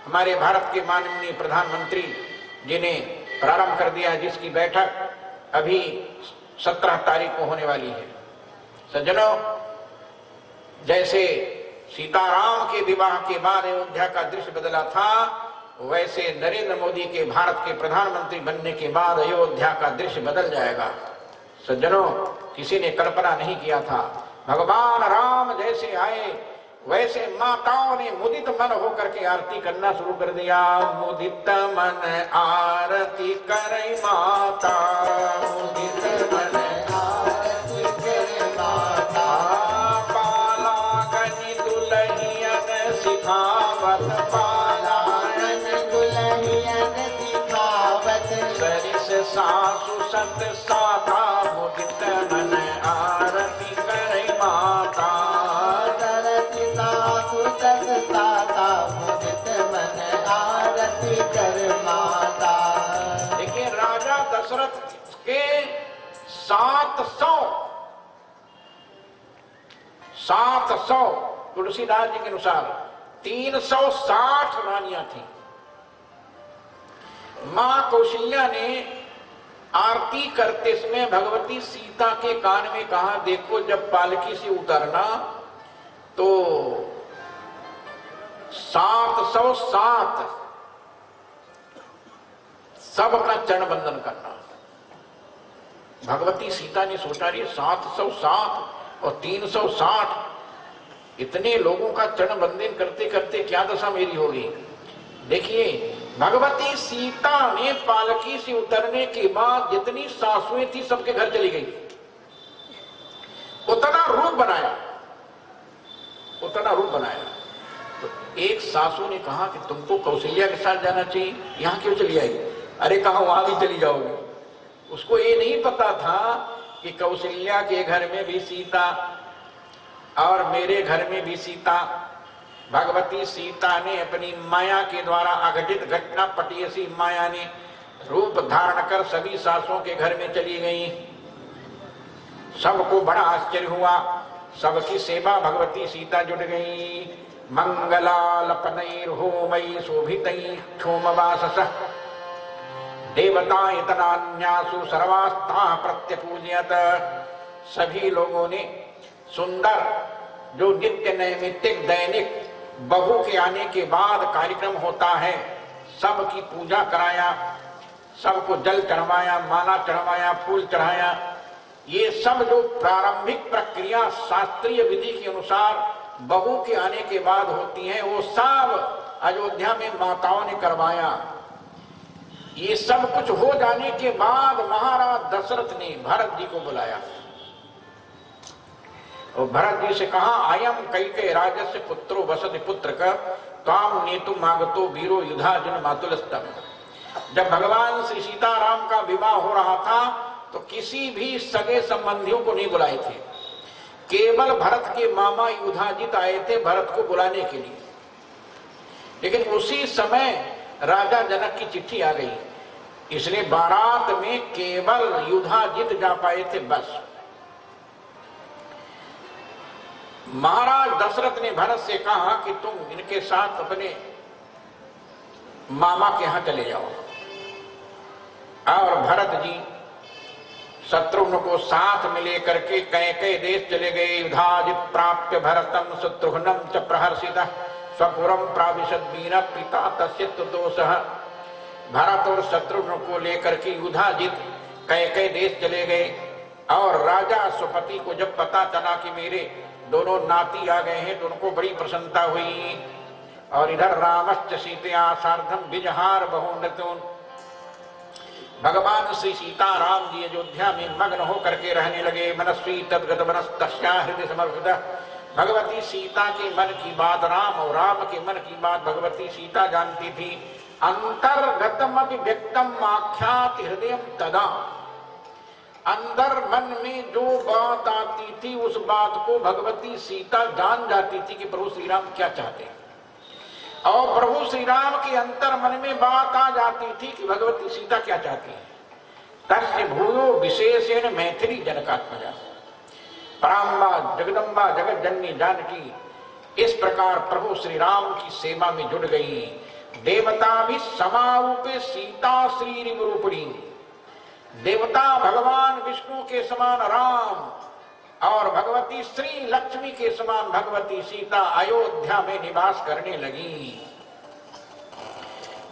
हमारे भारत के माननीय प्रधानमंत्री जी ने प्रारंभ कर दिया, जिसकी बैठक अभी 17 तारीख को होने वाली है। सज्जनों, जैसे सीताराम के विवाह के बाद अयोध्या का दृश्य बदला था, वैसे नरेंद्र मोदी के भारत के प्रधानमंत्री बनने के बाद अयोध्या का दृश्य बदल जाएगा। सज्जनों, किसी ने कल्पना नहीं किया था। भगवान राम जैसे आए वैसे माताओं ने मुदित मन होकर के आरती करना शुरू कर दिया। मुदित मन आरती करे माता, मुदित मन आरती करे माता, पालागनि दुल्हियन सिखावत, पालागन दुल्हियन सिखावत, सरिस सासु सत साता, मुदित मन आरती करे माता, साता मुदित मन आरती कर माता। देखिए, राजा दशरथ के 700 तुलसीदास जी के अनुसार 360 रानियां थी। मां कौशल्या ने आरती करते समय भगवती सीता के कान में कहा, देखो जब पालकी से उतरना तो 707 सब अपना चरण बंधन करना। भगवती सीता ने सोचा, रही 707 और 360 इतने लोगों का चरण बंधन करते करते क्या दशा मेरी होगी। देखिए, भगवती सीता ने पालकी से उतरने के बाद जितनी सासुएं थी सबके घर चली गई, उतना रूप बनाया, उतना रूप बनाया। तो एक सासू ने कहा कि तुमको कौशल्या के साथ जाना चाहिए, यहां क्यों चली आई? अरे कहा वहां भी चली जाओगे। उसको ये नहीं पता था कि कौशल्या के घर में भी सीता और मेरे घर में भी सीता। भगवती सीता ने अपनी माया के द्वारा अघटित घटना पटीयसी माया ने रूप धारण कर सभी सासों के घर में चली गई। सबको बड़ा आश्चर्य हुआ, सबकी सेवा भगवती सीता जुट गई। मंगलालपनैर्होमैः शोभितैः क्षोमवाससः देवतायतनान्यासु सर्वास्ताः प्रत्यपूजयत। सभी लोगों ने सुंदर, जो नित्य नैमित्तिक दैनिक बहू के आने के बाद कार्यक्रम होता है, सबकी पूजा कराया, सबको जल चढ़वाया, माला चढ़वाया, फूल चढ़ाया। ये सब जो प्रारंभिक प्रक्रिया शास्त्रीय विधि के अनुसार बहू के आने के बाद होती है, वो सब अयोध्या में माताओं ने करवाया। ये सब कुछ हो जाने के बाद महाराज दशरथ ने भरत जी को बुलाया और भरत जी से कहा, अयम कैकेयी राजस्य पुत्रो वसति पुत्र का ताम नेतु मागतो वीरो युधार्जुन मातुलस्तम। जब भगवान श्री सीताराम का विवाह हो रहा था तो किसी भी सगे संबंधियों को नहीं बुलाए थे, केवल भरत के मामा युधाजित आए थे भरत को बुलाने के लिए। लेकिन उसी समय राजा जनक की चिट्ठी आ गई, इसलिए बारात में केवल युधाजित जा पाए थे बस। महाराज दशरथ ने भरत से कहा कि तुम इनके साथ अपने मामा के यहां चले जाओ। और भरत जी शत्रुघ्न को साथ में लेकर के कैकेयी देश चले गए। युधाजित प्राप्य भरतम शत्रुघ्नम च प्रहर्षितः स्वपुरम प्राविशद वीर पिता तस्य तुतोषः। भरत और शत्रुघ्न को लेकर के युधाजित कैकेयी देश चले गए और राजा सुपति को जब पता चला कि मेरे दोनों नाती आ गए हैं तो उनको बड़ी प्रसन्नता हुई। और इधर रामश्च सीतया सार्धम विजहार बहुनृतून। भगवान श्री सीताराम जी अयोध्या में मग्न होकर के रहने लगे। मनस्वी तद्गत मनस्तस्या हृदय समर्पित। भगवती सीता के मन की बात राम और राम के मन की बात भगवती सीता जानती थी। अंतर्गतम व्यक्तम आख्याति हृदय तदा, अंदर मन में जो बात आती थी उस बात को भगवती सीता जान जाती थी कि प्रभु श्री राम क्या चाहते हैं, और प्रभु श्री राम के अंतर मन में बात आ जाती थी कि भगवती सीता क्या चाहती है। तस्य भूयो विशेषेण मैथिली जनकात्मजा, पराम्बा जगदम्बा जगत जननी जानकी इस प्रकार प्रभु श्री राम की सेवा में जुट गई। देवता भी समारूपे सीता श्री रिवरूपिणी, देवता भगवान विष्णु के समान राम और भगवती श्री लक्ष्मी के समान भगवती सीता अयोध्या में निवास करने लगी।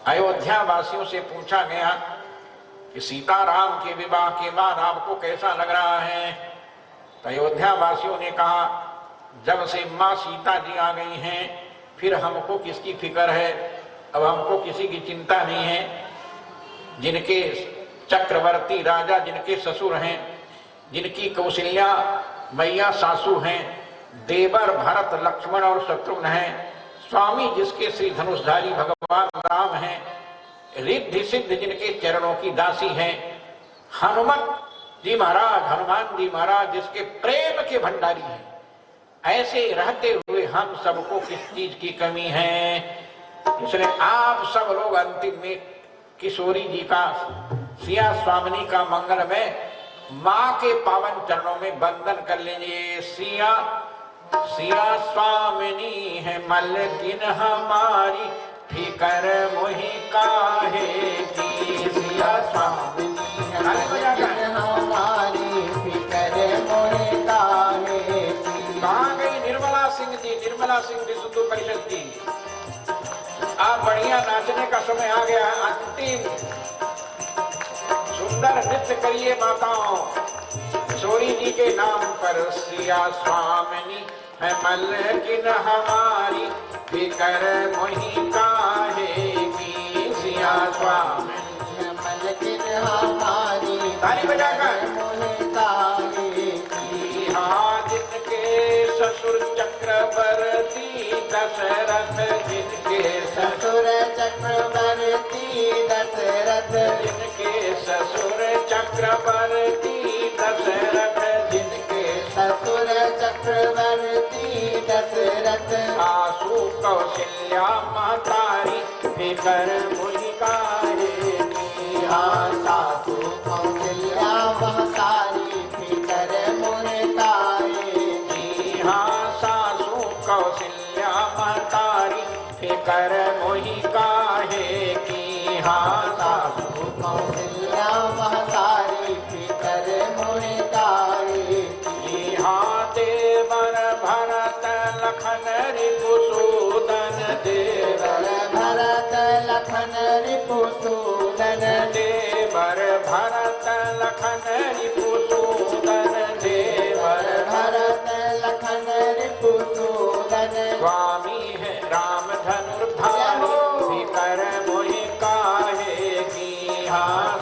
अयोध्या वासियों से पूछा गया कि सीताराम के विवाह के बाद आपको कैसा लग रहा है? तो अयोध्या वासियों ने कहा, जब से माँ सीता जी आ गई हैं फिर हमको किसकी फिक्र है, अब हमको किसी की चिंता नहीं है। जिनके चक्रवर्ती राजा जिनके ससुर हैं, जिनकी कौशल्या मैया सासू हैं, देवर भरत लक्ष्मण और शत्रुघ्न हैं, स्वामी जिसके श्री धनुषधारी भगवान राम हैं, रिद्धि सिद्ध जिनके चरणों की दासी हैं, हनुमान जी महाराज जिसके प्रेम के भंडारी हैं, ऐसे रहते हुए हम सबको किस चीज की कमी है? इसलिए आप सब लोग अंतिम में किशोरी जी का सिया स्वामिनी का मंगल में माँ के पावन चरणों में वंदन कर लेंगे। सिया सिया स्वामिनी है मलकिन हमारी, फिकर मोहि काहे की। सिया स्वामिनी है मलकिन हमारी, फिकर मोहि काहे की। कहाँ गई निर्मला सिंह जी? निर्मला सिंह जी सुधु परिषद जी, आप बढ़िया नाचने का समय आ गया। अंतिम सुंदर नृत्य करिए माताओं किशोरी जी के नाम पर। सिया स्वामिनी है मलकिन हमारी, फिकर मोहि काहे की। सिया स्वामिनी है मलकिन हमारी, ताली बजाकर मोहि काहे की। हाँ जिनके ससुर चक्रवर्ती दशरथ, जिनके ससुर चक्रवर्ती दशरथ, जिनके ससुर चक्रवर्ती दशरथ, जिनके ससुर चक्रवर्ती दशरथ। आसु कौशल्या महतारी, फिकर मोहि काहे की। सासु कौशल्या महतारी, फिकर मोहि काहे की। सासु कौशल्या महतारी, फिकर मोहि काहे की। सासु कौशल्या महतारी, फिकर मोहि काहे की। देवर भरत लखन रिपुसूदन, देवर भरत लखन रिपुसूदन, देवर भरत लखन रिपुसूदन, देवर भरत लखन रिपुसूदन। स्वामी है राम धनुर्धारी, फिकर मोहि काहे की।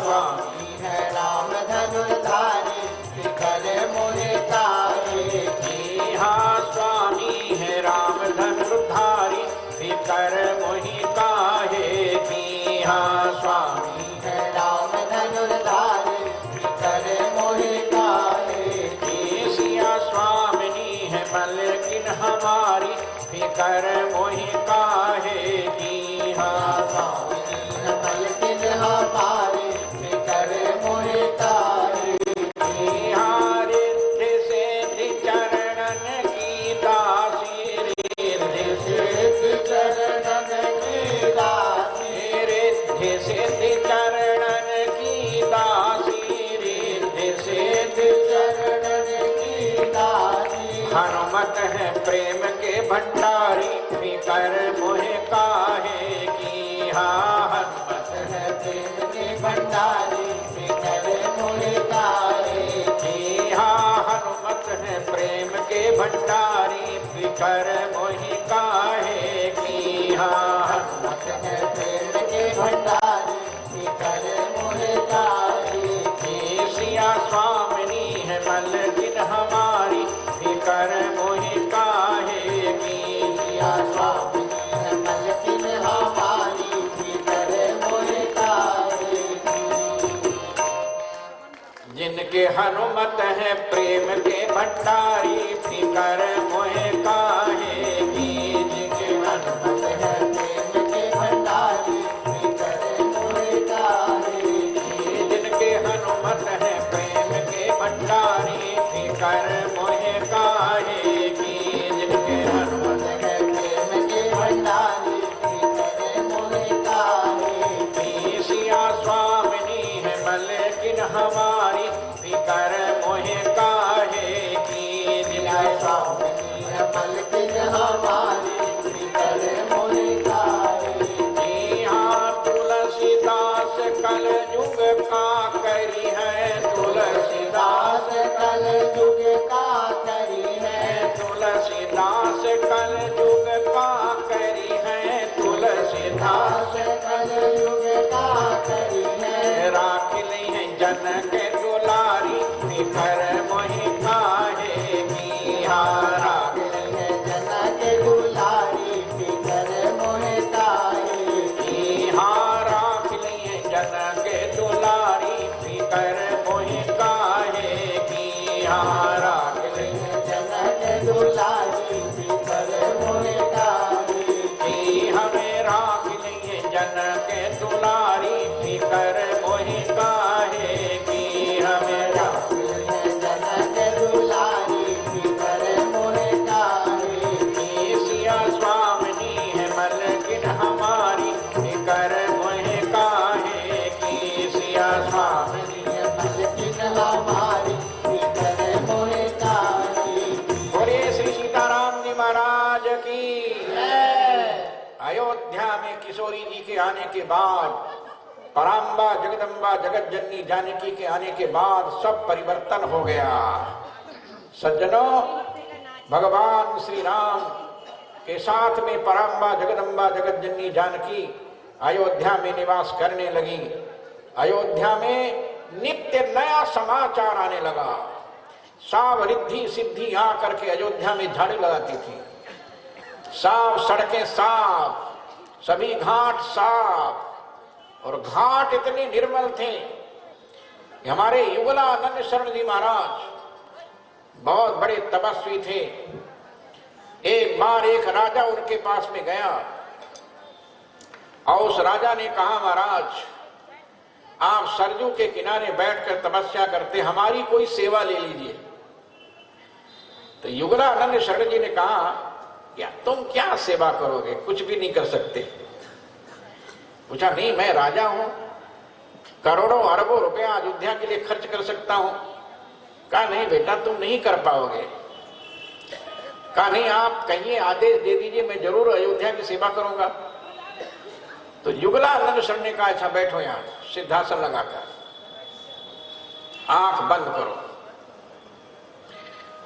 स्वामी है राम धनुर्धारी, फिकर मोहि काहे की। स्वामी है राम धनुर्धारी, फिकर मोहि काहे की। स्वामी है राम धनुर्धारी, फिकर मोहि काहे की। सिया स्वामिनी है मलकिन हमारी, फिकर मोहि काहे की। स्वामिनी है मलकिन हमारी, फिकर मोहि काहे की। रिद्धि सिद्धि चरणन की दासी, रिद्धि सिद्धि चरणन की दासी, रिद्धि सिद्धि चरणन की दासी, रिद्धि सिद्धि चरणन की दासी। हनुमत है प्रेम के भंडारी, फिकर मोहि काहे की। हनुमत है प्रेम के भंडारी, फिकर मोहि काहे की। हनुमत है प्रेम के भंडारी, फिकर मोहि काहे की। हनुमत है प्रेम के भंडारी, फिकर मोहि काहे हनुमत है प्रेम के भंडारी, फिकर मोहे काहे की। जिनके हनुमत है प्रेम के भंडारी, फिकर मोहे काहे की। जिनके हनुमत है प्रेम के भंडारी, फिकर मोहे काहे की। जिनके हनुमत है प्रेम के भंडारी, फिकर मोहे काहे की। सिया स्वामिनी है मलकिन हमारी, फिकर मोहे काहे की। सिया स्वामिनी है मलकिन हमारी, फिकर मोहे काहे की। हाँ तुलसीदास कल युग का करी है, तुलसीदास कल युग का करी है। तुलसीदास कल युग का करी है, तुलसीदास कल युग का करी है। राख ली है जन के दुलारी, फिकर मोहि काहे की। हाँ राख है जनक दुलारी, फिकर मोहे काहे की। हाँ राख ली है जन के दुलारी, फिकर मोहि काहे की। हाँ राख ली है जनक दुलारी, फिकर मोहे काहे की। हमें राख ली है जन के दुलारी, फिकर मोहि काहे की। हमें राख है जनक दुलारी, फिकर मोहे काहे की। सिया स्वामिनी है मलकिन हमारी, फिकर मोहे काहे की। सिया स्वामिनी मलकिन हमारी, फिकर मोहे काहे की। बोले श्री सीताराम जी महाराज की। अयोध्या में किशोरी जी के आने के बाद, पराम्बा जगदम्बा जगत जननी जानकी के आने के बाद सब परिवर्तन हो गया। सज्जनों, भगवान श्री राम के साथ में पराम्बा जगदम्बा जगत जननी जानकी अयोध्या में निवास करने लगी। अयोध्या में नित्य नया समाचार आने लगा। साव रिद्धि सिद्धि आकर के अयोध्या में झाड़ू लगाती थी। साफ सड़कें साफ, सभी घाट साफ, और घाट इतने निर्मल थे कि हमारे युगलानंद शरण जी महाराज बहुत बड़े तपस्वी थे। एक बार एक राजा उनके पास में गया और उस राजा ने कहा, महाराज आप सरजू के किनारे बैठकर तपस्या करते, हमारी कोई सेवा ले लीजिए। तो युगलानंद शरण जी ने कहा, क्या तुम क्या सेवा करोगे, कुछ भी नहीं कर सकते। पूछा, नहीं मैं राजा हूं, करोड़ों अरबों रुपया अयोध्या के लिए खर्च कर सकता हूं। कहा नहीं बेटा तुम नहीं कर पाओगे। कहा नहीं आप कहिए, आदेश दे दीजिए, मैं जरूर अयोध्या की सेवा करूंगा। तो युगलानंद शरण ने कहा, अच्छा बैठो यहां सिद्धासन लगाकर, आंख बंद करो।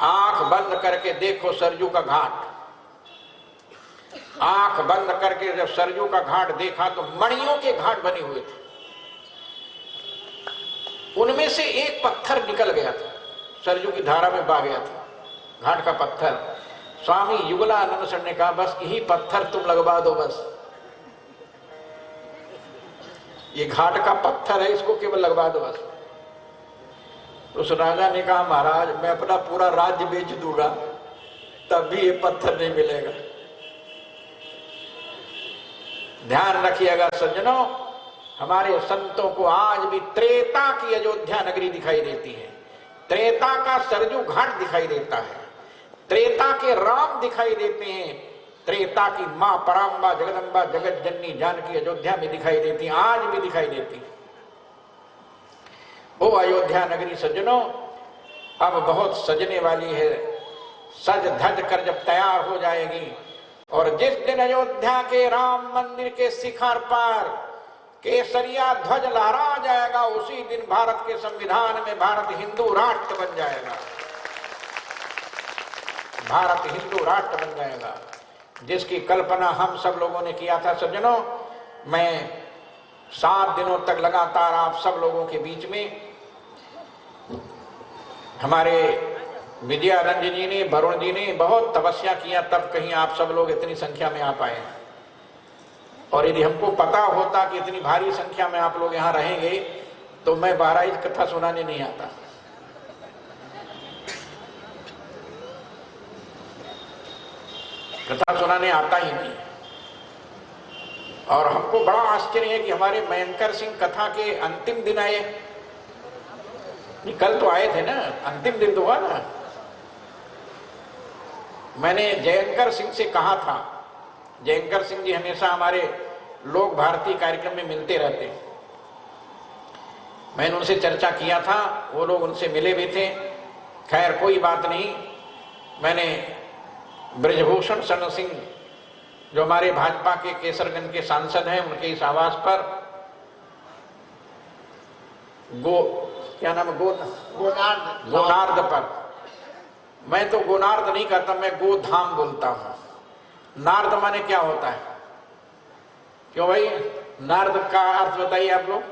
आंख बंद करके देखो सरजू का घाट। आंख बंद करके जब सरजू का घाट देखा तो मणियों के घाट बने हुए थे। उनमें से एक पत्थर निकल गया था, सरजू की धारा में बह गया था, घाट का पत्थर। स्वामी युगलानंद शरण ने कहा, बस यही पत्थर तुम लगवा दो, बस ये घाट का पत्थर है, इसको केवल लगवा दो बस। उस राजा ने कहा, महाराज मैं अपना पूरा राज्य बेच दूंगा तब भी ये पत्थर नहीं मिलेगा। ध्यान रखिएगा सज्जनों, हमारे संतों को आज भी त्रेता की अयोध्या नगरी दिखाई देती है, त्रेता का सरजू घाट दिखाई देता है, त्रेता के राम दिखाई देते हैं, त्रेता की मां पराम्बा जगदम्बा जगत जननी जानकी अयोध्या में दिखाई देती, आज भी दिखाई देती। वो अयोध्या नगरी सज्जनों अब बहुत सजने वाली है। सज धज कर जब तैयार हो जाएगी और जिस दिन अयोध्या के राम मंदिर के शिखर पर केसरिया ध्वज लहरा जाएगा, उसी दिन भारत के संविधान में भारत हिंदू राष्ट्र बन जाएगा। भारत हिंदू राष्ट्र बन जाएगा, जिसकी कल्पना हम सब लोगों ने किया था। सज्जनों, मैं 7 दिनों तक लगातार आप सब लोगों के बीच में, हमारे विजयानंद जी ने, वरुण जी ने बहुत तपस्या किया, तब कहीं आप सब लोग इतनी संख्या में आ पाए। और यदि हमको पता होता कि इतनी भारी संख्या में आप लोग यहाँ रहेंगे तो मैं बहराइच कथा सुनाने नहीं आता। कथा सुनाने आता ही नहीं। और हमको बड़ा आश्चर्य है कि हमारे मयंकर सिंह कथा के अंतिम दिन आए। कल तो आए थे ना, अंतिम दिन तो हुआ ना। मैंने जयंकर सिंह से कहा था, जयंकर सिंह जी हमेशा हमारे लोक भारती कार्यक्रम में मिलते रहते हैं। मैंने उनसे चर्चा किया था, वो लोग उनसे मिले भी थे। खैर कोई बात नहीं। मैंने ब्रजभूषण शरण सिंह जो हमारे भाजपा के केसरगंज के सांसद हैं, उनके इस आवास पर क्या नाम है, गोनार्द पर, मैं तो गोनार्द नहीं कहता, मैं गोधाम बोलता हूं। नार्द माने क्या होता है? क्यों भाई, नार्द का अर्थ बताइए आप लोग।